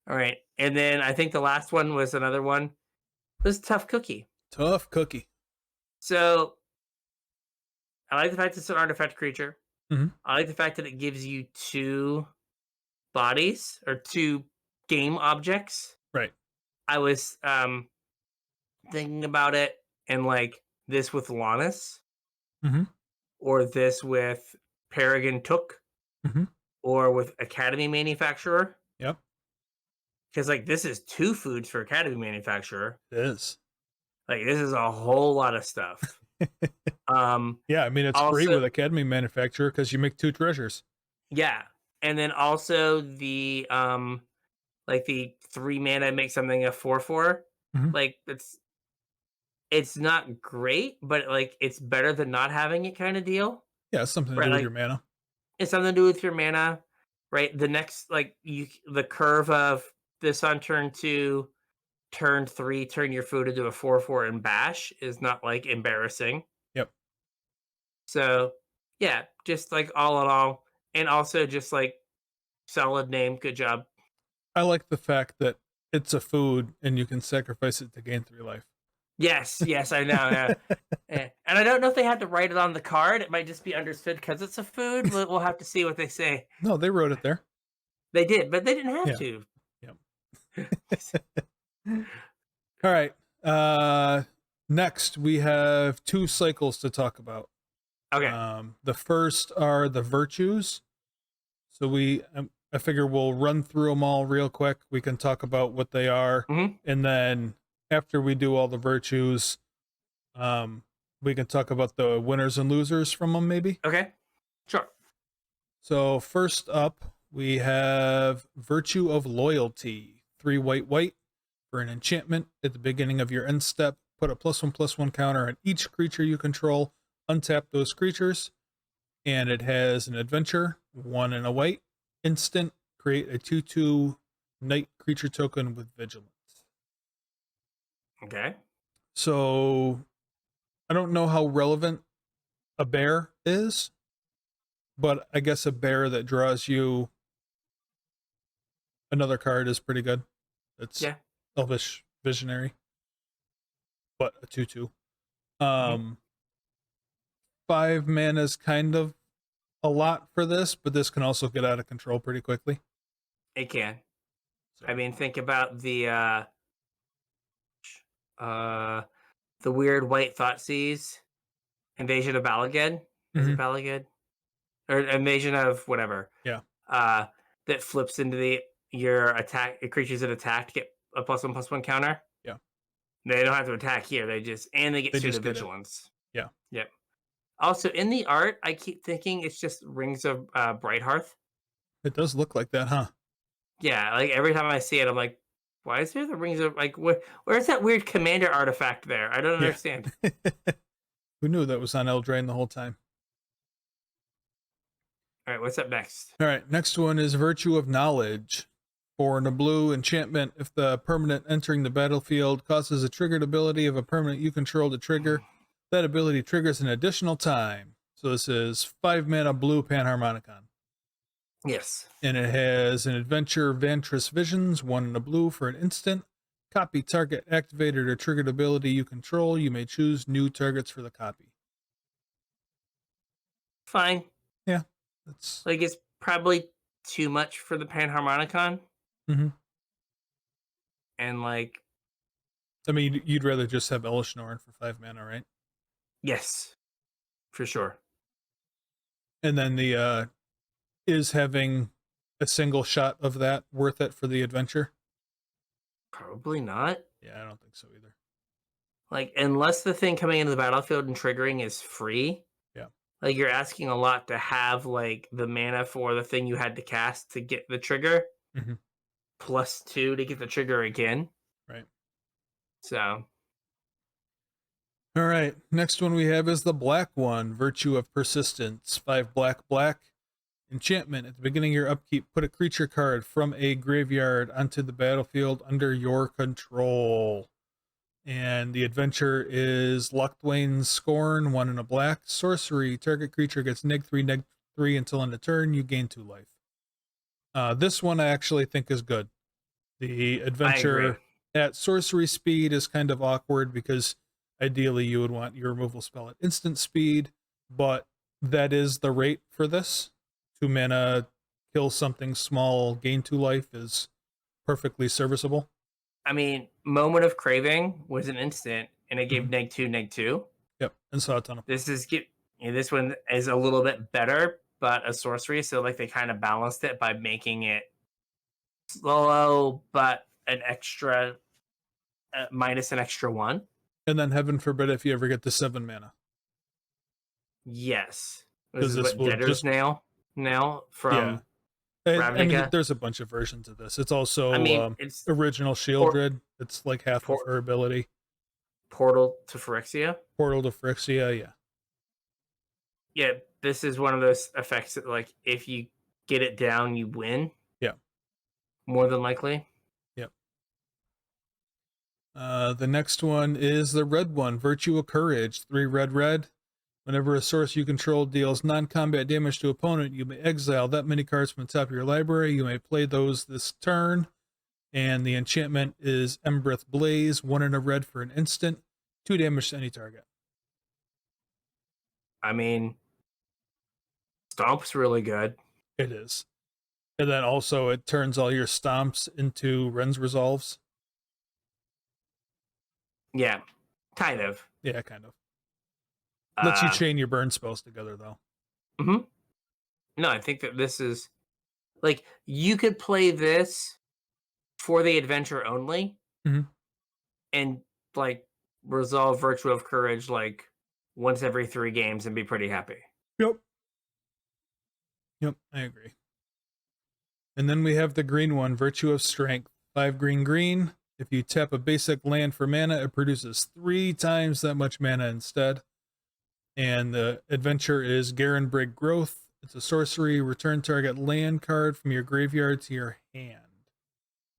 All right. And then I think the last one was another one. It was Tough Cookie. Tough Cookie. So I like the fact it's an artifact creature. Mm-hmm. I like the fact that it gives you 2 bodies or 2 game objects. Right. I was thinking about it, and like this with Lannis, mm-hmm. or this with Paragon Took, mm-hmm. or with Academy Manufacturer. Yep. Because like this is 2 foods for Academy Manufacturer. It is. Like this is a whole lot of stuff. Yeah, I mean it's also, free with Academy Manufacturer because you make 2 treasures. Yeah, and then also the like the 3 mana make something a 4/4. Mm-hmm. Like it's not great, but like it's better than not having it, kind of deal. Yeah, it's something to do with your mana. It's something to do with your mana, right? The next, like the curve of this on turn 2, turn 3, turn your food into a 4/4 and bash is not like embarrassing. Yep. So yeah, just like all in all, and also just like solid name, good job. I like the fact that it's a food and you can sacrifice it to gain 3 life. Yes, I know. Yeah. Yeah. And I don't know if they had to write it on the card. It might just be understood because it's a food. We'll have to see what they say. No, they wrote it there. They did, but they didn't have to. Yep. All right. Next, we have 2 cycles to talk about. Okay. The first are the virtues. So I figure we'll run through them all real quick. We can talk about what they are, and then after we do all the virtues, we can talk about the winners and losers from them, maybe. Okay, sure. So first up, we have Virtue of Loyalty. 3 white for an enchantment at the beginning of your end step. Put a +1/+1 counter on each creature you control. Untap those creatures, and it has an adventure, 1 and a white. Instant, create a 2/2 knight creature token with vigilance. Okay. So I don't know how relevant a bear is, but I guess a bear that draws you another card is pretty good. It's Elvish Visionary, but a 2/2. 5 mana is kind of a lot for this, but this can also get out of control pretty quickly. It can. So. I mean, think about the weird white Thoughtseize Invasion of Balaged. Is it Balaged? Or Invasion of whatever. Yeah. That flips into your attack creatures that attack get a +1/+1 counter. Yeah. They don't have to attack here. They get suited vigilance. Yeah. Yep. Also, in the art, I keep thinking it's just Rings of Brighthearth. It does look like that, huh? Yeah, like every time I see it, I'm like, why is there the Rings of, like, where's that weird commander artifact there? I don't understand. Who knew that was on Eldraine the whole time? All right, what's up next? All right, next one is Virtue of Knowledge. 4 and a blue enchantment. If the permanent entering the battlefield causes a triggered ability of a permanent you control to trigger, that ability triggers an additional time. So this is 5 mana blue Panharmonicon. Yes. And it has an adventure, Vantress Visions, 1 and a blue for an instant. Copy target activated or triggered ability you control. You may choose new targets for the copy. Fine. Yeah. That's like, it's probably too much for the Panharmonicon. And like, I mean, you'd rather just have Elesh Norn for 5 mana, right? Yes, for sure. And then the is having a single shot of that worth it for the adventure? Probably not. Yeah, I don't think so either. Like, unless the thing coming into the battlefield and triggering is free. Yeah. Like, you're asking a lot to have like the mana for the thing you had to cast to get the trigger. Mm-hmm. +2 to get the trigger again. Right. So. All right. Next one we have is the black one, Virtue of Persistence. 5 black, black. Enchantment. At the beginning of your upkeep, put a creature card from a graveyard onto the battlefield under your control. And the adventure is Locthwain's Scorn, 1 and a black. Sorcery. Target creature gets -3/-3 until end of turn. You gain 2 life. This one I actually think is good. The adventure at sorcery speed is kind of awkward because ideally you would want your removal spell at instant speed, but that is the rate for this. 2 mana, kill something small, gain 2 life is perfectly serviceable. I mean, Moment of Craving was an instant, and it gave -2/-2. Yep, and saw a ton of. This one is a little bit better, but a sorcery, so like they kind of balanced it by making it slow, but an extra minus an extra 1. And then heaven forbid if you ever get to 7 mana. Yes, this is what Debtor's Nail from Ravnica. I mean, Ravnica. there's a bunch of versions of this. It's also it's original Shieldred. It's like half of her ability. Portal to Phyrexia. Portal to Phyrexia, yeah. Yeah, this is one of those effects that, like, if you get it down, you win. Yeah. More than likely. Yep. The next one is the red one, Virtue of Courage. 3 red, red. Whenever a source you control deals non-combat damage to opponent, you may exile that many cards from the top of your library. You may play those this turn. And the enchantment is Embereth Blaze, 1 and a red for an instant, 2 damage to any target. I mean, Stomp's really good. It is. And then also it turns all your stomps into Ren's Resolves. Yeah, kind of. Yeah, kind of. Lets you chain your burn spells together, though. Mm-hmm. No, I think that this is, like, you could play this for the adventure only, and, like, resolve Virtue of Courage, like, once every 3 games and be pretty happy. Yep, I agree. And then we have the green one, Virtue of Strength. 5 green, green. If you tap a basic land for mana, it produces 3 times that much mana instead. And the adventure is Garenbrig Growth. It's a sorcery. Return target land card from your graveyard to your hand.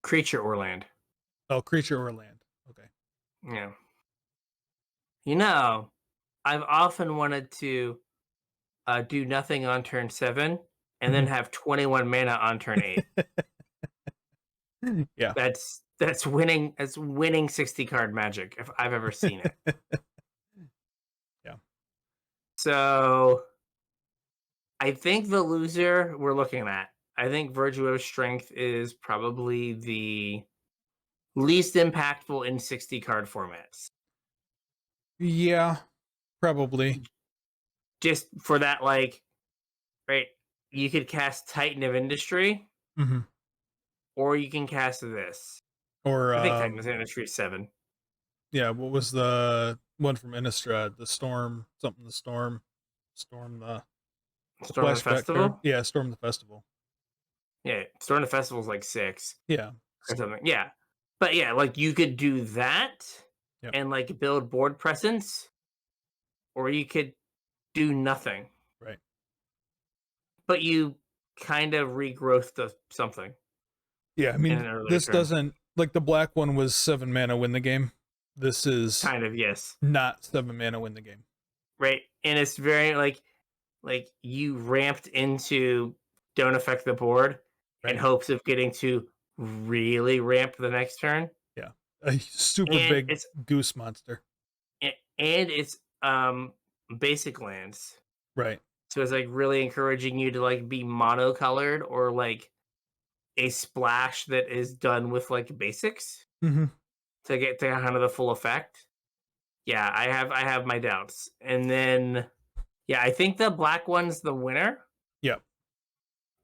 Creature or land. Oh, creature or land. Okay. Yeah. You know, I've often wanted to do nothing on turn 7 and then have 21 mana on turn 8. Yeah. That's winning 60 card Magic if I've ever seen it. Yeah. So I think the loser we're looking at, I think Virtue of Strength is probably the least impactful in 60 card formats. Yeah, probably. Just for that, like, right, you could cast Titan of Industry, or you can cast this. Or I think Titan of Industry is 7. Yeah, what was the one from Innistrad? The Storm, something the Storm the Festival? Card. Yeah, Storm the Festival. Yeah, Storm the Festival is like 6. Yeah. Or something. Yeah. But yeah, like you could do that and like build board presence, or you could do nothing. Right. But you kind of regrowth the something. Yeah, I mean, this doesn't, like, the black one was 7 mana win the game. This is kind of, yes, not 7 mana win the game. Right. And it's very like you ramped into don't affect the board in hopes of getting to really ramp the next turn. Yeah. A super big goose monster. And it's basic lands. Right. So it's like really encouraging you to like be monocolored or like a splash that is done with like basics to get to kind of the full effect. Yeah, I have my doubts. And then yeah, I think the black one's the winner. Yep.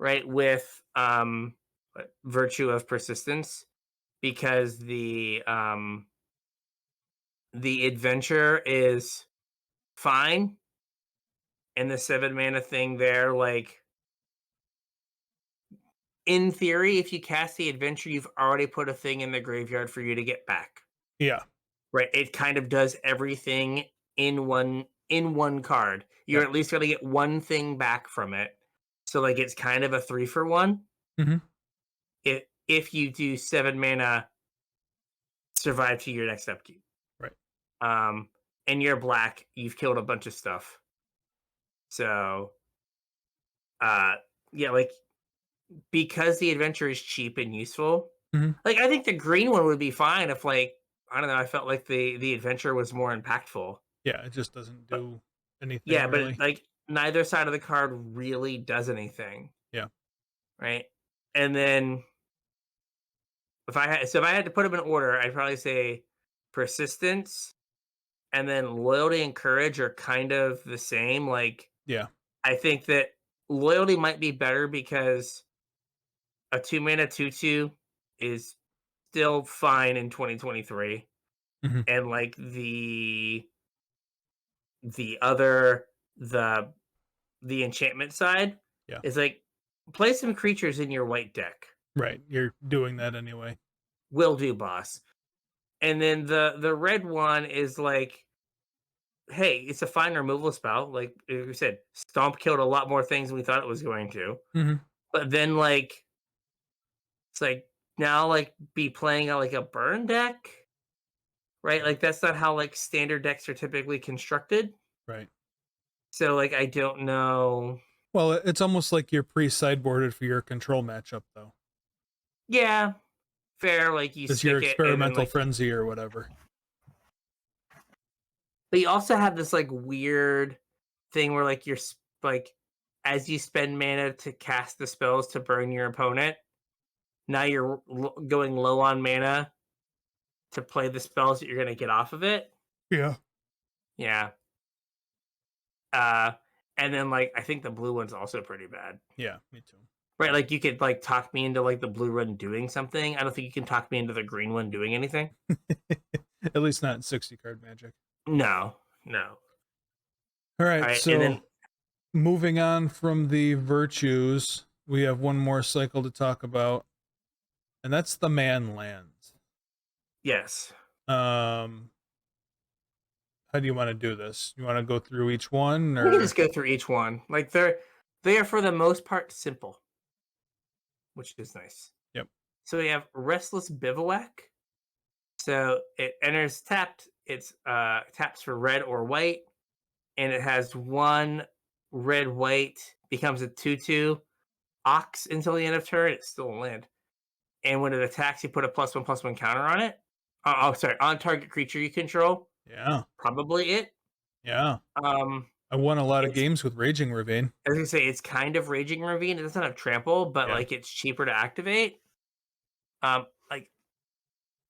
Right, with Virtue of Persistence, because the adventure is fine, and the 7 mana thing there, like, in theory, if you cast the adventure, you've already put a thing in the graveyard for you to get back. Yeah. Right. It kind of does everything in one card. You're at least going to get one thing back from it. So like it's kind of a 3-for-1. Mm-hmm. If you do 7 mana, survive to your next upkeep. Right. And you're black, you've killed a bunch of stuff. So yeah, like because the adventure is cheap and useful, like I think the green one would be fine if like I don't know, I felt like the adventure was more impactful. Yeah, it just doesn't do anything. Yeah, really. but like neither side of the card really does anything. Yeah. Right. And then if I had to put them in order, I'd probably say persistence and then loyalty and courage are kind of the same. Like yeah, I think that loyalty might be better because a 2-mana 2/2 is still fine in 2023. And like the other the enchantment side is like play some creatures in your white deck. Right, you're doing that anyway. Will do, boss. And then the red one is like, hey, it's a fine removal spell. Like you said, Stomp killed a lot more things than we thought it was going to. But then like it's like now like be playing like a burn deck. Right? Like that's not how like standard decks are typically constructed. Right. So like I don't know. Well, it's almost like you're pre-sideboarded for your control matchup though. Yeah. Fair, like you it's stick your it experimental like, frenzy or whatever. But you also have this like weird thing where like you're like as you spend mana to cast the spells to burn your opponent, now you're going low on mana to play the spells that you're going to get off of it. Yeah. Yeah. And then like I think the blue one's also pretty bad. Yeah, me too. Right, like you could like talk me into like the blue one doing something. I don't think you can talk me into the green one doing anything. At least not in 60 card Magic. No. All right, so and then moving on from the virtues, we have one more cycle to talk about, and that's the man lands. Yes. How do you want to do this? You want to go through each one, or we can just go through each one? Like they are for the most part simple, which is nice. Yep. So we have Restless Bivouac. So it enters tapped. It's taps for red or white, and it has 1 red white, becomes a 2/2 ox until the end of turn. It's still a land, and when it attacks, you put a +1/+1 counter on it. On target creature you control. Yeah. Probably it. Yeah. I won a lot of games with Raging Ravine. I was gonna say it's kind of Raging Ravine. It doesn't have trample, but like it's cheaper to activate. Like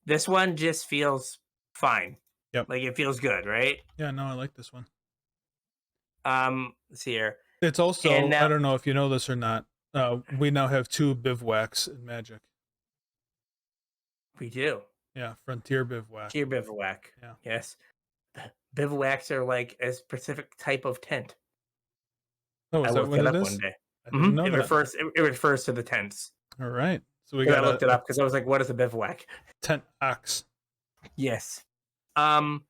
this one just feels fine. Yep. Like it feels good, right? Yeah, no, I like this one. Let's see here. It's also I don't know if you know this or not. We now have 2 bivouacs in Magic. We do. Yeah, Frontier Bivouac. Frontier Bivouac. Yeah. Yes. Bivouacs are like a specific type of tent. Oh, is that what it is? One day. I didn't know it that. refers to the tents. All right. So I looked it up because I was like, what is a bivouac? Tent ox. Yes. And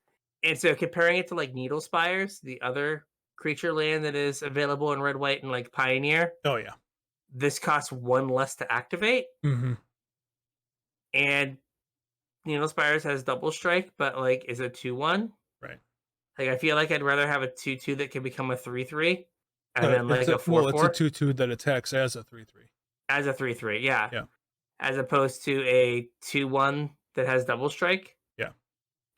so comparing it to like Needle Spires, the other creature land that is available in red, white, and like Pioneer. Oh yeah. This costs 1 less to activate. And Needle Spires has double strike, but like is a 2/1. Right. Like I feel like I'd rather have a 2/2 that can become a 3/3. And then like a 4/4. Well, it's a 2/2 that attacks as a 3/3. As a 3/3, yeah. Yeah. As opposed to a 2/1 that has double strike. Yeah.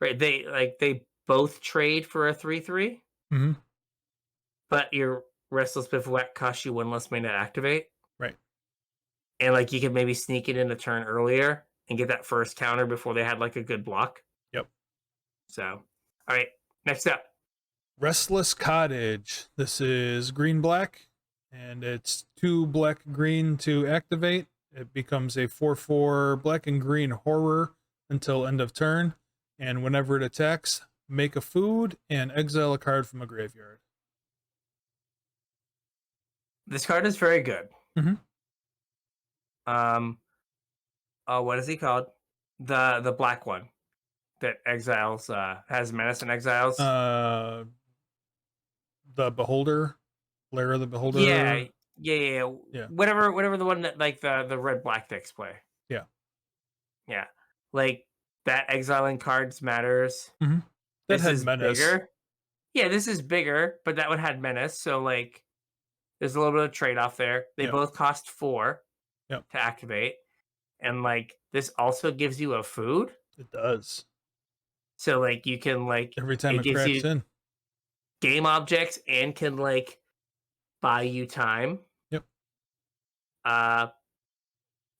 Right. They both trade for a 3/3. But your Restless Bivouac costs you 1 less mana to activate. Right. And like you could maybe sneak it in a turn earlier and get that first counter before they had like a good block. Yep. So, all right, next up. Restless Cottage. This is green-black, and it's 2 black-green to activate. It becomes a 4/4 black and green horror until end of turn, and whenever it attacks, make a food and exile a card from a graveyard. This card is very good. Oh, what is he called? The black one that exiles has menace and exiles. The Beholder, Lair of the Yeah, Beholder. Yeah. Whatever the one that like the red black decks play. Yeah. Yeah, like that exiling cards matters. Mm-hmm. That This had is menace. bigger. Yeah, this is bigger, but that one had menace, so like there's a little bit of trade off there. They Yep. both cost 4 Yep. to activate, and like this also gives you a food. It does. So like you can like Every time it gives cracks you in. game objects and can like buy you time. Yep.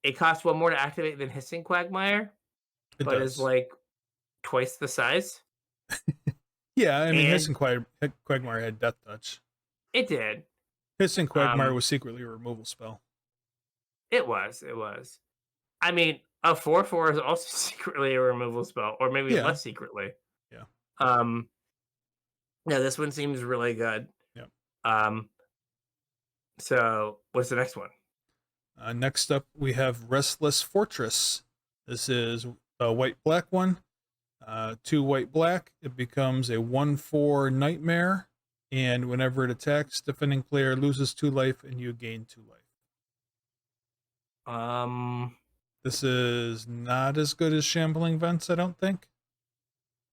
It costs 1 more to activate than Hissing Quagmire, It but is does. like twice the size. Yeah, I mean, And Hissing Quagmire had Death Touch. it did. Hissing Quagmire was secretly a removal spell. It was. I mean, a 4/4 is also secretly a removal spell, or maybe less secretly. Yeah. Yeah, this one seems really good. Yeah. So what's the next one? Next up, we have Restless Fortress. This is a white-black one. 2 white-black. It becomes a 1/4 Nightmare, and whenever it attacks, defending player loses 2 life, and you gain 2 life. This is not as good as Shambling Vents, I don't think.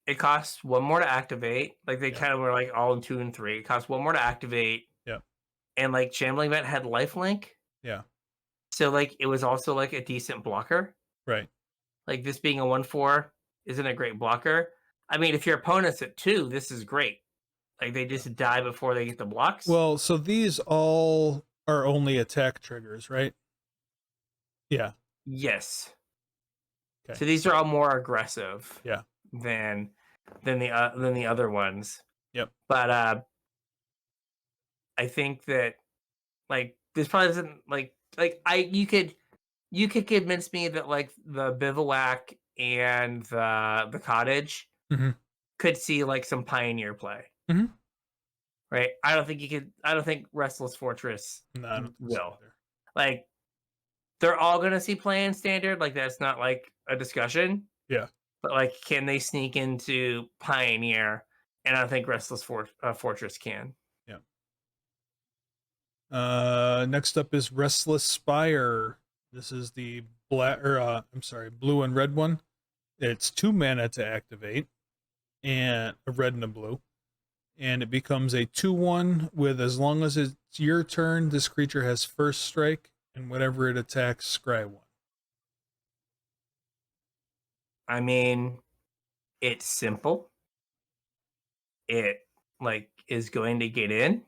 It costs 1 more to activate. Like they kind of were like all in 2 and 3. It costs 1 more to activate. Yeah. And like Shambling Vent had lifelink. Yeah. So like it was also like a decent blocker. Right. Like this being a 1/4 isn't a great blocker. I mean, if your opponent's at 2, this is great. Like they just die before they get the blocks. Well, so these all are only attack triggers, right? Yeah. Yes. Okay. So these are all more aggressive. Yeah. Than the other ones. Yep. But I think that like this probably doesn't you could convince me that like the bivouac and the cottage could see like some pioneer play. Right? I don't think Restless Fortress will. Like they're all gonna see play in standard, like that's not like a discussion. Yeah. But like can they sneak into pioneer? And I think Restless Fortress can. Yeah. Next up is Restless Spire. This is the blue and red one. It's 2 mana to activate, and a red and a blue, and it becomes a 2/1 with as long as it's your turn, this creature has first strike, and whenever it attacks, scry 1. I mean, it's simple. It like is going to get in.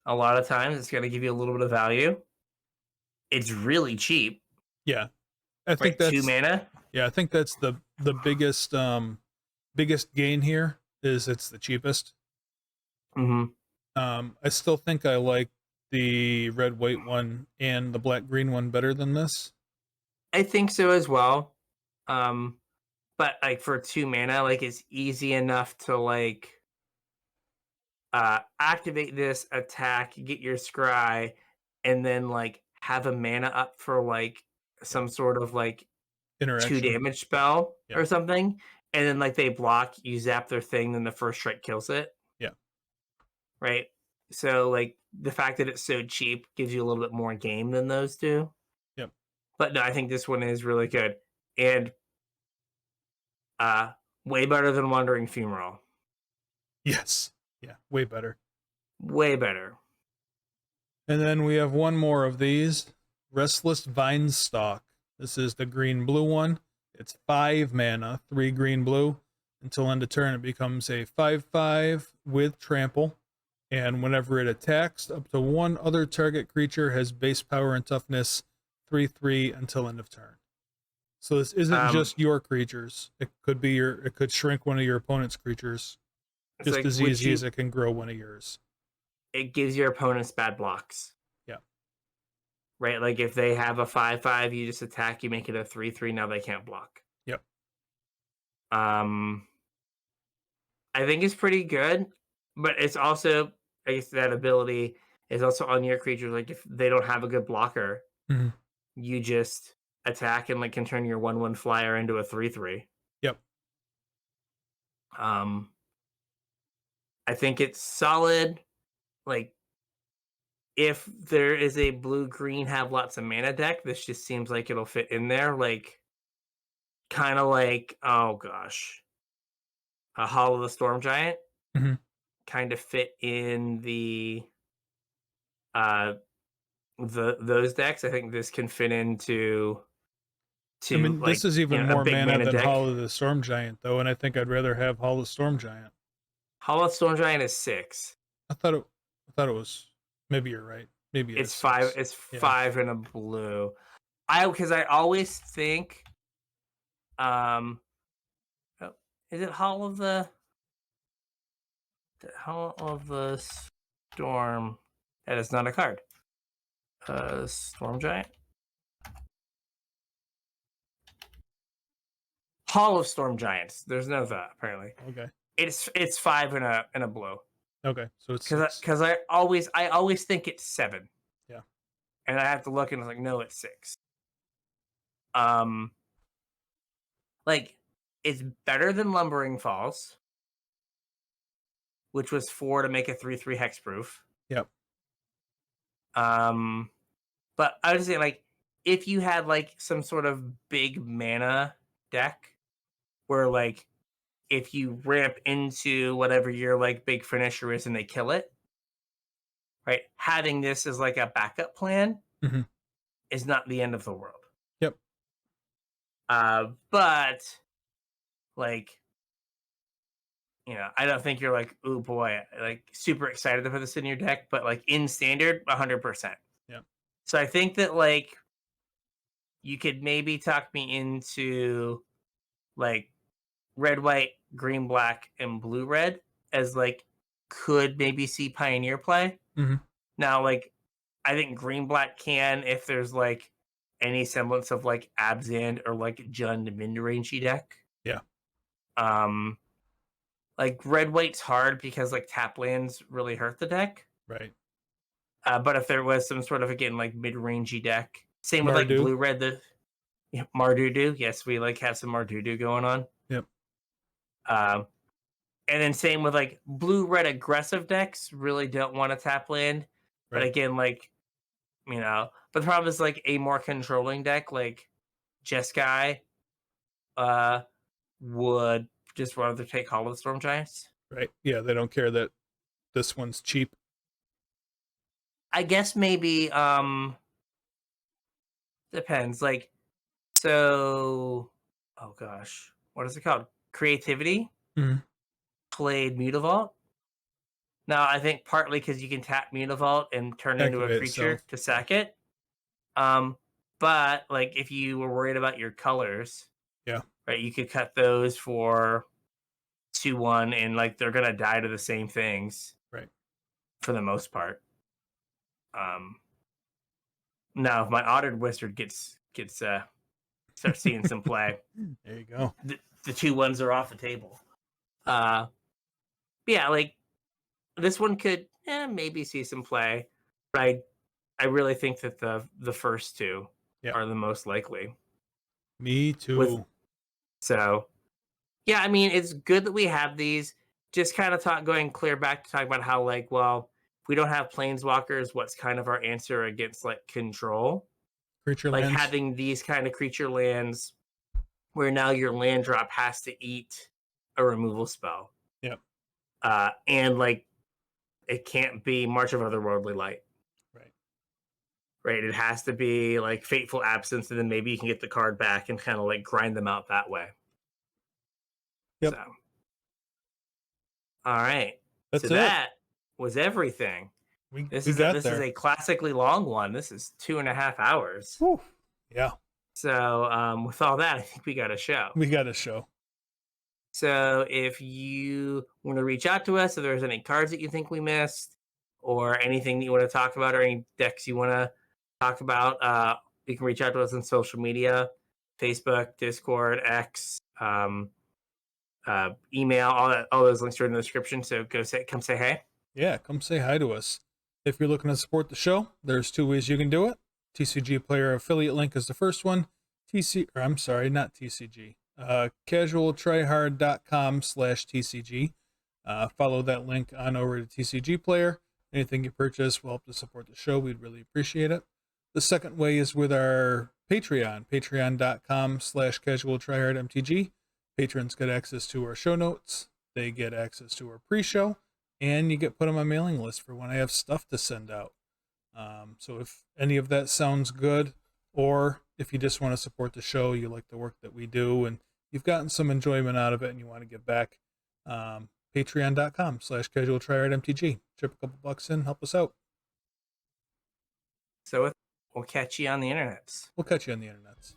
A lot of times it's going to give you a little bit of value. It's really cheap. Yeah. I think that's 2 mana. Yeah, I think that's the biggest biggest gain here is it's the cheapest. I still think I like the red white one and the black green one better than this. I think so as well. But like for 2 mana, like it's easy enough to like activate this, attack, get your scry, and then like have a mana up for like some sort of like 2 damage spell or something. And then like they block, you zap their thing, then the first strike kills it. Yeah. Right. So like the fact that it's so cheap gives you a little bit more game than those two. Yep. But no, I think this one is really good. And way better than Wandering Fumarole. Yes. Yeah, way better. Way better. And then we have one more of these. Restless Vinestalk. This is the green-blue one. It's 5 mana, 3 green-blue. Until end of turn, it becomes a 5/5 with trample. And whenever it attacks, up to 1 other target creature has base power and toughness 3/3 until end of turn. So this isn't just your creatures. It could shrink one of your opponent's creatures. Just like, as easy as it can grow one of yours. It gives your opponents bad blocks. Yeah. Right? Like if they have a 5/5, you just attack, you make it a 3/3, now they can't block. Yep. I think it's pretty good, but it's also, I guess that ability is also on your creatures. Like if they don't have a good blocker, you just attack and like can turn your 1/1 flyer into a 3/3. Yep. I think it's solid. Like, if there is a blue-green have lots of mana deck, this just seems like it'll fit in there. Like, kind of like, oh gosh, a Hall of the Storm Giant Mm-hmm. kind of fit in uh those decks. I think this can fit into I mean, like, this is even a more big mana than deck. Hall of the Storm Giant, though, and I think I'd rather have Hall of Storm Giant. Hall of the Storm Giant is 6. I thought it was. Maybe you're right. Maybe It's 5. 6. It's 5 in a blue. Because I always think, oh, is it Hall of the Storm? That is not a card. Storm Giant. Hall of Storm Giants. There's no that apparently. Okay. It's 5 in a blue. Okay, so it's because I always think it's 7. Yeah. And I have to look and it's like, no, it's 6. Like, it's better than Lumbering Falls, which was 4 to make a 3/3 hexproof. Yep. But I would say, like, if you had like some sort of big mana deck where, like, if you ramp into whatever your like big finisher is and they kill it, right? Having this as like a backup plan is not the end of the world. Yep. But like, I don't think you're like, oh boy, like super excited to put this in your deck, but like in standard, 100%. Yeah. So I think that like you could maybe talk me into like red, white, green, black, and blue, red as like could maybe see Pioneer play. Now, like, I think green, black can if there's like any semblance of like Abzan or like Jund mid-rangey deck. Yeah. Like red, white's hard because like tap lands really hurt the deck. Right. But if there was some sort of, again, like mid-rangey deck, same with Mardu. like blue, red, Mardudu. Yes, we like have some Mardudu going on. Yep. And then same with like blue, red aggressive decks really don't want to tap land. Right. But again, like, but the problem is like a more controlling deck like Jeskai would just rather take Hall of the Storm Giants. Right. Yeah, they don't care that this one's cheap. I guess maybe depends. Like, so, oh gosh, what is it called? Creativity played Mutavault. Now I think partly because you can tap Mutavault and turn it into a creature to sack it. But like if you were worried about your colors, right, you could cut those for 2/1, and like they're gonna die to the same things, right, for the most part. Now if my Audit Wizard gets starts seeing some play, there you go. The 2/1s are off the table. Yeah, like this one could maybe see some play, but I really think that the first two are the most likely. Me too. So, yeah, I mean, it's good that we have these. Just kind of going clear back to talk about how, like, well, if we don't have planeswalkers, what's kind of our answer against like control? Creature like lands. Having these kind of creature lands where now your land drop has to eat a removal spell. Yep. And like it can't be March of Otherworldly Light. Right. It has to be like Fateful Absence, and then maybe you can get the card back and kind of like grind them out that way. Yep. So, all right. That's so that was everything. This is a classically long one. This is 2.5 hours. Whew. Yeah. So with all that, I think we got a show. So if you want to reach out to us, if there's any cards that you think we missed, or anything that you want to talk about, or any decks you want to talk about, you can reach out to us on social media: Facebook, Discord, X, email. All those links are in the description. So come say hey. Yeah, come say hi to us. If you're looking to support the show, there's 2 ways you can do it. TCG Player affiliate link is the first one. CasualTryHard.com/TCG. Follow that link on over to TCG Player. Anything you purchase will help to support the show. We'd really appreciate it. The second way is with our Patreon, patreon.com/CasualTryHardMTG. Patrons get access to our show notes. They get access to our pre-show, and you get put on my mailing list for when I have stuff to send out. So if any of that sounds good, or if you just want to support the show, you like the work that we do, and you've gotten some enjoyment out of it and you want to give back, patreon.com/CasualTryHardMTG. Chip a couple bucks in, help us out. So we'll catch you on the internets. We'll catch you on the internets.